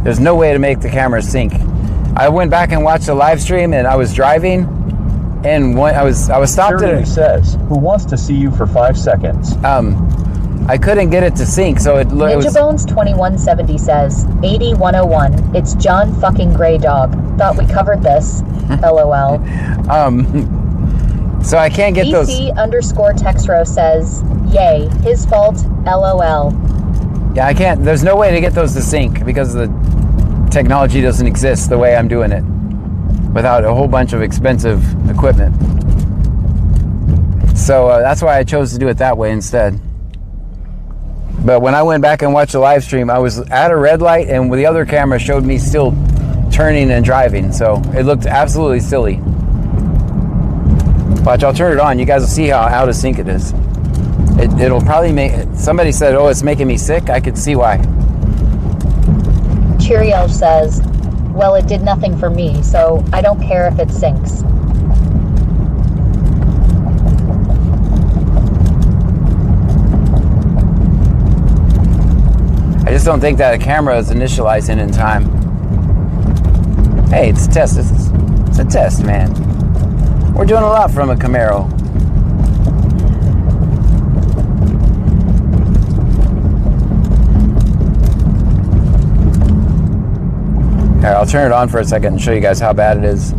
there's no way to make the cameras sync. I went back and watched the live stream, and I was driving, and when I was stopped at it. Says, who wants to see you for 5 seconds? I couldn't get it to sync, so it was... Ninja Bones 2170 says, 8101, it's John fucking Grey Dog. Thought we covered this. LOL. So I can't get those... BC_Texro says, yay, his fault, LOL. Yeah, I can't... There's no way to get those to sync because the technology doesn't exist the way I'm doing it without a whole bunch of expensive equipment. So that's why I chose to do it that way instead. But when I went back and watched the live stream, I was at a red light and the other camera showed me still turning and driving. So it looked absolutely silly. Watch, I'll turn it on. You guys will see how out of sync it is. It'll probably make... Somebody said, oh, it's making me sick. I could see why. Cheriel says, well, it did nothing for me, so I don't care if it syncs. I just don't think that a camera is initializing in time. Hey, it's a test. It's a test, man. We're doing a lot from a Camaro. Here, I'll turn it on for a second and show you guys how bad it is.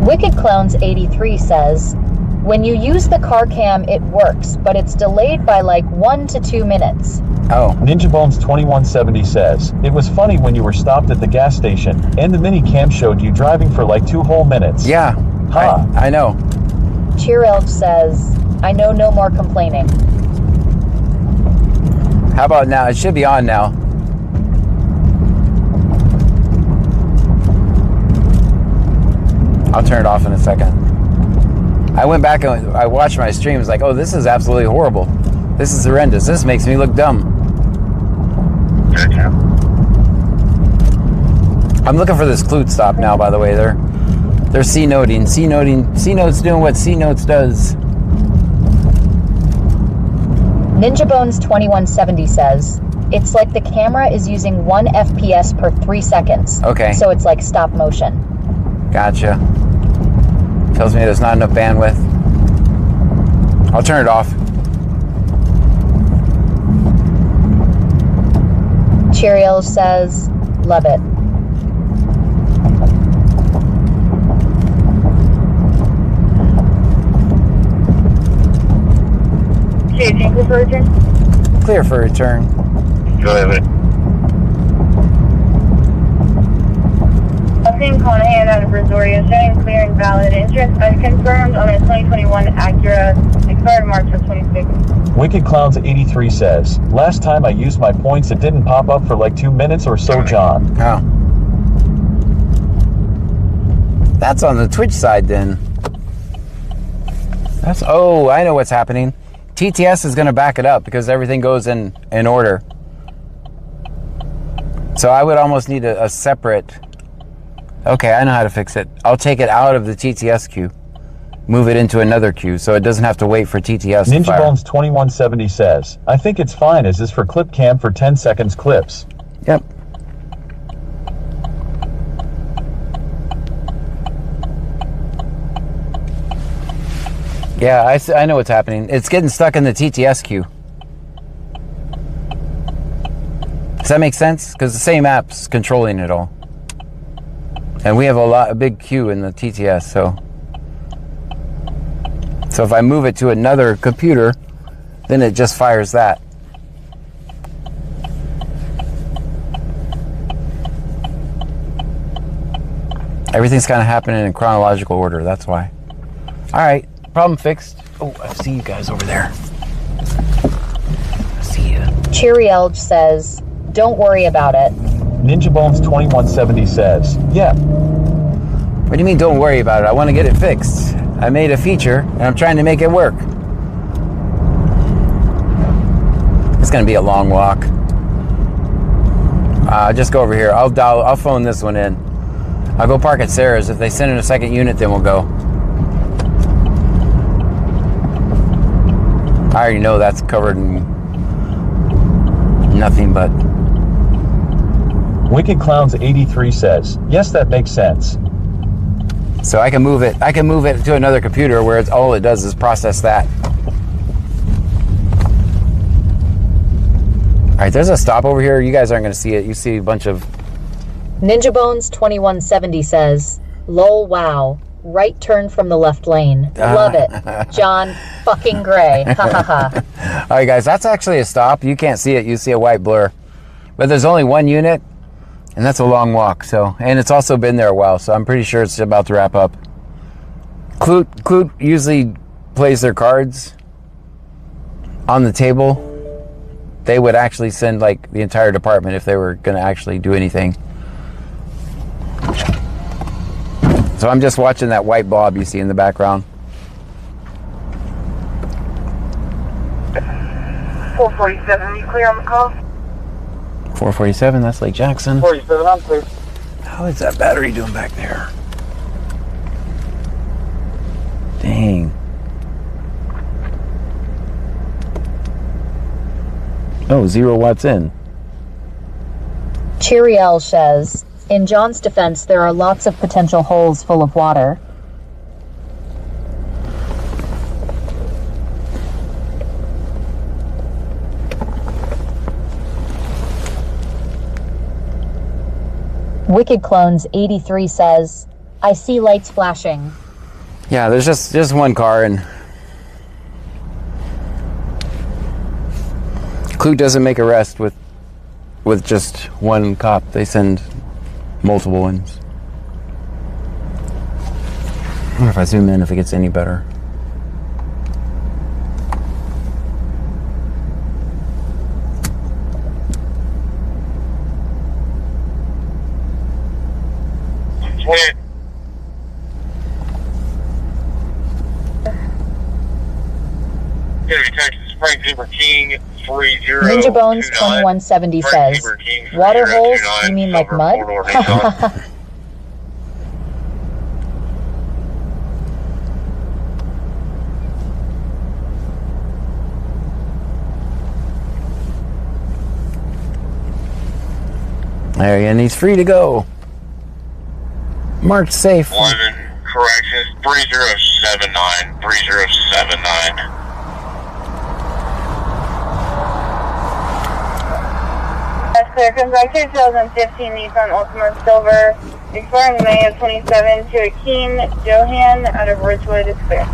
Wicked Clowns 83 says, when you use the car cam, it works, but it's delayed by like 1 to 2 minutes. Oh. Ninja Bones 2170 says, it was funny when you were stopped at the gas station, and the mini cam showed you driving for like 2 whole minutes. Yeah, huh. I know. Cheerelch says, I know no more complaining. How about now? It should be on now. I'll turn it off in a second. I went back and I watched my stream. It's like, oh, this is absolutely horrible. This is horrendous. This makes me look dumb. I'm looking for this Clute stop now, by the way. They're C-noting. C-note's doing what C-notes does. Ninja Bones 2170 says, it's like the camera is using 1 FPS per 3 seconds. Okay. So it's like stop motion. Gotcha. Tells me there's not enough bandwidth. I'll turn it off. Cheerios says, love it. Clear for return? Clear for return. Go ahead. Nothing Conahan out of Brazoria, showing clear and valid. Insurance is confirmed on a 2021 Acura, expired March of 26. Wicked Clowns 83 says, last time I used my points, it didn't pop up for like 2 minutes or so, John. Oh. That's on the Twitch side then. Oh, I know what's happening. TTS is going to back it up because everything goes in order. So I would almost need a separate... Okay, I know how to fix it. I'll take it out of the TTS queue. Move it into another queue so it doesn't have to wait for TTS to fire. Ninja Bones 2170 says, I think it's fine as is for clip cam for 10 seconds clips. Yep. Yeah, I know what's happening. It's getting stuck in the TTS queue. Does that make sense? Because the same app's controlling it all. And we have a big queue in the TTS, so if I move it to another computer, then it just fires that. Everything's kind of happening in chronological order, that's why. All right, problem fixed. Oh, I see you guys over there. I see you. Cheery Elge says, don't worry about it. Ninja Bones 2170 says, yeah. What do you mean don't worry about it? I want to get it fixed. I made a feature and I'm trying to make it work. It's going to be a long walk. Just go over here. I'll phone this one in. I'll go park at Sarah's. If they send in a second unit, then we'll go. I already know that's covered in nothing but... Wicked Clowns 83 says, yes, that makes sense. So I can move it to another computer where all it does is process that. All right, there's a stop over here. You guys aren't going to see it. You see a bunch of... Ninja Bones 2170 says, lol, wow. Right turn from the left lane. Love it. John fucking Gray. Ha ha ha. All right, guys, that's actually a stop. You can't see it. You see a white blur. But there's only one unit. And that's a long walk, and it's also been there a while, so I'm pretty sure it's about to wrap up. Clute usually plays their cards on the table. They would actually send like the entire department if they were going to actually do anything. So I'm just watching that white blob you see in the background. 447, you clear on the call? 447, that's Lake Jackson. 47, I'm clear. How is that battery doing back there? Dang. Oh, 0 watts in. Cheeriel says, in John's defense, there are lots of potential holes full of water. Wicked Clones 83 says, I see lights flashing. Yeah, there's just one car, and Clute doesn't make arrest with just one cop. They send multiple ones. I wonder if I zoom in if it gets any better. Ninja Bones 2170 says, water holes? You mean like mud? There, and he's free to go. Marked safe. 11 corrections, 3079, 3079. That's clear. Comes back to 2015 Nissan Altima Silver, expiring May of 27 to Akeem Johan out of Ridgewood is clear.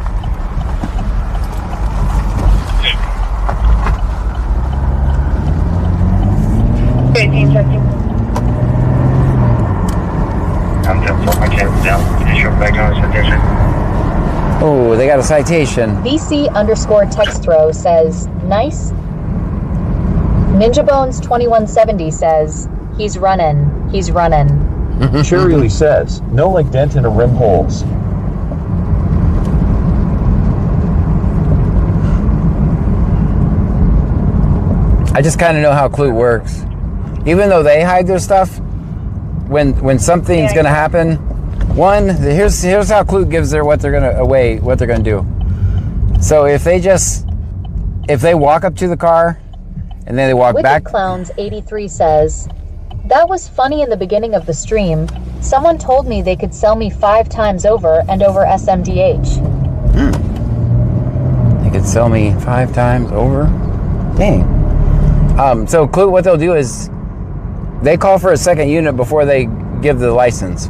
I'm just put my camera down. Issue back on citation. Oh, they got a citation. VC_text throw says, nice. Ninja Bones 2170 says, he's running. Cheerially says, no like dent in a rim holes. I just kind of know how Clute works. Even though they hide their stuff, when something's gonna happen, here's how Clute gives what they're gonna do. So if they walk up to the car and then they walk Wicked back. Clowns 83 says, that was funny in the beginning of the stream. Someone told me they could sell me 5 times over and over SMDH. They could sell me 5 times over? Dang. So Clute, what they'll do is they call for a second unit before they give the license.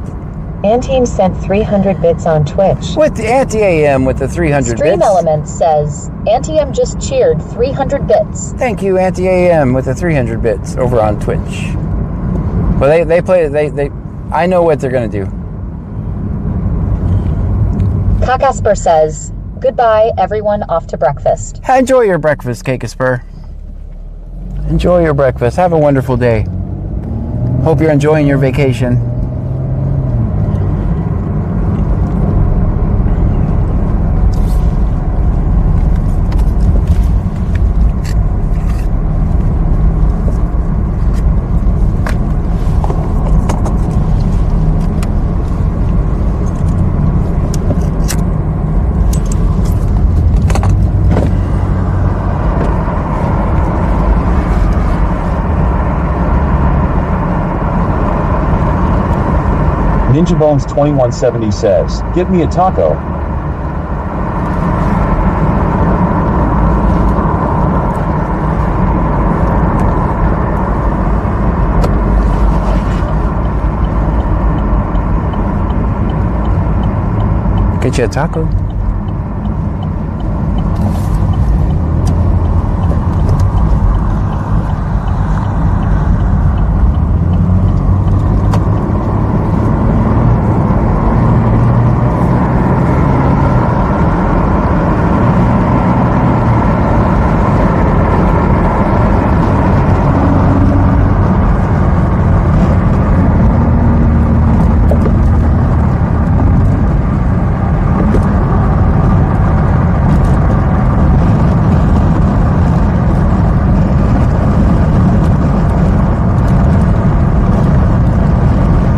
Antium sent 300 bits on Twitch. With the Anti-AM with the 300 Stream bits. Elements says, Antium just cheered 300 bits. Thank you, Anti-AM with the 300 bits over on Twitch. Well, I know what they're gonna do. Kakasper says, goodbye everyone, off to breakfast. Enjoy your breakfast, Kakasper. Enjoy your breakfast. Have a wonderful day. Hope you're enjoying your vacation. Ninja Bones 2170 says, get me a taco. Get you a taco.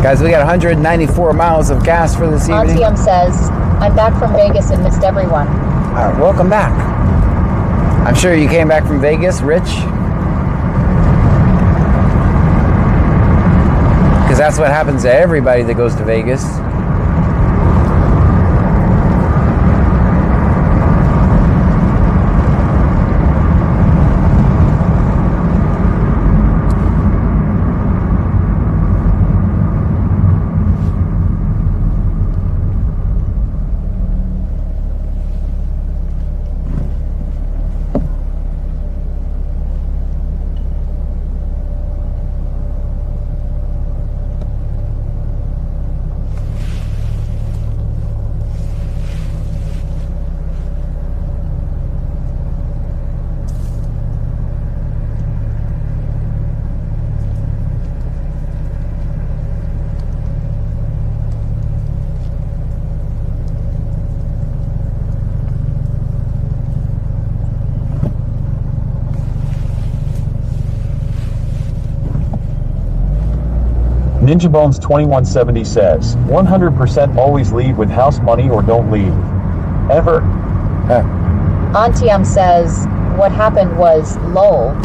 Guys, we got 194 miles of gas for this evening. Antium says, I'm back from Vegas and missed everyone. All right, welcome back. I'm sure you came back from Vegas, Rich. Because that's what happens to everybody that goes to Vegas. Ninja Bones 2170 says, 100% always leave with house money or don't leave. Ever. Antium says, what happened was lol.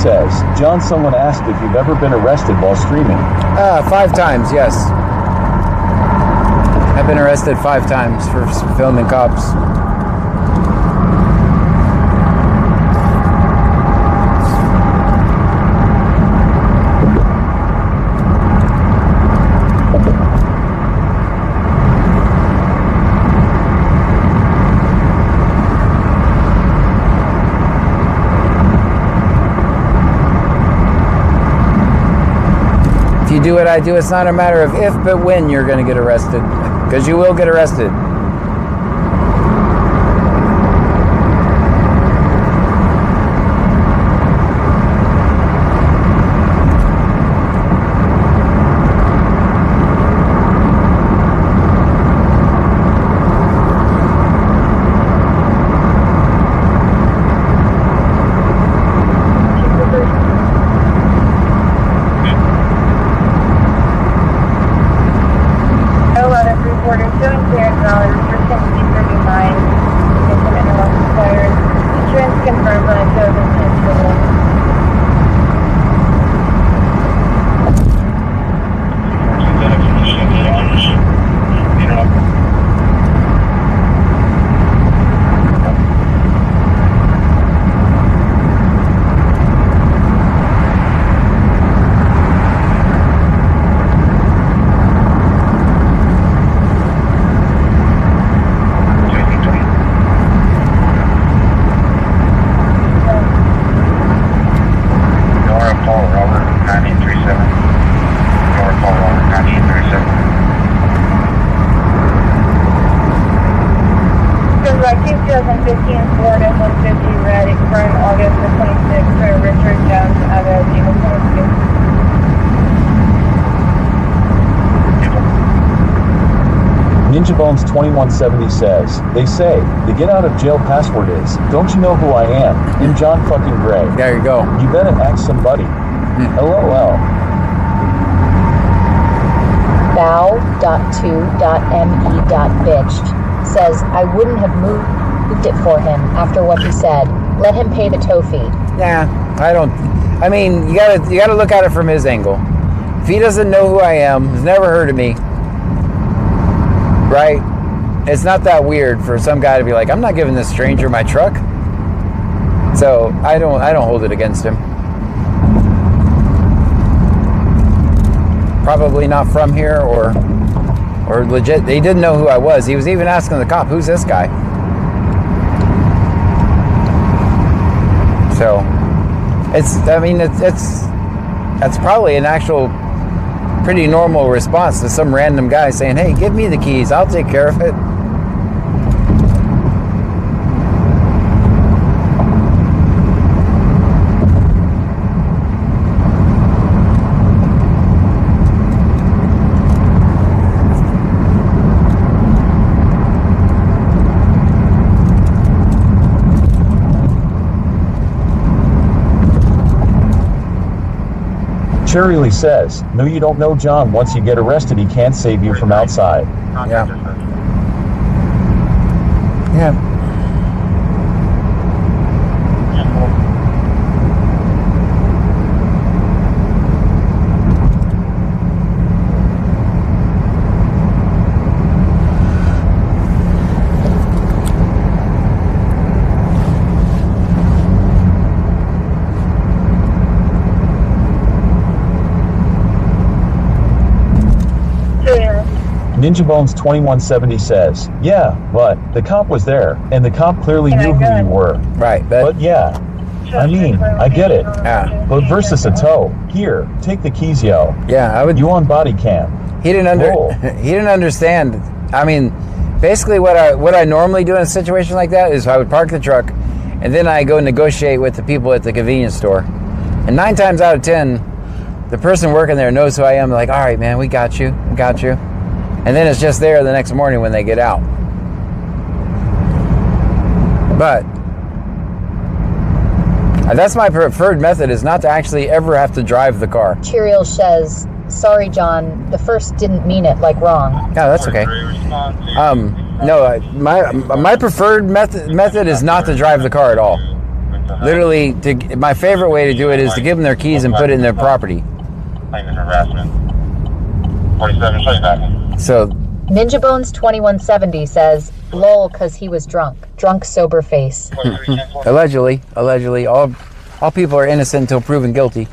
says, John, someone asked if you've ever been arrested while streaming. 5 times, yes. I've been arrested 5 times for filming cops. If you do what I do, it's not a matter of if, but when you're going to get arrested. Because you will get arrested. Bones 2170 says, they say, the get out of jail password is, don't you know who I am? I'm John fucking Gray. There you go. You better ask somebody. LOL. Bow.2.me.bitched says, I wouldn't have moved it for him after what he said. Let him pay the tow fee. Yeah, I mean, you gotta look at it from his angle. If he doesn't know who I am, has never heard of me, right? It's not that weird for some guy to be like, I'm not giving this stranger my truck. So I don't hold it against him. Probably not from here or legit. They didn't know who I was. He was even asking the cop, who's this guy? So that's probably an actual pretty normal response to some random guy saying, hey, give me the keys, I'll take care of it. Cherry Lee says, no, you don't know John. Once you get arrested, he can't save you from outside. Yeah. Yeah. Ninja Bones 2170 says, yeah, but the cop was there, and the cop clearly knew who you were. Right, but yeah, I mean, I get it. Yeah. But versus a tow, here, take the keys, yo. Yeah, I would. You on body cam? He didn't understand. I mean, basically, what I normally do in a situation like that is I would park the truck, and then I go negotiate with the people at the convenience store. And 9 times out of 10, the person working there knows who I am. They're like, all right, man, we got you. And then it's just there the next morning when they get out. But that's my preferred method, is not to actually ever have to drive the car. Cheeriel says, sorry, John, the first didn't mean it like wrong. No, that's okay. No, my preferred method is not to drive the car at all. Literally, my favorite way to do it is to give them their keys and put it in their property. Harassment. 47, show you back. So, Ninja Bones 2170 says, lol, cause he was drunk. Drunk sober face. allegedly, all people are innocent until proven guilty.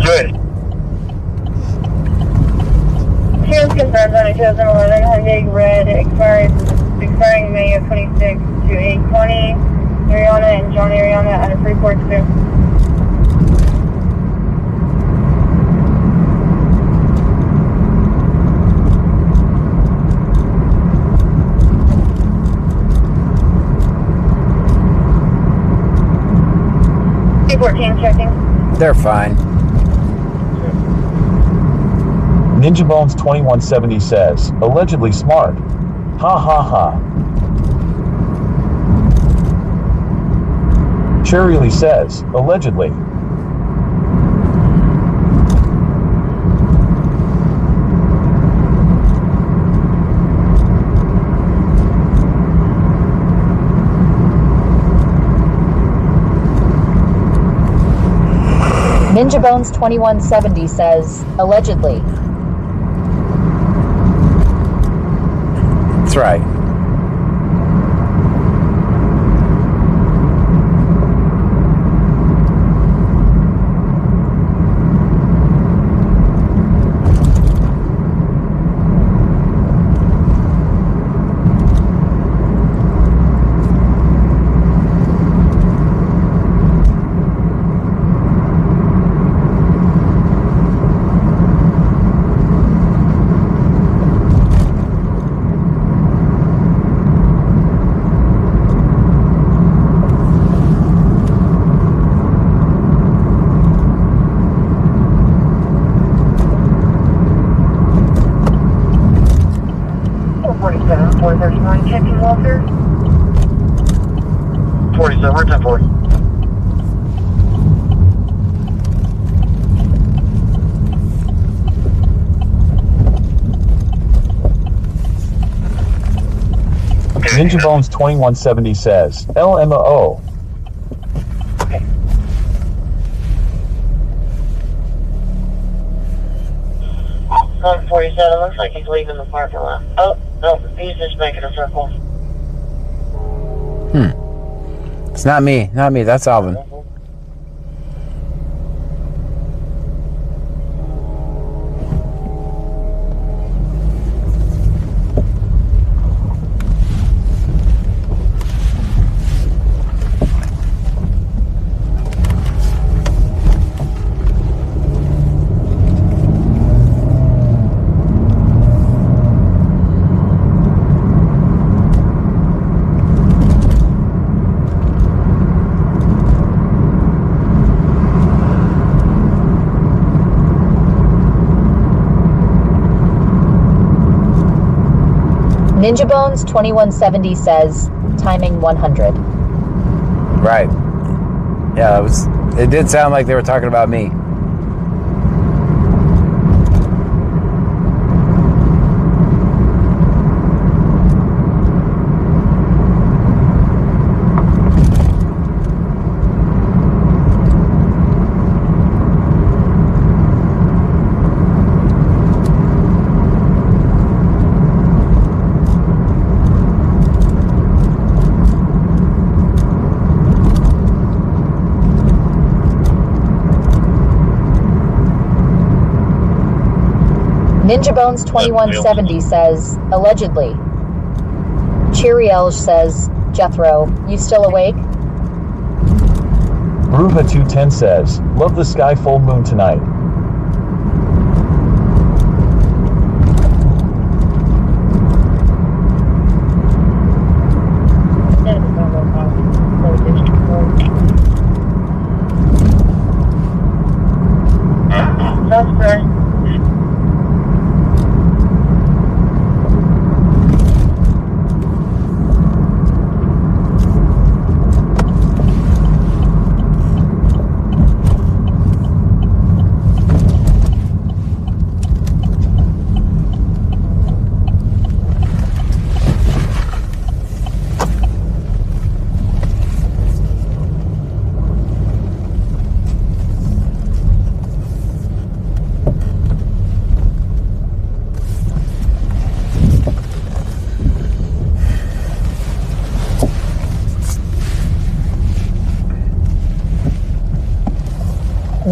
Good. Here's confirmed on a 2011 Hyundai Red expiring May of 26 to 820. Ariana and John Ariana out of Freeport Square. C14 checking. They're fine. Ninja Bones 2170 says, allegedly smart. Ha ha ha. Cherry Lee says, allegedly. Ninja Bones 2170 says, allegedly. That's right. Checking Walter. 47, we're 1040. Ninja Bones 2170 says, LMAO. 147, looks like he's leaving the parking lot. Oh, no, he's just making a circle. It's not me, that's Alvin. Ninja Bones 2170 says, timing 100. Right. Yeah, it did sound like they were talking about me. Ninja Bones 2170 says, allegedly. Cheeriel says, Jethro, you still awake? Ruha 210 says, love the sky full moon tonight. That's correct.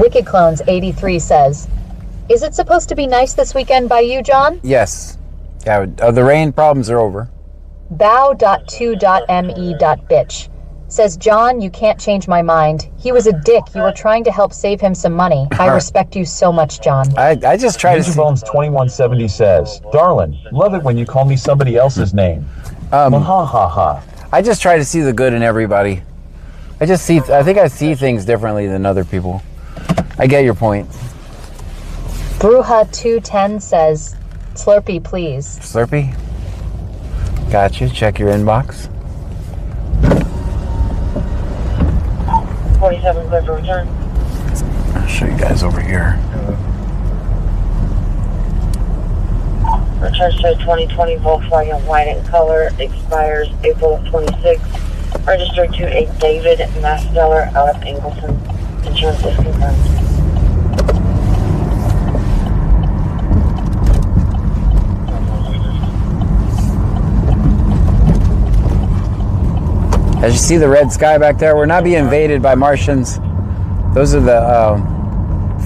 Wicked Clones 83 says, is it supposed to be nice this weekend by you, John? Yes. Yeah, the rain problems are over. Bow.2.me.bitch says, John, you can't change my mind. He was a dick. You were trying to help save him some money. I respect you so much, John. I just try to see... Bones 2170 says, darling, love it when you call me somebody else's name. Ha ha ha. I just try to see the good in everybody. I think I see things differently than other people. I get your point. Bruja210 says, Slurpee, please. Slurpee? Got you. Check your inbox. 47 clear for return. I'll show you guys over here. Return to 2020 Volkswagen white in color, expires April 26th. Registered to a David Masteller out of Ingleton. Insurance is confirmed. As you see the red sky back there, we're not being invaded by Martians. Those are the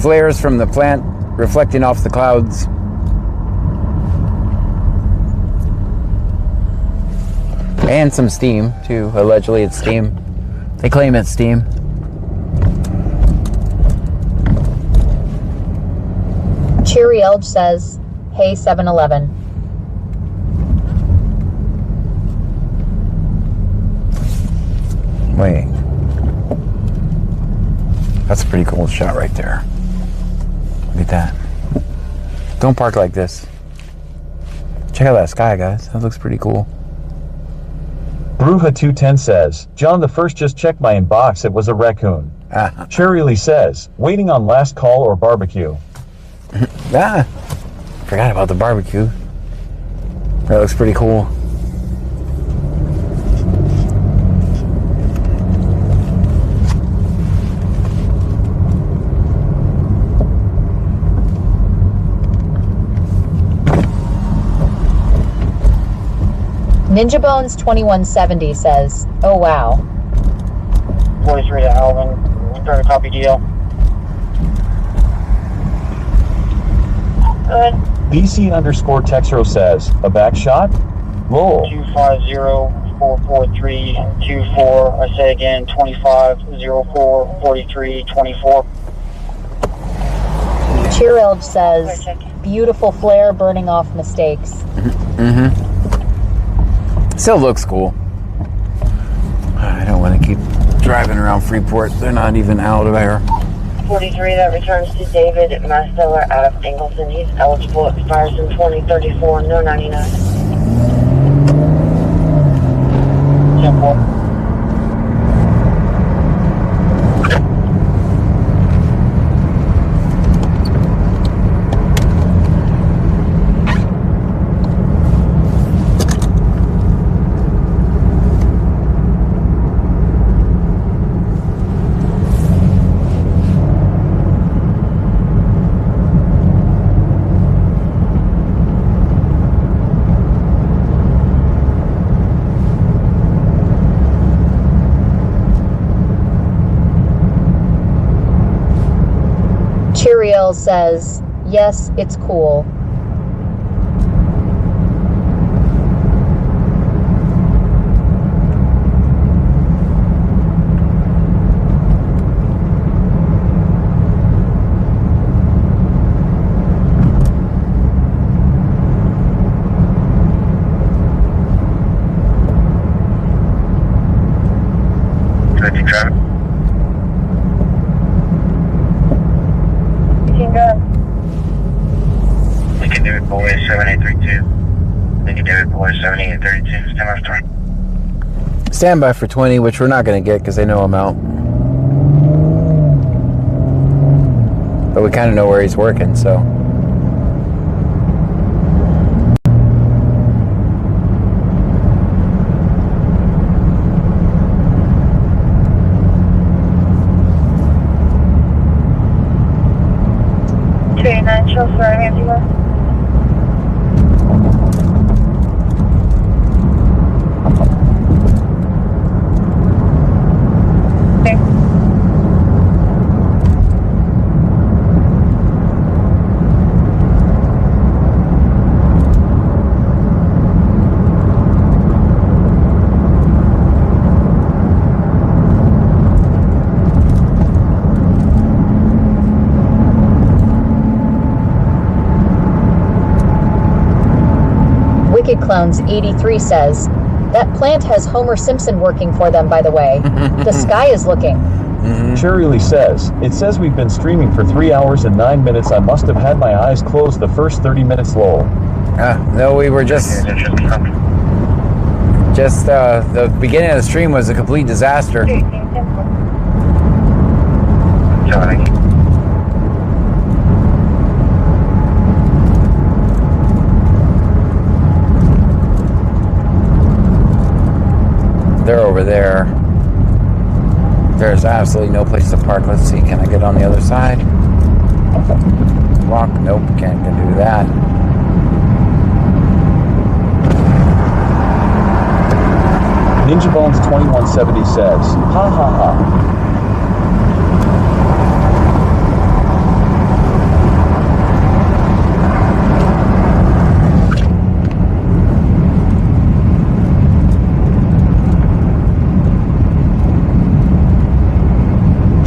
flares from the plant reflecting off the clouds. And some steam, too. Allegedly it's steam. They claim it's steam. Cheery Elge says, hey 7-Eleven. Wait. That's a pretty cool shot right there. Look at that. Don't park like this. Check out that sky, guys. That looks pretty cool. Bruja210 says, John the First just checked my inbox. It was a raccoon. Cherry Lee says, waiting on last call or barbecue. Forgot about the barbecue. That looks pretty cool. Ninja Bones 2170 says, oh wow. 43 to Alvin, trying to copy DL. Go ahead. BC_Texro says, a back shot? Lol. 25044324. I say again, 25044324. Cheer Elge says, beautiful flare burning off mistakes. Mm-hmm. Still looks cool. I don't want to keep driving around Freeport. They're not even out of there. 43 that returns to David Masteller out of Ingleton. He's eligible, expires in 2034, no 99. 10-4. Cheeriel says, yes, it's cool. Stand by for 20, which we're not going to get because they know I'm out. But we kind of know where he's working, so. Sorry, ambulance. Wicked Clones 83 says, that plant has Homer Simpson working for them, by the way. The sky is looking. Cherry Lee says, it says we've been streaming for 3 hours and 9 minutes. I must have had my eyes closed the first 30 minutes, lol. No, we were just the beginning of the stream was a complete disaster. They're over there. There's absolutely no place to park. Let's see, can I get on the other side? Walk? Nope, can't do that. Ninja Bones 2170 says, ha ha ha.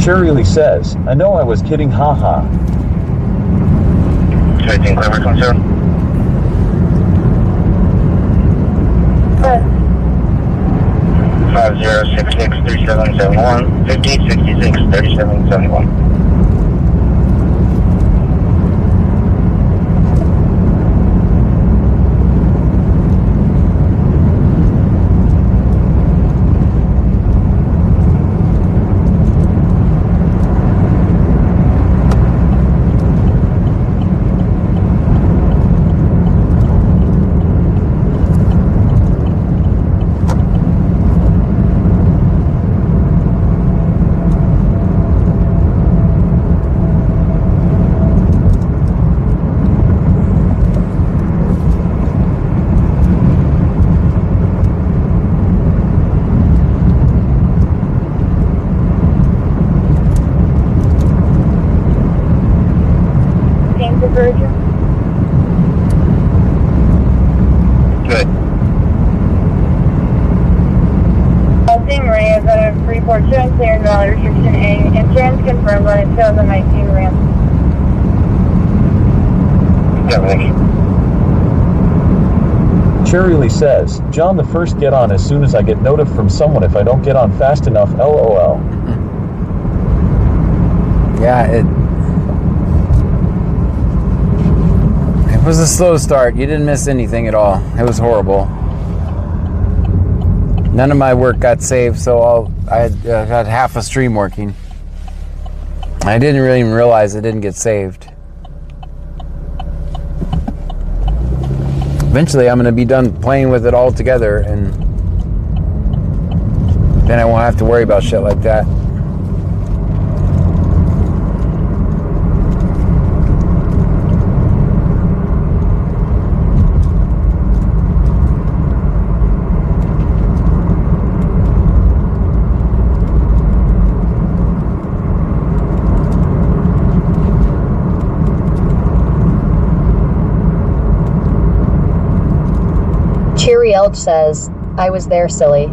Cherry Lee says, I know I was kidding, haha. 13 Clever concern. But 50663771, 50663771. Good. Stingray is at a Freeport show and cleared valid restriction A. Insurance confirmed on a 2019 Ram. Yeah, thank you. Cherry Lee says, John the first get on as soon as I get notif from someone if I don't get on fast enough, lol. Yeah, it was a slow start. You didn't miss anything at all. It was horrible. None of my work got saved, so I had half a stream working. I didn't really even realize it didn't get saved. Eventually, I'm going to be done playing with it all together, and then I won't have to worry about shit like that. Cheery Elch says, I was there, silly.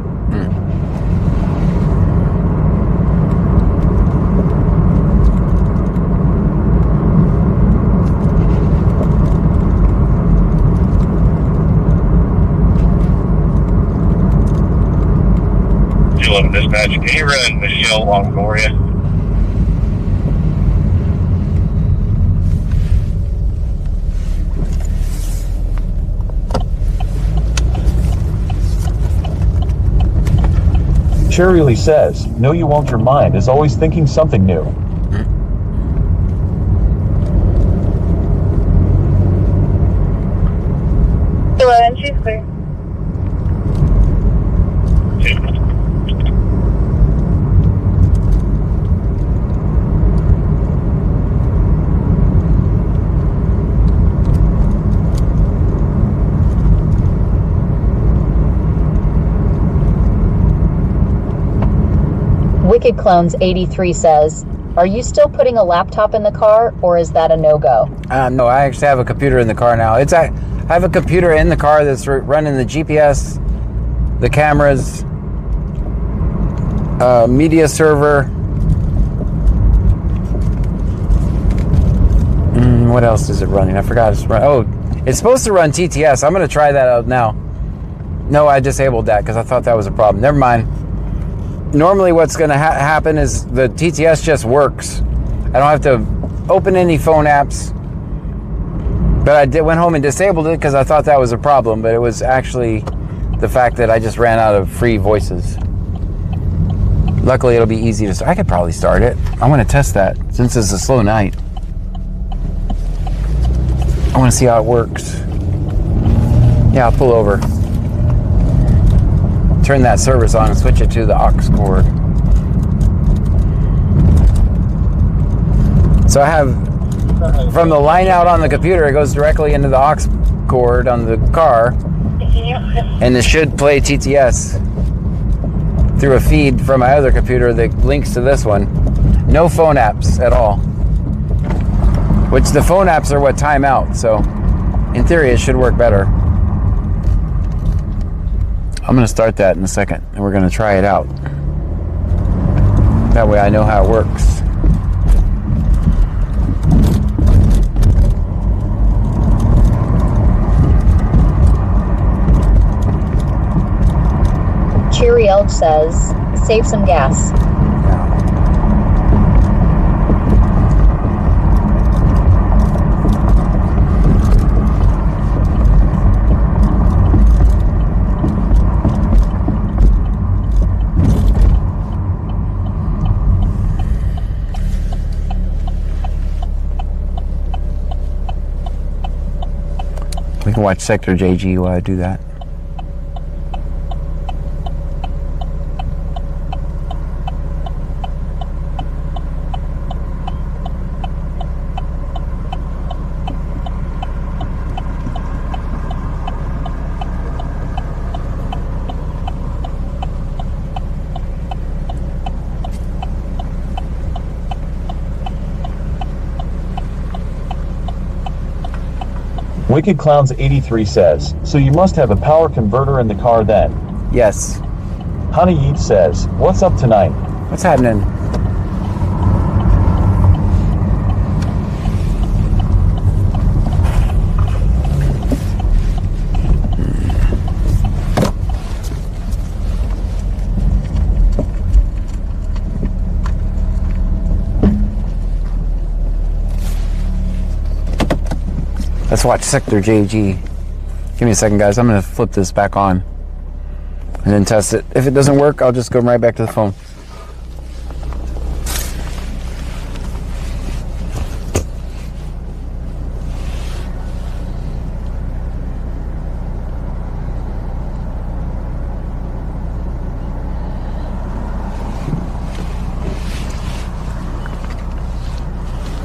Dispatch, can you run Michelle Longoria? Cherry Lee says, no you won't, your mind is always thinking something new. And she's clear. Wicked Clones 83 says, are you still putting a laptop in the car, or is that a no-go? No, I actually have a computer in the car now. I have a computer in the car that's running the GPS, the cameras, media server. What else is it running? I forgot. It's It's supposed to run TTS. I'm going to try that out now. No, I disabled that because I thought that was a problem. Never mind. Normally what's going to happen is the TTS just works. I don't have to open any phone apps. But I went home and disabled it because I thought that was a problem. But it was actually the fact that I just ran out of free voices. Luckily, it'll be easy to start. I could probably start it. I want to test that since it's a slow night. I want to see how it works. Yeah, I'll pull over. Turn that service on and switch it to the aux cord. So I have, from the line out on the computer, it goes directly into the aux cord on the car, and it should play TTS through a feed from my other computer that links to this one. No phone apps at all. Which the phone apps are what time out, so in theory it should work better. I'm going to start that in a second, and we're going to try it out. That way I know how it works. Cheery Elch says, save some gas. We can watch Sector JG while I do that. Wicked Clowns 83 says, so you must have a power converter in the car then. Yes. Honey Yeet says, what's up tonight? What's happening? Let's watch Sector JG. Give me a second, guys. I'm going to flip this back on and then test it. If it doesn't work, I'll just go right back to the phone.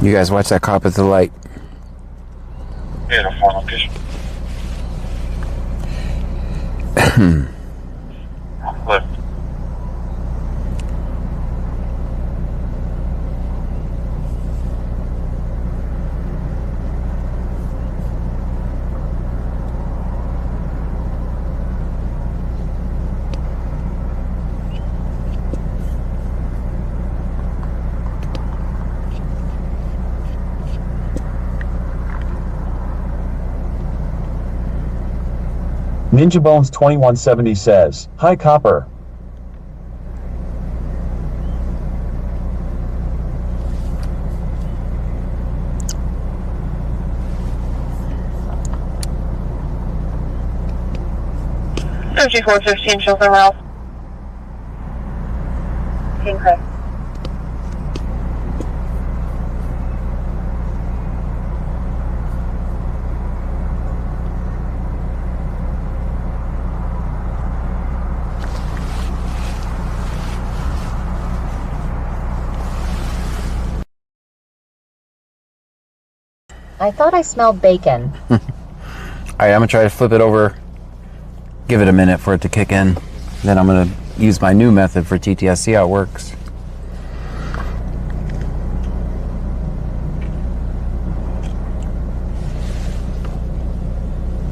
You guys watch that cop at the light. Yeah, the phone location. Look. Ninja Bones 2170 says, hi Copper. G415, show somewhere else. King Craig. I thought I smelled bacon. Alright, I'm going to try to flip it over. Give it a minute for it to kick in. Then I'm going to use my new method for TTS, see how it works.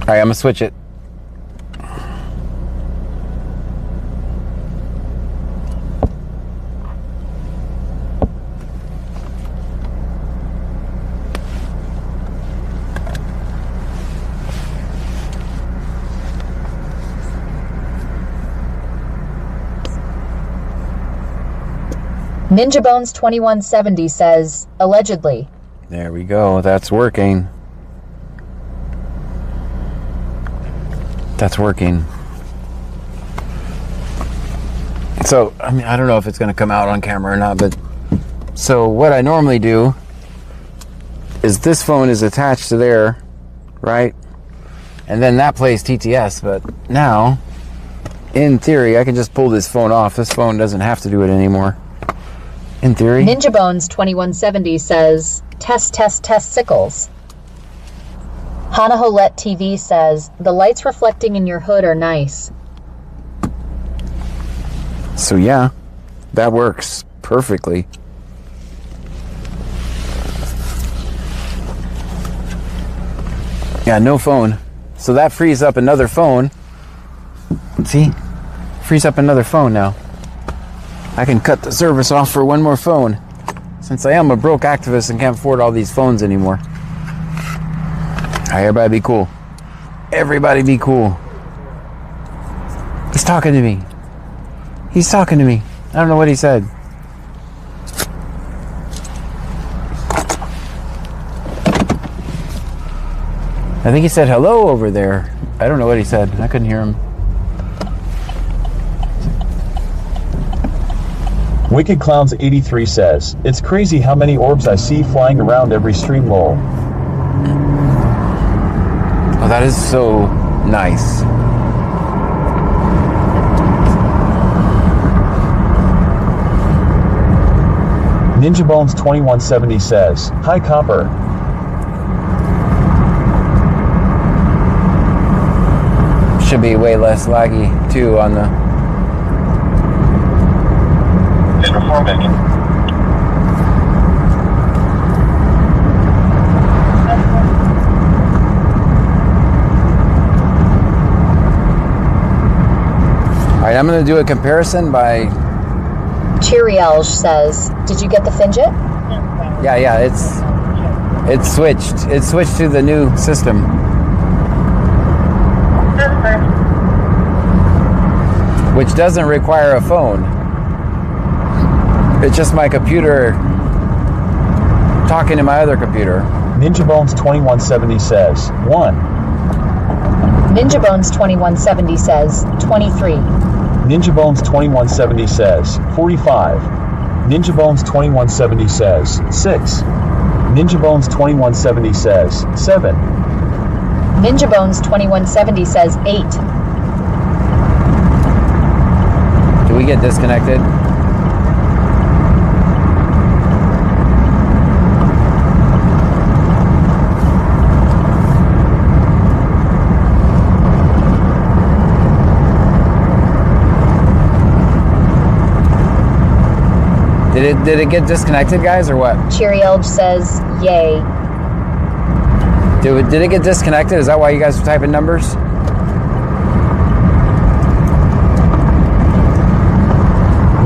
Alright, I'm going to switch it. Ninja Bones 2170 says, allegedly. There we go. That's working. That's working. So, I mean, I don't know if it's going to come out on camera or not, but so what I normally do is this phone is attached to there, right? And then that plays TTS, but now, in theory, I can just pull this phone off. This phone doesn't have to do it anymore. In theory. Ninja Bones 2170 says, test sickles. Hanaholet TV says, the lights reflecting in your hood are nice. So yeah, that works perfectly. Yeah, no phone. So that frees up another phone. See? Frees up another phone now. I can cut the service off for one more phone. Since I am a broke activist and can't afford all these phones anymore. Alright, everybody be cool. Everybody be cool. He's talking to me. He's talking to me. I don't know what he said. I think he said hello over there. I don't know what he said. I couldn't hear him. Wicked Clowns 83 says, it's crazy how many orbs I see flying around every stream lol. Oh, that is so nice. Ninja Bones 2170 says, hi Copper. Should be way less laggy too on the. Before making. Alright, I'm going to do a comparison by... Cheerielge says, did you get the Fidget? Yeah, it's switched. It switched to the new system. Which doesn't require a phone. It's just my computer talking to my other computer. Ninja Bones 2170 says, 1. Ninja Bones 2170 says, 23. Ninja Bones 2170 says, 45. Ninja Bones 2170 says, 6. Ninja Bones 2170 says, 7. Ninja Bones 2170 says, 8. Do we get disconnected? Did it get disconnected, guys, or what? Cheerielge says, yay. Did it get disconnected? Is that why you guys are typing numbers?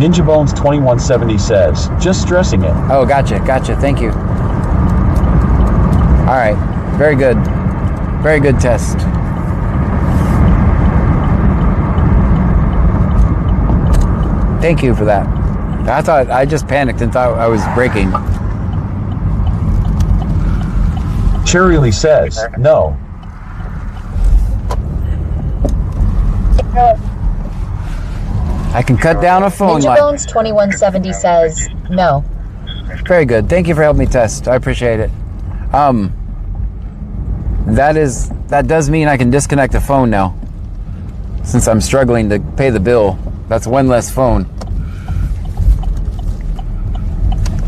Ninja Bones 2170 says, just stressing it. Oh, gotcha. Thank you. All right. Very good. Very good test. Thank you for that. I just panicked and thought I was breaking. Cheerily says, no. I can cut down a phone Ninja line. Bones 2170 says, no. Very good. Thank you for helping me test. I appreciate it. That does mean I can disconnect the phone now. Since I'm struggling to pay the bill. That's one less phone.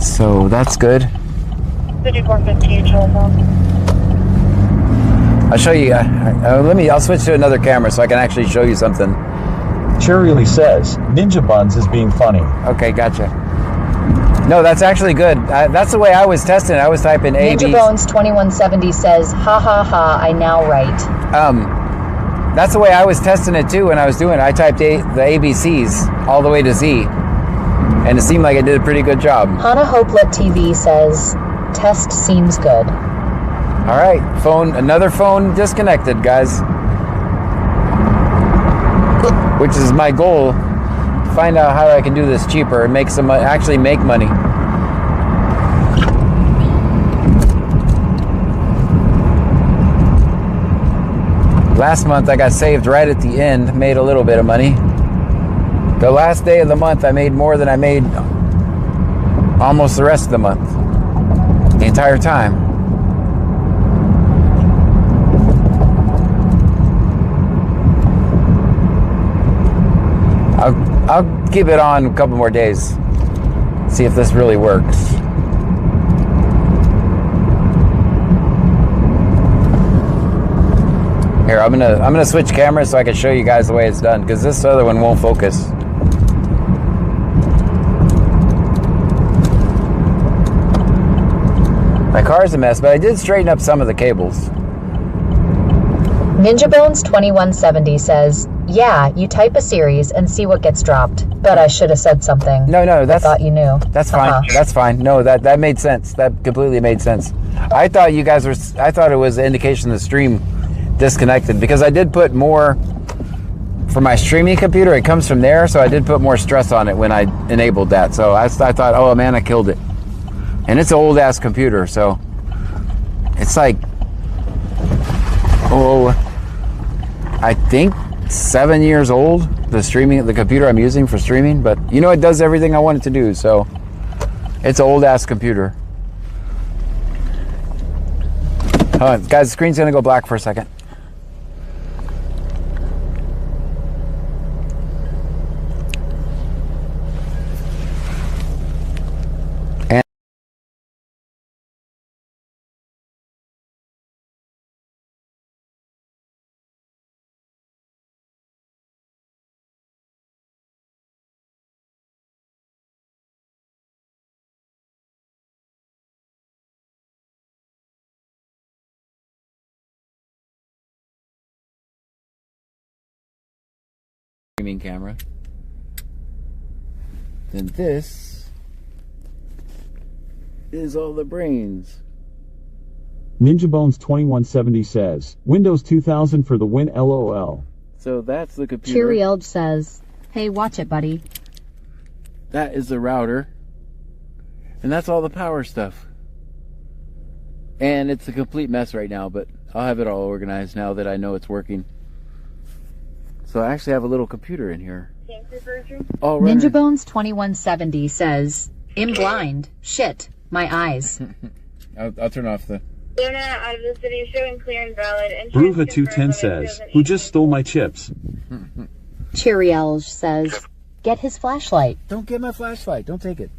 So that's good. I'll show you. I'll switch to another camera so I can actually show you something. Cheerily says, Ninja Buns is being funny. Okay, gotcha. No, that's actually good. That's the way I was testing it. I was typing A, Ninja B. Bones 2170 says, ha ha ha, I now write. That's the way I was testing it too when I was doing it. I typed the ABCs all the way to Z. And it seemed like it did a pretty good job. Hana Hopelet TV says, test seems good. All right, another phone disconnected, guys. Which is my goal find out how I can do this cheaper and make some actually make money. Last month I got saved right at the end, made a little bit of money. The last day of the month I made more than I made almost the rest of the month. The entire time. I'll keep it on a couple more days. See if this really works. Here, I'm gonna switch cameras so I can show you guys the way it's done, because this other one won't focus. My car's a mess, but I did straighten up some of the cables. NinjaBones2170 says, yeah, you type a series and see what gets dropped. But I should have said something. No, I thought you knew. That's fine. That's fine. No, that made sense. That completely made sense. I thought it was an indication the stream disconnected, because I did put more for my streaming computer. It comes from there, so I did put more stress on it when I enabled that. So I thought, oh man, I killed it. And it's an old ass computer, so it's like, I think 7 years old, the computer I'm using for streaming, but you know, it does everything I want it to do, so it's an old ass computer. Hold on, guys, the screen's gonna go black for a second. Streaming camera. Then this is all the brains. NinjaBones2170 says, Windows 2000 for the win, LOL. So that's the computer. Cheery Elge says, hey, watch it, buddy. That is the router. And that's all the power stuff. And it's a complete mess right now, but I'll have it all organized now that I know it's working. So I actually have a little computer in here. Oh, right. NinjaBones2170 says, I'm blind. Shit, my eyes. I'll turn off the... Internet out of the city showing clear and valid. Bruva210 says, who just stole my chips? Cheery Elge says, get his flashlight. Don't get my flashlight. Don't take it.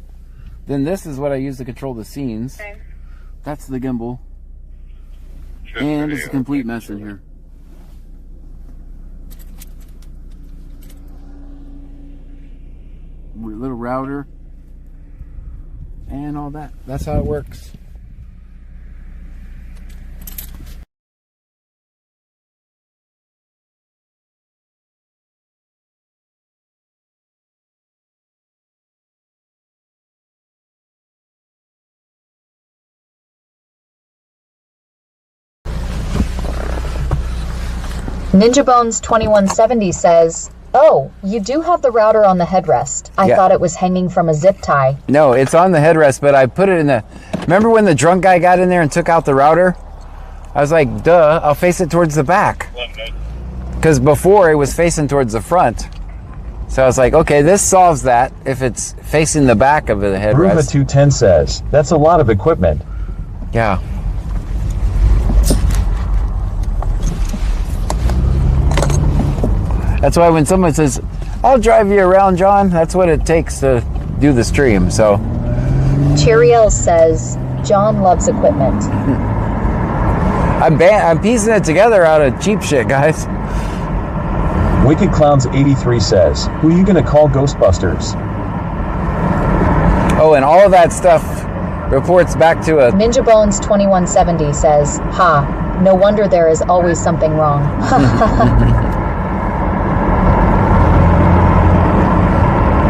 Then this is what I use to control the scenes. Okay. That's the gimbal. And it's a complete mess in here. Little router and all that. That's how it works. NinjaBones2170 says, oh, you do have the router on the headrest. I thought it was hanging from a zip tie. No, it's on the headrest, but I put it in the... Remember when the drunk guy got in there and took out the router? I was like, duh, I'll face it towards the back. Because before it was facing towards the front. So I was like, okay, this solves that if it's facing the back of the headrest. Bruva210 says, that's a lot of equipment. Yeah. That's why when someone says, I'll drive you around, John, that's what it takes to do the stream, so. Cheeriel says, John loves equipment. I'm piecing it together out of cheap shit, guys. Wicked Clowns 83 says, who are you going to call Ghostbusters? Oh, and all of that stuff reports back to a... NinjaBones2170 says, ha, no wonder there is always something wrong.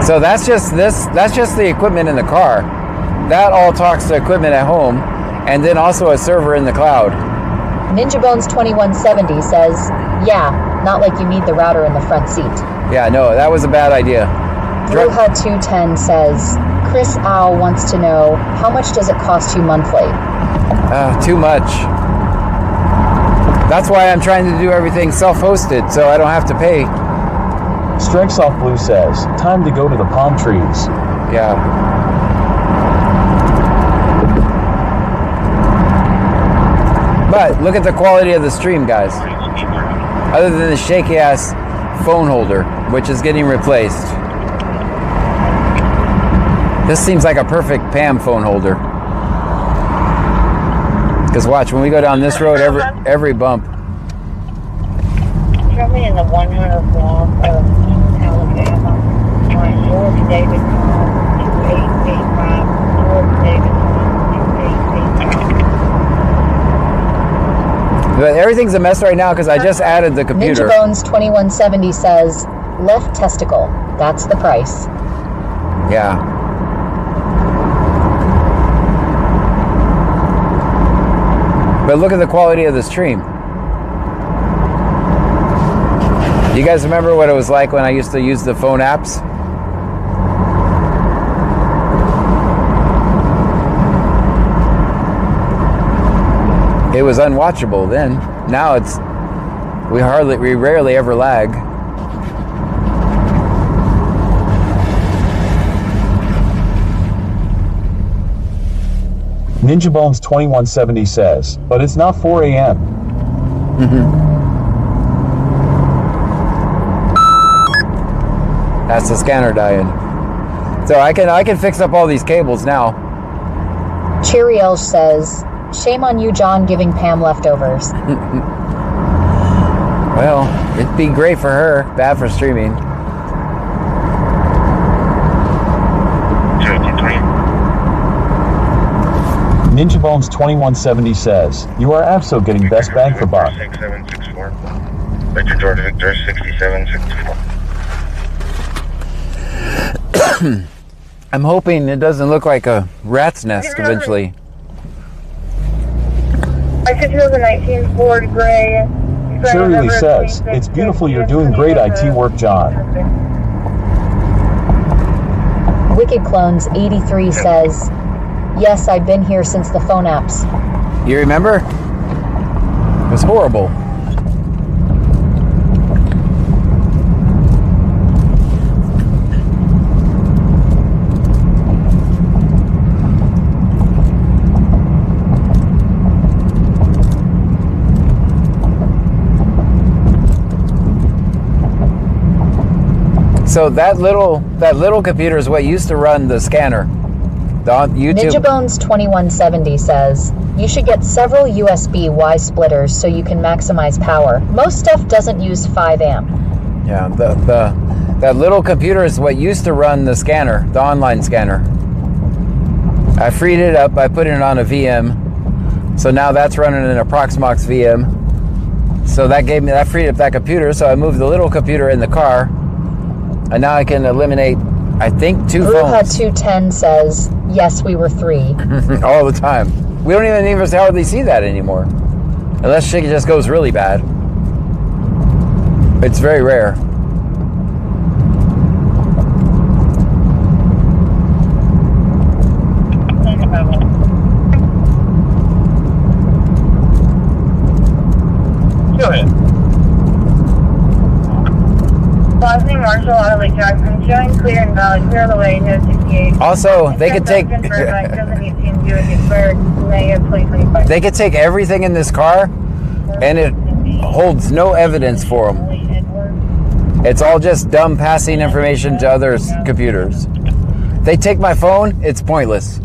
So that's just the equipment in the car. That all talks to equipment at home, and then also a server in the cloud. NinjaBones2170 says, yeah, not like you need the router in the front seat. Yeah, no, that was a bad idea. Bruja210 says, Chris Owl wants to know, how much does it cost you monthly? Too much. That's why I'm trying to do everything self-hosted, so I don't have to pay. Strikesoft Blue says, time to go to the palm trees. Yeah. But look at the quality of the stream, guys. Other than the shaky ass phone holder, which is getting replaced. This seems like a perfect Pam phone holder. Because watch, when we go down this road, every bump. Probably in the 100 block of Alabama on North David 2885, North David 2885. But everything's a mess right now because I just added the computer. NinjaBones2170 says, left testicle. That's the price. Yeah. But look at the quality of the stream. You guys remember what it was like when I used to use the phone apps? It was unwatchable then. Now it's we rarely ever lag. NinjaBones2170 says, but it's not 4 a.m. That's the scanner dying. So I can fix up all these cables now. Cheeriel says, shame on you, John, giving Pam leftovers. Well, it'd be great for her, bad for streaming. NinjaBones2170 says, you are abso getting best bang for buck. 6764. Victor George Victor 6764. I'm hoping it doesn't look like a rat's nest eventually. I could feel the 19 Ford Gray. Shirley says, it's beautiful, you're doing great IT work, John. Wicked Clones 83 says, yes, I've been here since the phone apps. You remember? It was horrible. So that little computer is what used to run the scanner. The YouTube. NinjaBones2170 says, you should get several USB Y splitters so you can maximize power. Most stuff doesn't use 5 amp. Yeah, that little computer is what used to run the scanner, the online scanner. I freed it up, I put it on a VM. So now that's running in a Proxmox VM. So that freed up that computer, so I moved the little computer in the car. And now I can eliminate, I think, 2 phones. Bruja210 says, yes, we were 3. All the time. We don't even hardly see that anymore. Unless shit just goes really bad. It's very rare. Go ahead. Boston Marshall Auto Lake Jackson, showing clear and valid, clear the way, no 68. Also, they could take they could take everything in this car and it holds no evidence for them. It's all just dumb passing information to other computers. They take my phone, it's pointless.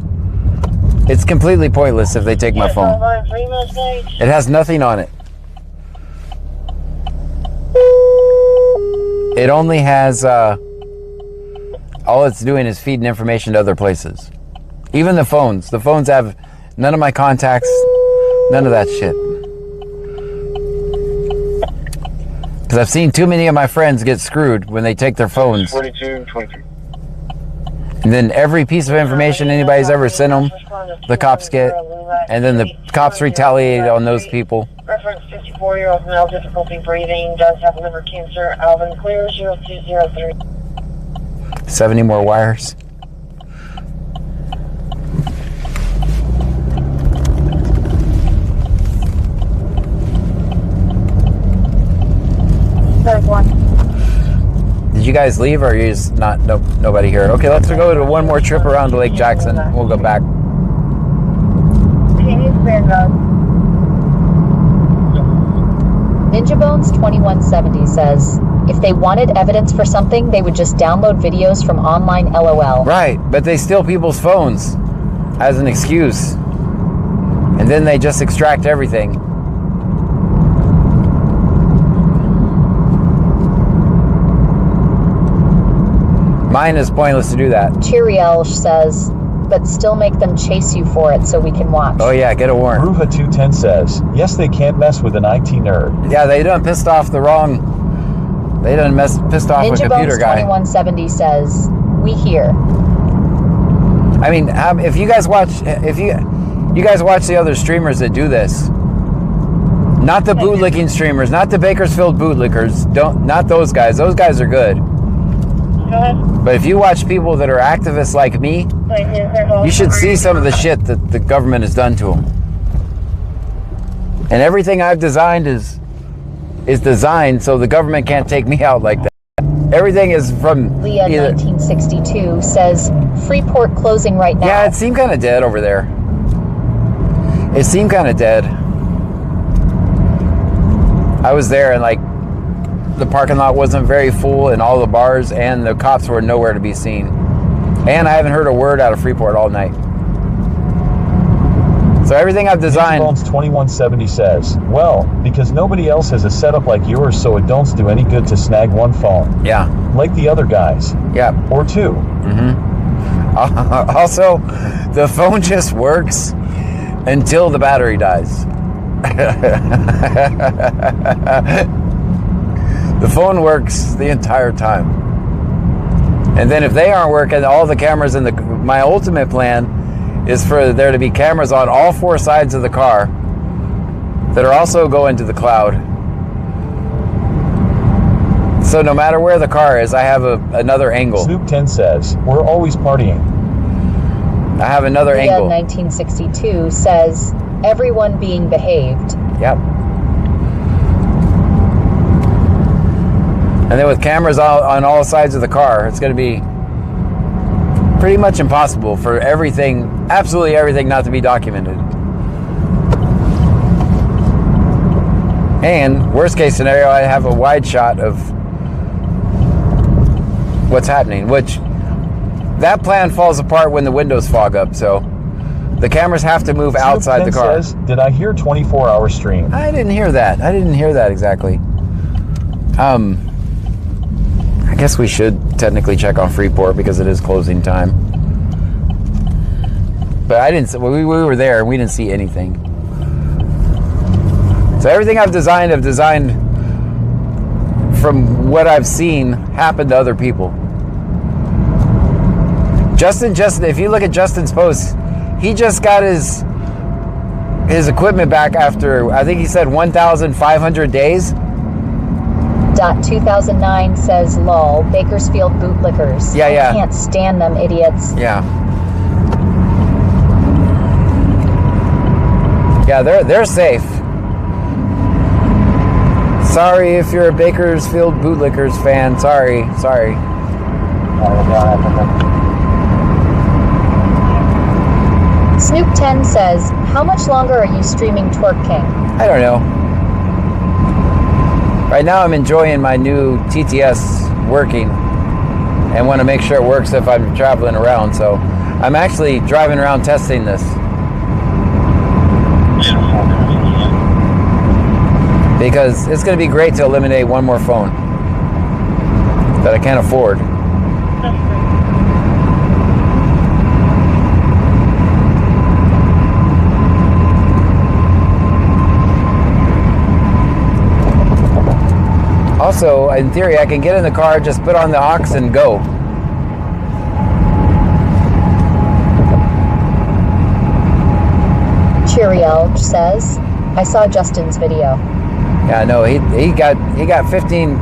It's completely pointless if they take my phone. It has nothing on it. It only has, all it's doing is feeding information to other places. Even the phones have none of my contacts, none of that shit. Because I've seen too many of my friends get screwed when they take their phones. 4223. And then every piece of information anybody's ever sent them, the cops get, and then the cops retaliate on those people. Reference 54-year-old male, difficulty breathing, does have liver cancer. Alvin clear 0203. 70 more wires. There's one. Did you guys leave, or are you just not? Nope, nobody here. Okay, let's go to one more trip around to Lake Jackson. We'll go back. Can you spare drugs? Ninja Bones 2170 says, if they wanted evidence for something, they would just download videos from online LOL. Right, but they steal people's phones as an excuse. And then they just extract everything. Mine is pointless to do that. Cheeriel says, but still make them chase you for it so we can watch. Oh yeah, get a warrant. Ruha 210 says, yes, they can't mess with an IT nerd. Yeah, they done pissed off the wrong. They done pissed off Ninja a computer Bones guy. 2170 says, we hear. I mean, if you guys watch, you guys watch the other streamers that do this, not the bootlicking streamers, not the Bakersfield bootlickers, not those guys. Those guys are good. Go ahead. But if you watch people that are activists like me, you should see some of the shit that the government has done to them. And everything I've designed is designed so the government can't take me out like that. Everything is from Leah 1962 says, Freeport closing right now. Yeah, it seemed kind of dead over there. It seemed kind of dead. I was there and like the parking lot wasn't very full and all the bars and the cops were nowhere to be seen. And I haven't heard a word out of Freeport all night. So everything I've designed... Bones 2170 says, well, because nobody else has a setup like yours, so it don't do any good to snag one phone. Yeah. Like the other guys. Yeah. Or two. Mm-hmm. Also, the phone just works until the battery dies. The phone works the entire time. And then if they aren't working, all the cameras in my ultimate plan is for there to be cameras on all four sides of the car that are also going to the cloud. So no matter where the car is, I have another angle. Snoop 10 says, we're always partying. I have another Leah angle. 1962 says, everyone being behaved. Yep. And then with cameras on all sides of the car, it's going to be pretty much impossible for everything, absolutely everything, not to be documented. And worst case scenario, I have a wide shot of what's happening, which that plan falls apart when the windows fog up. So the cameras have to move outside the car. Says, did I hear 24-hour stream? I didn't hear that. I didn't hear that exactly. I guess we should technically check on Freeport because it is closing time. But I didn't. We were there and we didn't see anything. So everything I've designed from what I've seen happen to other people. Justin, if you look at Justin's post, he just got his equipment back after, I think he said 1,500 days. 2009 says, lol, Bakersfield bootlickers. Yeah. I can't stand them idiots. Yeah. Yeah, they're safe. Sorry if you're a Bakersfield bootlickers fan. Sorry. Snoop 10 says, how much longer are you streaming Twerk King? I don't know. Right now I'm enjoying my new TTS working and want to make sure it works if I'm traveling around. So I'm actually driving around testing this. Because it's going to be great to eliminate one more phone that I can't afford. Also, in theory, I can get in the car, just put on the aux and go. Cheeriel says, I saw Justin's video. Yeah, no, he got 15.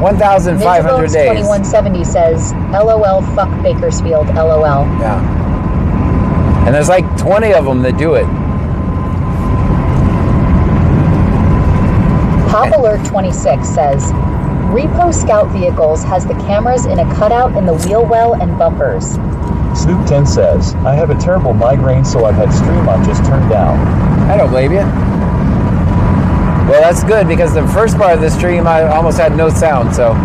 1,500 Ninjabones days. 2170 says, LOL, fuck Bakersfield, LOL. Yeah. And there's like 20 of them that do it. Pop Alert 26 says, Repo Scout Vehicles has the cameras in a cutout in the wheel well and bumpers. Snoop 10 says, I have a terrible migraine, so I've had stream on just turned down. I don't blame you. Well, that's good because the first part of the stream I almost had no sound, so.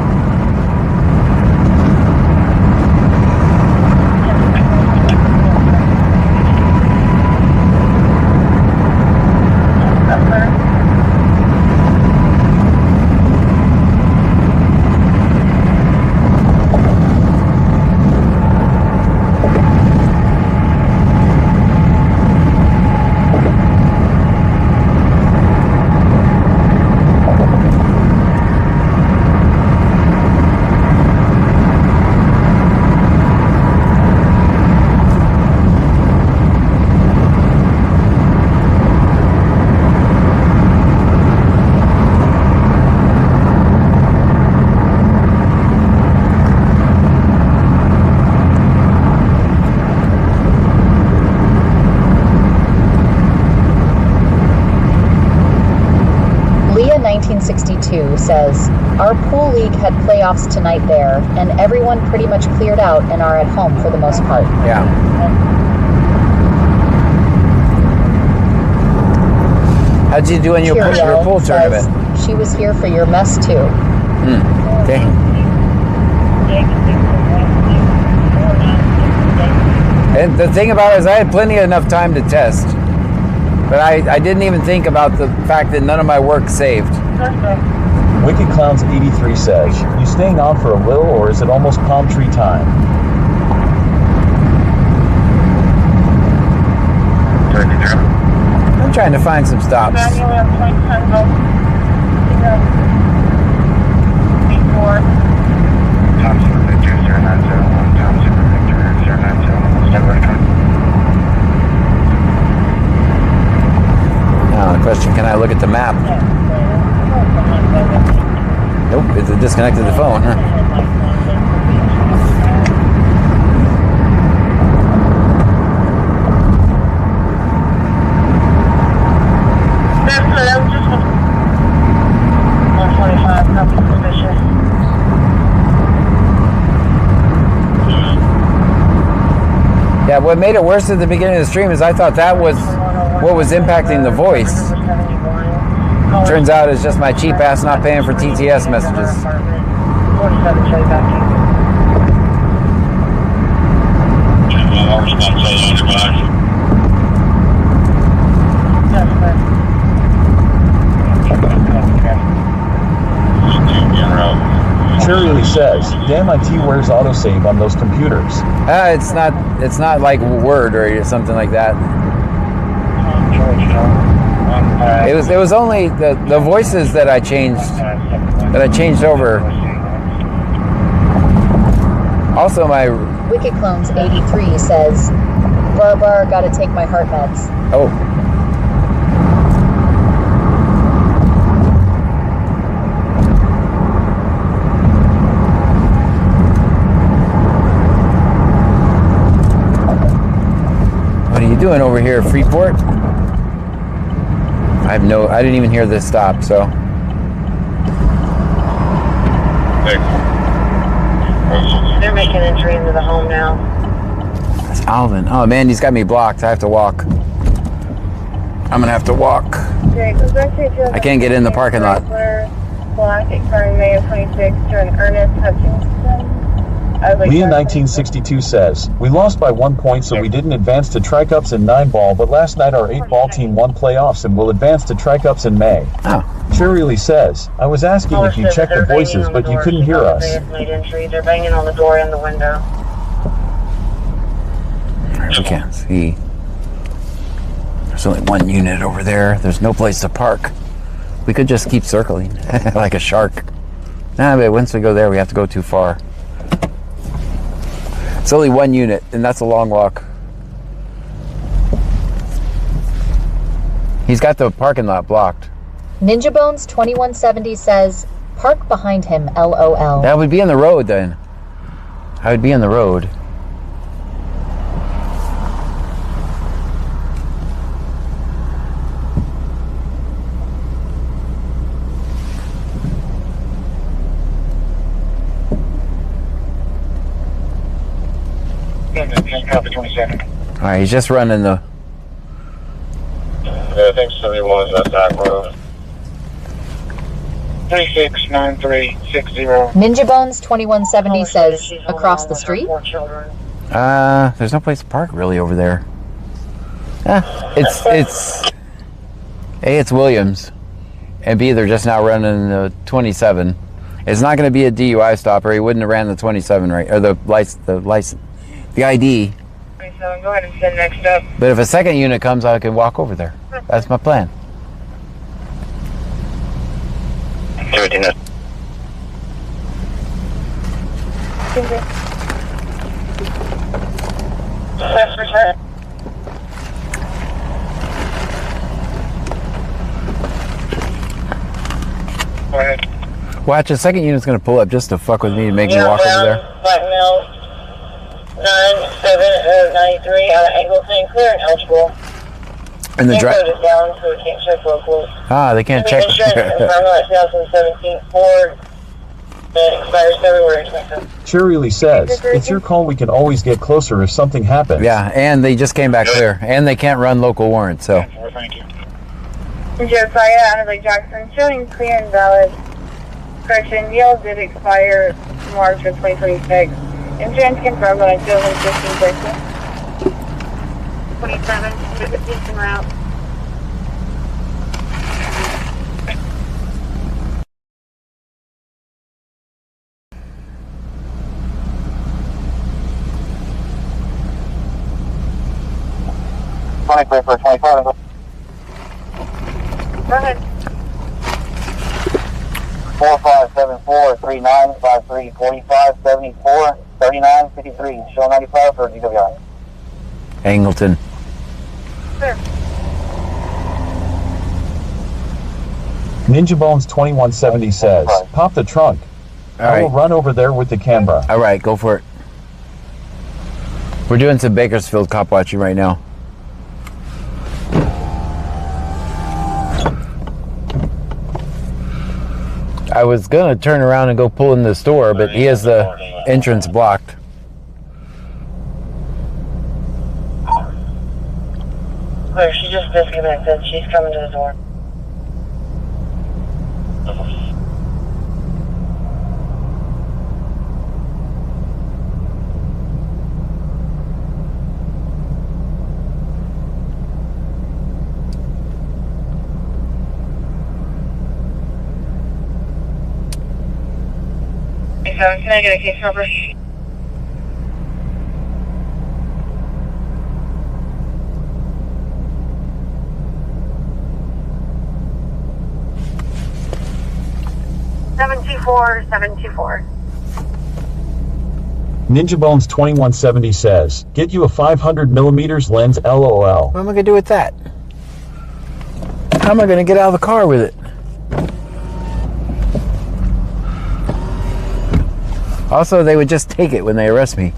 Leah 1962 says, our pool league had playoffs tonight there, and everyone pretty much cleared out and are at home for the most part. Yeah. How'd you do in your pool tournament? She was here for your mess too. Okay. And the thing about it is I had plenty enough time to test. But I didn't even think about the fact that none of my work saved. Wicked Clowns 83 says, you staying on for a little, or is it almost palm tree time? I'm trying to find some stops. Now the question, can I look at the map? Nope, it's disconnected the phone, huh? Yeah, what made it worse at the beginning of the stream is I thought that was what was impacting the voice. Turns out it's just my cheap ass not paying for TTS messages. Cherry says, damn IT wears autosave on those computers. It's not like Word or something like that. It was only the voices that I changed over. Also my Wicked Clones 83 says, Bar, gotta take my heart meds. Oh. What are you doing over here, Freeport? I didn't even hear this stop, so. They're making entry into the home now. That's Alvin. Oh man, he's got me blocked. I have to walk. I'm gonna have to walk. I can't get in the parking lot. Black expiring May of 26 during Ernest Hutchinson. Leah 1962 says, we lost by 1 point, so we didn't advance to tri-cups in 9-ball, but last night our 8-ball team won playoffs and will advance to tri-cups in May. Oh. Cherry Lee says, I was asking if you checked the voices, but you couldn't hear us. They're banging on the door and the window. We can't see. There's only one unit over there. There's no place to park. We could just keep circling like a shark. Nah, but once we go there, we have to go too far. It's only one unit, and that's a long walk. He's got the parking lot blocked. Ninja Bones 2170 says, Park behind him, LOL. That would be in the road then. I would be in the road. Copy 27. Alright, he's just running the... I think 71 is that back road. 369360. Ninja Bones 2170 says, across the street? There's no place to park really over there. It's A, it's Williams, and B, they're just now running the 27. It's not going to be a DUI stop, or he wouldn't have ran the 27 right, or the ID. 27, go ahead and send next up. But if a second unit comes, I can walk over there. That's my plan. Go ahead. Watch, a second unit's going to pull up just to fuck with me and make me walk over there. 9793 out of Angleton, clear and eligible. And the code is down, so we can't check locals. They can't check. Insurance Environmental 2017 Ford that expires February 27th. Cheerily says, it's your call, we can always get closer if something happens. Yeah, and they just came back clear. And they can't run local warrants, so. Thank you. Josiah out of Lake Jackson, showing clear and valid. Correction, yield did expire March of 2026. Insurance confirmed on a 2015 person. 27, en route. For 25. Go ahead. 4574395345743953. Show 95 for DWI. Angleton. Sure. Ninja Bones 2170 says, pop the trunk. I will run over there with the camera. All right, go for it. We're doing some Bakersfield cop watching right now. I was gonna turn around and go pull in the store, but he has the entrance blocked. Clear, she just disconnected. She's coming to the door. Can I get a case number? $724. Ninja Bones 2170 says, get you a 500mm lens, LOL. What am I gonna do with that? How am I gonna get out of the car with it? Also, they would just take it when they arrest me.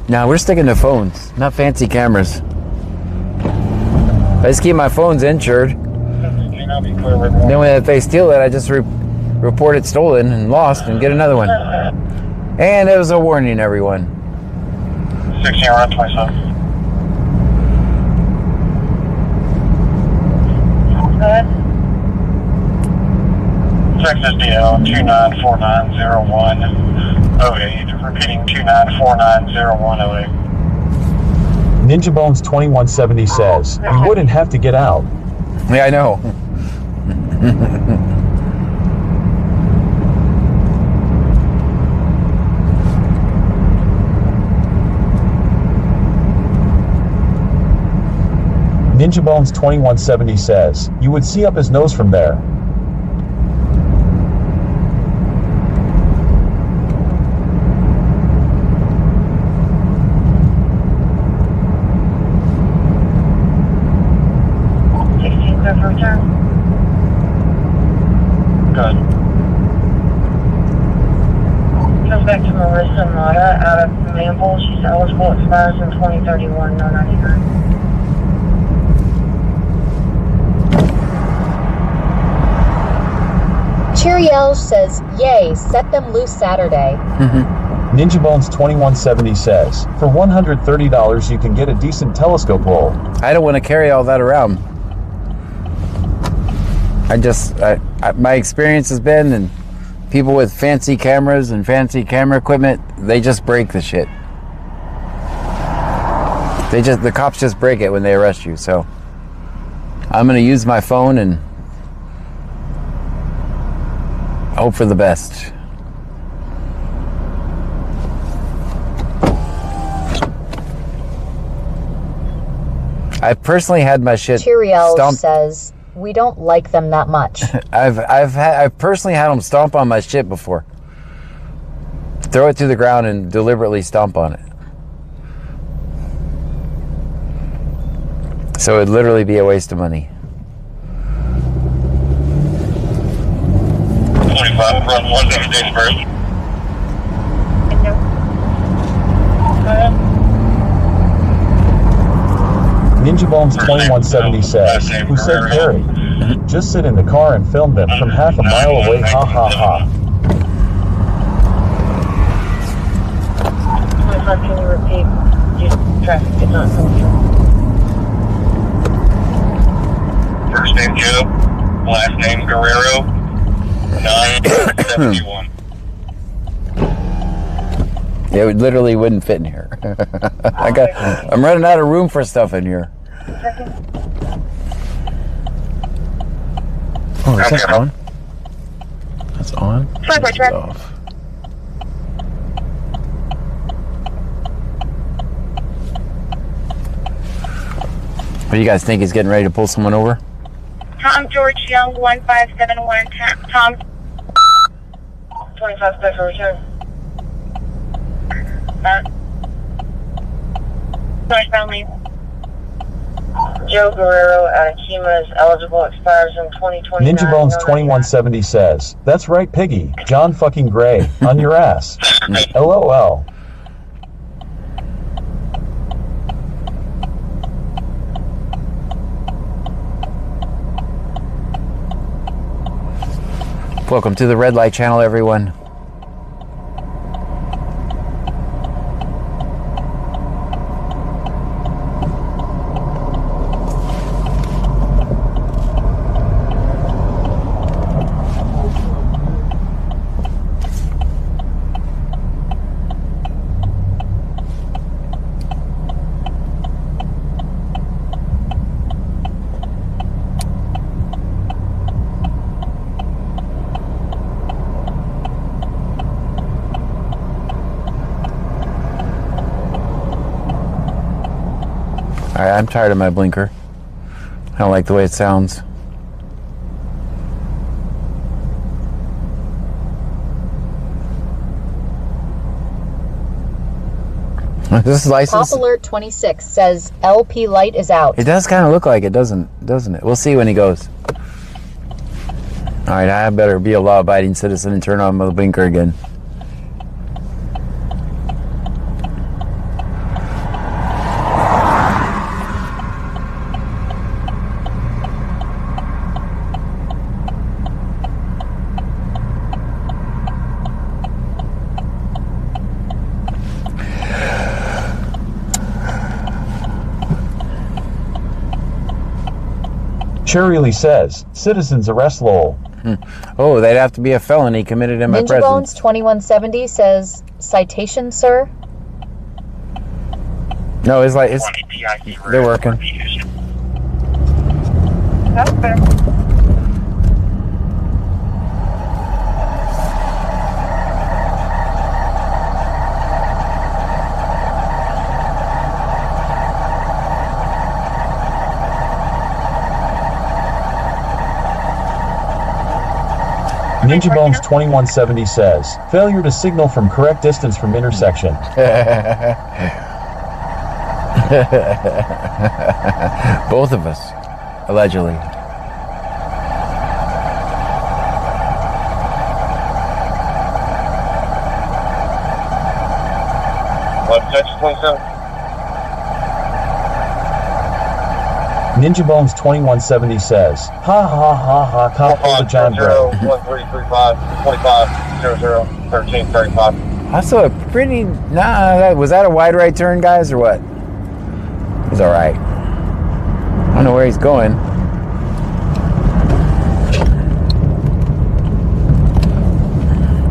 Now, we're sticking to phones, not fancy cameras. I just keep my phones insured. Then when if they steal it, I just report it stolen and lost and get another one. And it was a warning, everyone. 16 around 27. Texas DL 29490108. Repeating 29490108. Ninja Bones 2170 says, you wouldn't have to get out. Yeah, I know. Ninja Bones 2170 says, you would see up his nose from there. Good. eligible. She's eligible. Expires in 2031. No 99. Cheeriel says, yay, set them loose Saturday. Ninja Bones 2170 says, for $130 you can get a decent telescope roll. I don't want to carry all that around. My experience has been, and people with fancy cameras and fancy camera equipment, they just break the shit. The cops just break it when they arrest you. So I'm going to use my phone and hope for the best. I personally had my shit Cheeriel stomped. says, we don't like them that much. I've personally had them stomp on my shit before. Throw it to the ground and deliberately stomp on it. So it'd literally be a waste of money. 25 from 176 first. Ninja Bones 2170 says, who said Gary? Just sit in the car and film them from half a mile away, ha ha ha. 25, can you repeat? Traffic did not come through. First name Joe, last name Guerrero, 971. Yeah, it literally wouldn't fit in here. I'm running out of room for stuff in here. Oh, is that on? That's on? That's off. What do you guys think? He's getting ready to pull someone over? Tom George Young, 1571. Tom. 25 special return. Northbound Joe Guerrero out of Kima is eligible. Expires in 2029. Ninja Bones 2170 says, that's right, Piggy. John fucking Gray. On your ass. LOL. Welcome to the Red Light Channel, everyone. Alright, I'm tired of my blinker. I don't like the way it sounds. This license. Pop Alert 26 says LP light is out. It does kind of look like it, doesn't it? We'll see when he goes. Alright, I better be a law-abiding citizen and turn on my blinker again. Cherry Lee says, citizens arrest lol. Oh, they'd have to be a felony committed in my Ninja presence. Bones 2170 says, citation, sir? No, it's like, they're working. That's fair. Ninja Bones 2170 says, failure to signal from correct distance from intersection. Both of us, allegedly. What, Texas 27? Ninja Bones 2170 says, ha ha ha ha, cop pulled a John Bro. 1335 25 00 1335. That's a pretty, was that a wide right turn, guys, or what? He's all right. I don't know where he's going.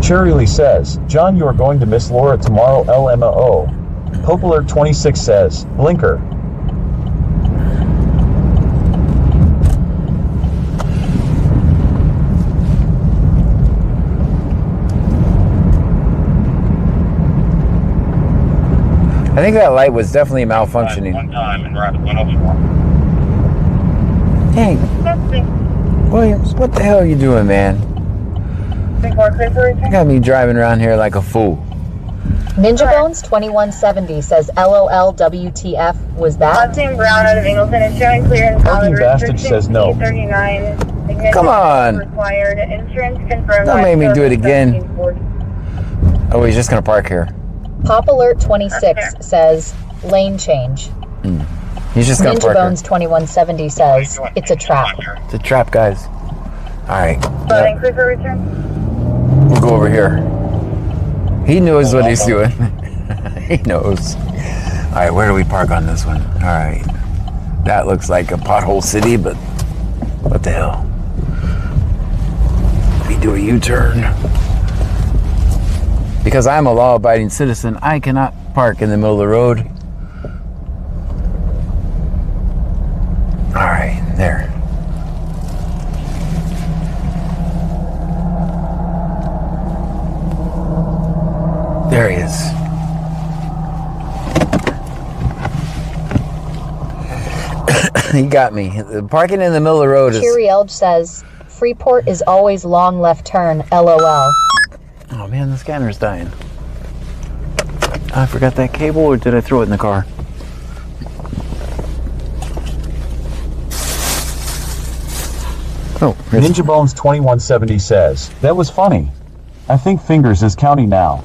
Cherry Lee says, John, you are going to miss Laura tomorrow, LMAO. Pope Alert 26 says, blinker. I think that light was definitely malfunctioning. One time and right 104. Hey, Williams, what the hell are you doing, man? You got me driving around here like a fool. Ninja Bones 2170 says, LOL WTF, was that? Austin Brown out of Ingleton is showing clear and valid. Parking Bastard says no. Ignition Come on. Required. Insurance confirmed. Don't make me do it again. Oh, he's just going to park here. Pop Alert 26 says, lane change. He's just going to Ninja park Bones 2170 says, it's a trap. It's a trap, guys. All right. Flooding cruiser return. We'll go over here. He knows what he's doing. He knows. All right, where do we park on this one? All right. That looks like a pothole city, but what the hell? We do a U-turn. Because I'm a law-abiding citizen, I cannot park in the middle of the road. All right, there. There he is. He got me. The parking in the middle of the road is... Cheery Elge says, Freeport is always long left turn, LOL. Oh man, the scanner's dying. I forgot that cable, or did I throw it in the car? Oh, Ninja Bones 2170 says, that was funny. I think Fingers is counting now.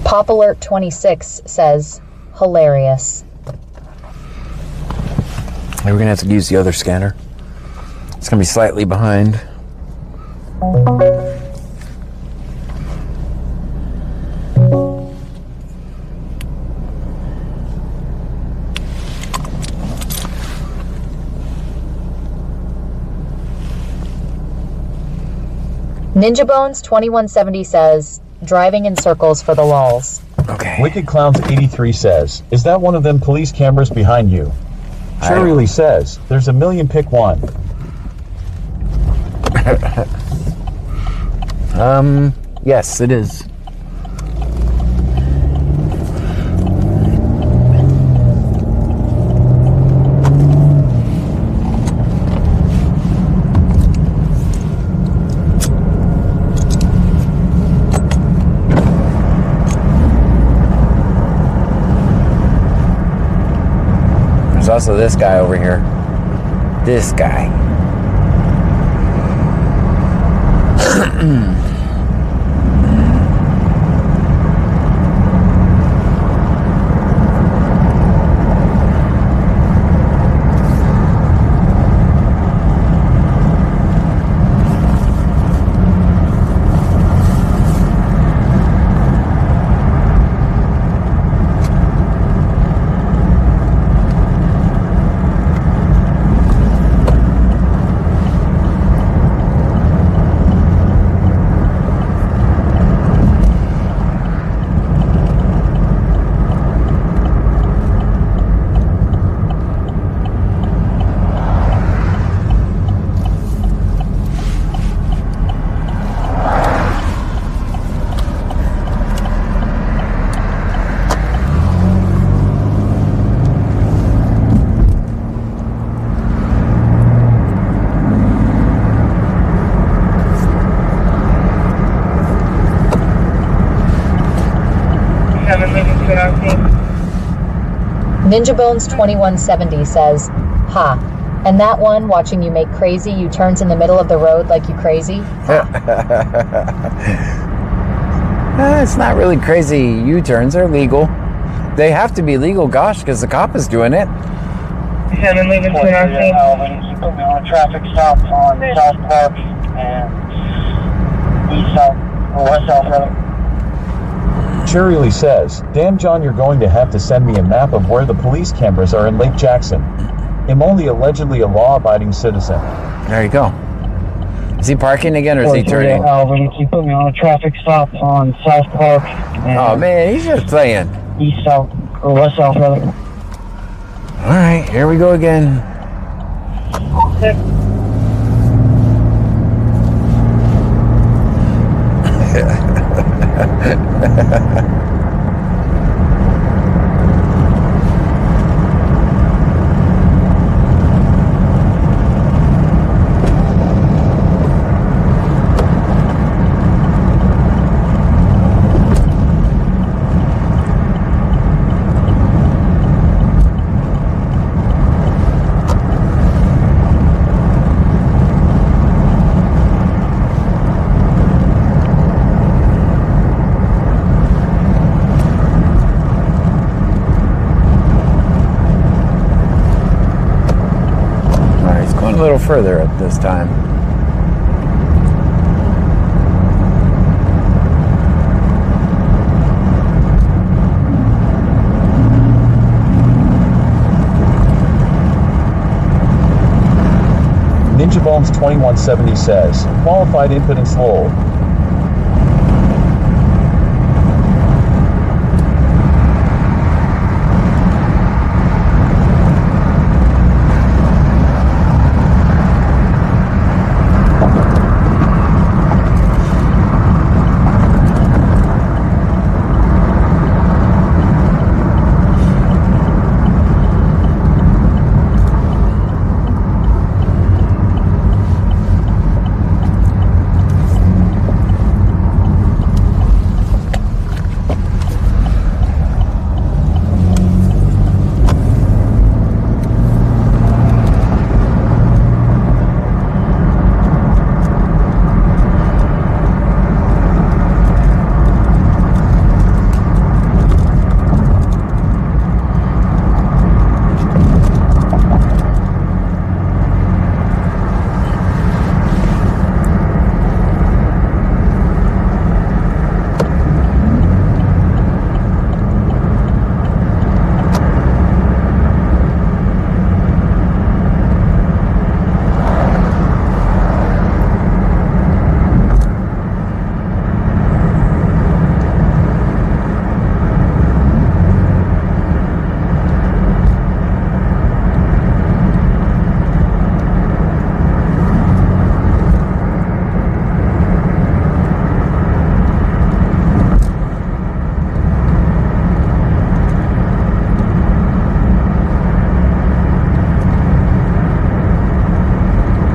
Pop Alert 26 says, hilarious. We're gonna have to use the other scanner. It's gonna be slightly behind. Ninja Bones 2170 says, driving in circles for the lulz. Okay. Wicked Clowns 83 says, is that one of them police cameras behind you? Cherry Lee says, there's a million, pick one. Yes, it is. There's also this guy over here. This guy. Ninja Bones 2170 says, ha. And that one watching you make crazy U-turns in the middle of the road like you crazy? It's not really crazy U-turns. They're legal. They have to be legal, gosh, because the cop is doing it. You put me on a traffic stop on South Park and East South, or West South rather. Cherry Lee says, damn John, you're going to have to send me a map of where the police cameras are in Lake Jackson. I'm only allegedly a law-abiding citizen. There you go. Is he parking again or is he turning? You put me on a traffic stop on South Park and Oh man, he's just playing. East South, or West South rather. Alright, here we go again. A little further at this time. Ninja Bones 2170 says, qualified impedance low.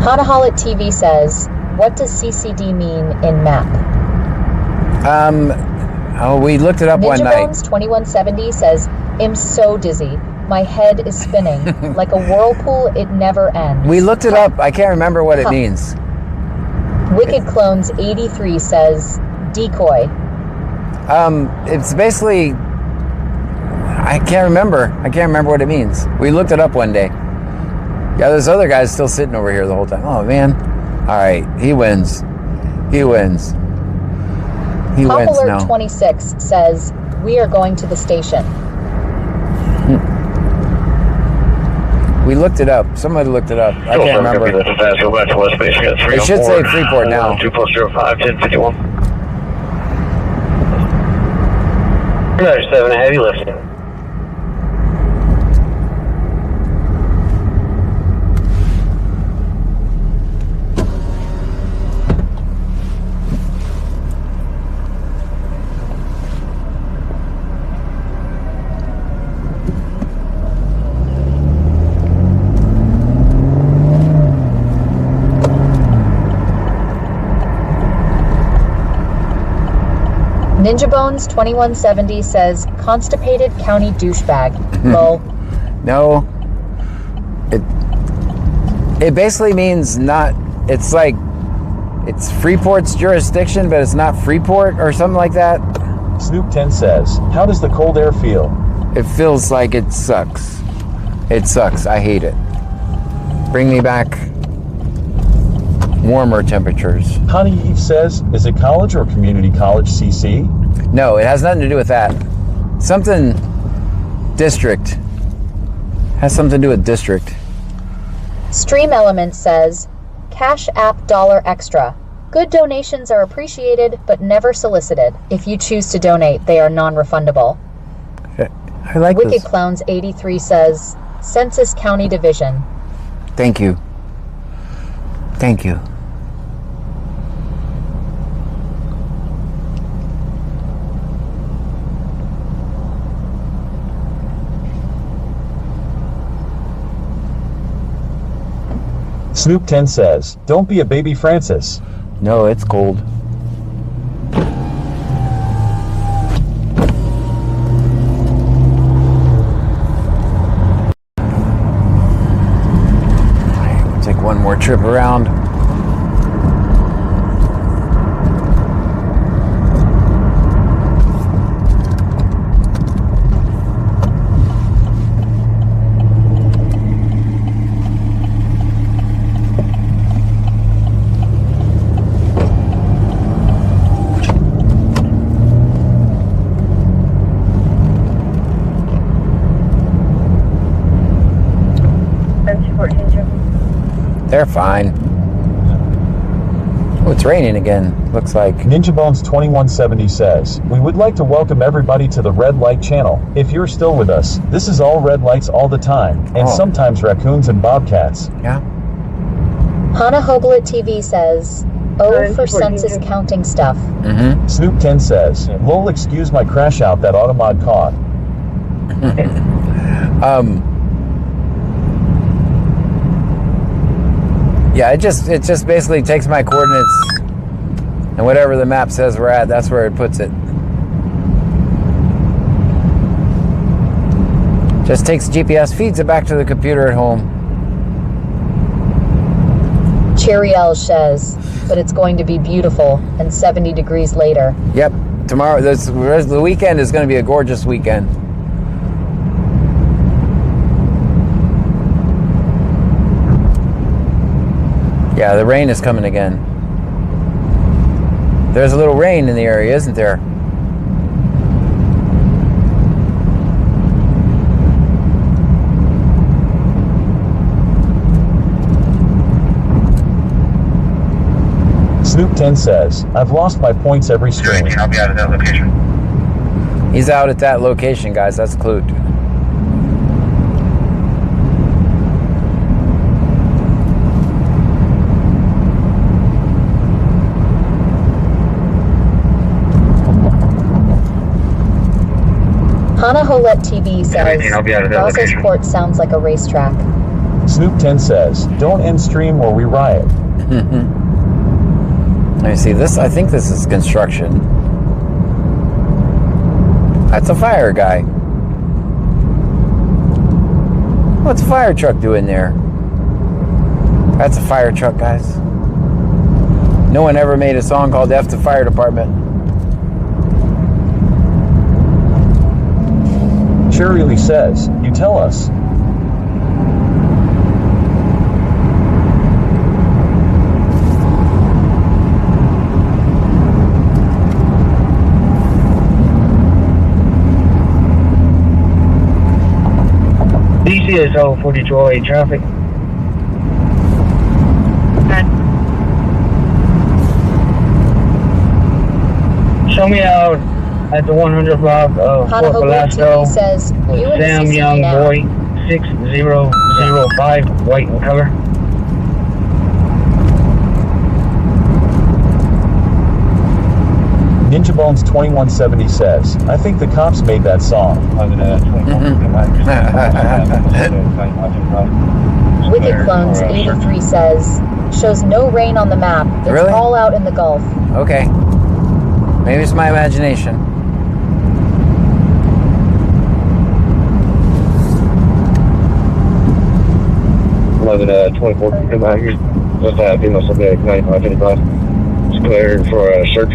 Hanaholic TV says, what does CCD mean in map? We looked it up one night. Ninja Bones 2170 says, I'm so dizzy. My head is spinning. Like a whirlpool, it never ends. We looked it up. I can't remember what it means. Wicked Clones 83 says, decoy. It's basically, I can't remember what it means. We looked it up one day. Yeah, this other guy's still sitting over here the whole time. Oh man. All right, he wins. He wins. He wins now. Alert 26 says, we are going to the station. We looked it up. Somebody looked it up. I can't remember. It should say Freeport now. 205 1051. 7 heavy lifting. Ninja Bones 2170 says, constipated county douchebag. Lol. No. It basically means not. It's like it's Freeport's jurisdiction, but it's not Freeport or something like that. Snoop 10 says, how does the cold air feel? It feels like it sucks. It sucks. I hate it. Bring me back warmer temperatures. Honey Eve says, is it college or community college CC? No, it has nothing to do with that. Something district. Has something to do with district. Stream Element says, Cash App $1 extra. Good donations are appreciated, but never solicited. If you choose to donate, they are non-refundable. I like Wicked this. Clowns 83 says, Census County Division. Thank you. Thank you. Snoop 10 says, don't be a baby Francis. No, it's cold. We'll take one more trip around. They're fine. Oh, it's raining again, looks like. Ninja Bones 2170 says, we would like to welcome everybody to the Red Light channel. If you're still with us, this is all red lights all the time, and sometimes raccoons and bobcats. Yeah. Hannah Hoglet TV says, oh, for census counting stuff. Mm-hmm. Snoop 10 says, lol, excuse my crash out that automod caught. Yeah, it just basically takes my coordinates and whatever the map says we're at, that's where it puts it. Just takes GPS, feeds it back to the computer at home. Chiriel says, but it's going to be beautiful and 70 degrees later. Yep. Tomorrow, the weekend is going to be a gorgeous weekend. Yeah, the rain is coming again. There's a little rain in the area, isn't there? Snoop 10 says, I've lost my points every stream. I'll be out of that location. He's out at that location, guys. That's Clute. Hannah Holette TV says, Brazos Port sounds like a racetrack. Snoop 10 says, don't end stream or we riot. Let me see this. I think this is construction. That's a fire guy. What's a fire truck doing there? That's a fire truck, guys. No one ever made a song called F the Fire Department. Cherry Lee says, you tell us. DCSO for Detroit traffic. Show me out at the 100 block of Fort Velasco. Says, Sam Young Boy 6005, white in color. Ninja Bones 2170 says, I think the cops made that song. Wicked Clones 83 says, shows no rain on the map. It's Really? all out in the Gulf. Okay. Maybe it's my imagination. 1124, come out here. Just female subject 9555. Just go ahead for a search.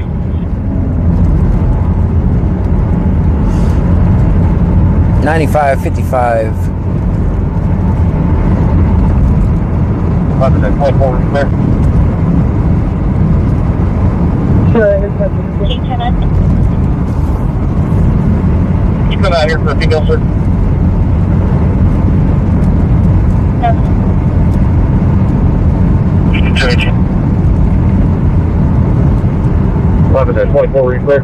$95.55. 1124, clear. You come out here for a female search. Search. 1124, were you clear?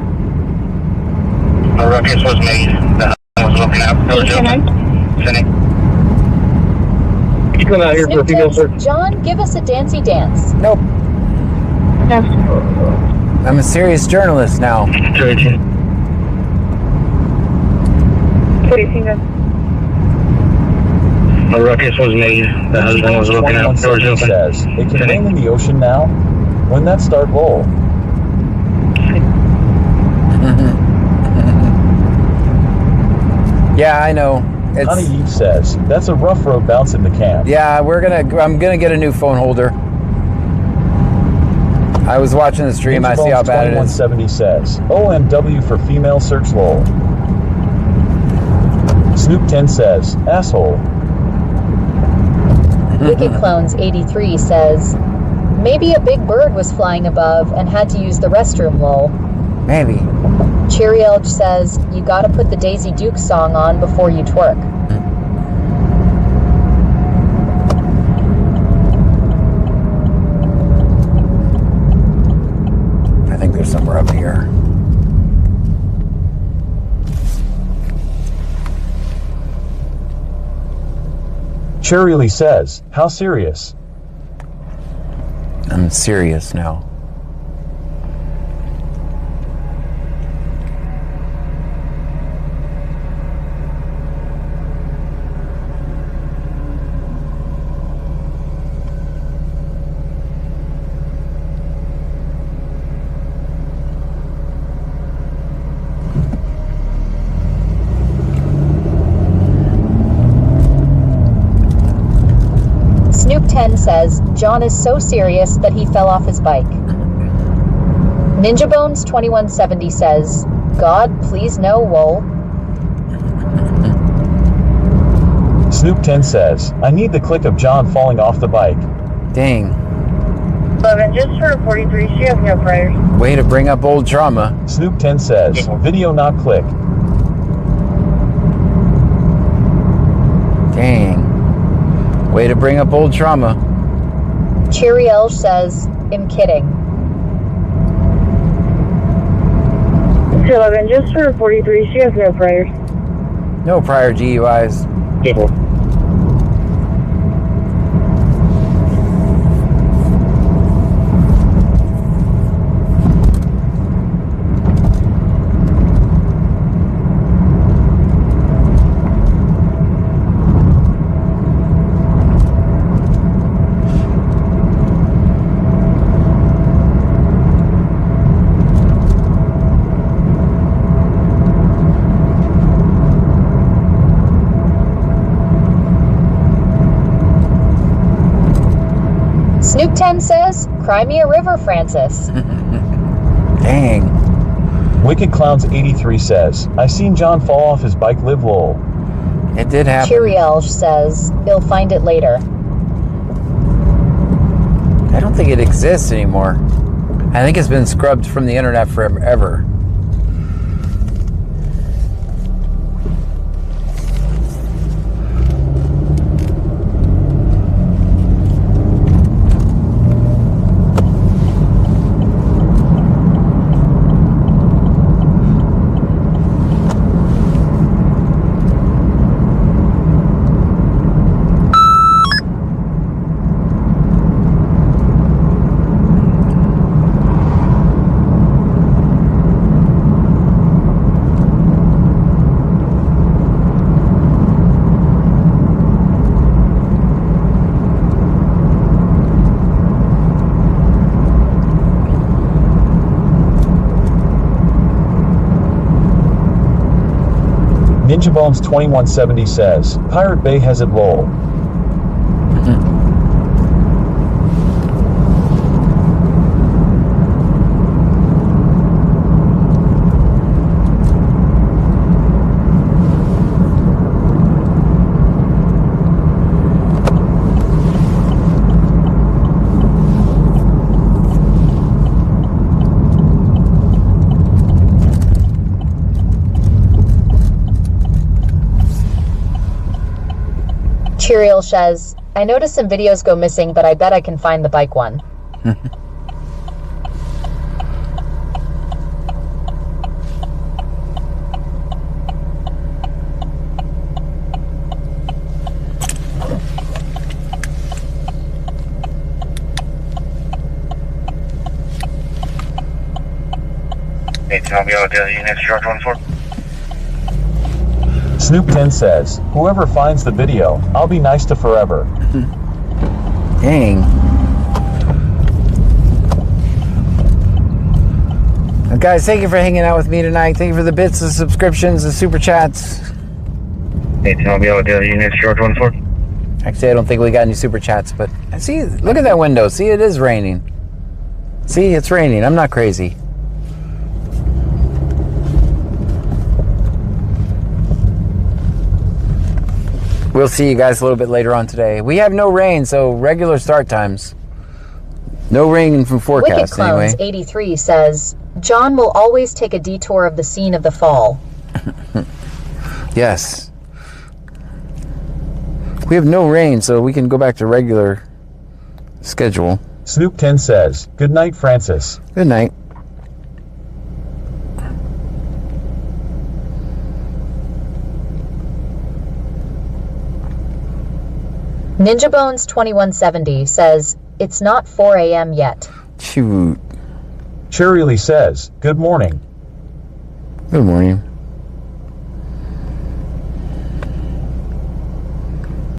A ruckus was made. The was looking out. You come out here for a female search. John, give us a dancey dance. Nope. I'm a serious journalist now. Search. A ruckus was made. The husband was looking out. Doors open. Says it can rain in the ocean now. When that start roll. Yeah, I know. Honey Eve says that's a rough road bouncing the can. Yeah, I'm gonna get a new phone holder. I was watching the stream. I see how bad it is. 2170 says OMW for female search lol. Snoop 10 says asshole. Wicked Clones 83 says maybe a big bird was flying above and had to use the restroom lol. Maybe. Cheery Elch says you gotta put the Daisy Duke song on before you twerk. I think there's somewhere up here. Cherry Lee says, how serious? I'm serious now. Snoop 10 says John is so serious that he fell off his bike. Ninja Bones 2170 says God please no wool. Snoop 10 says I need the click of John falling off the bike. Dang. 11, just for 43, she has no priors. Way to bring up old trauma. Snoop 10 says video not click. Dang. Way to bring up old trauma. Cheery Elch says I'm kidding. 11, just for 43, she has no priors. No prior GUIs. Snoop 10 says cry me a river, Francis. Dang. Wicked Clowns 83 says I seen John fall off his bike live lol. It did happen. Cheery Elch says he'll find it later. I don't think it exists anymore. I think it's been scrubbed from the internet forever. Ninja Bones 2170 says Pirate Bay has it lol. Cheerial says, I noticed some videos go missing, but I bet I can find the bike one. Snoop 10 says, whoever finds the video, I'll be nice to forever. Dang. Well, guys, thank you for hanging out with me tonight. Thank you for the bits, the subscriptions, the super chats. Actually, I don't think we got any super chats, but see, look at that window. See, it is raining. See, it's raining. I'm not crazy. We'll see you guys a little bit later on today. We have no rain, so regular start times. No rain from forecast Wicked Clones anyway. 83 says, John will always take a detour of the scene of the fall. Yes. We have no rain, so we can go back to regular schedule. Snoop 10 says, good night, Francis. Good night. Ninja Bones 2170 says, it's not 4 a.m. yet. Shoot. Cheerially says, good morning. Good morning.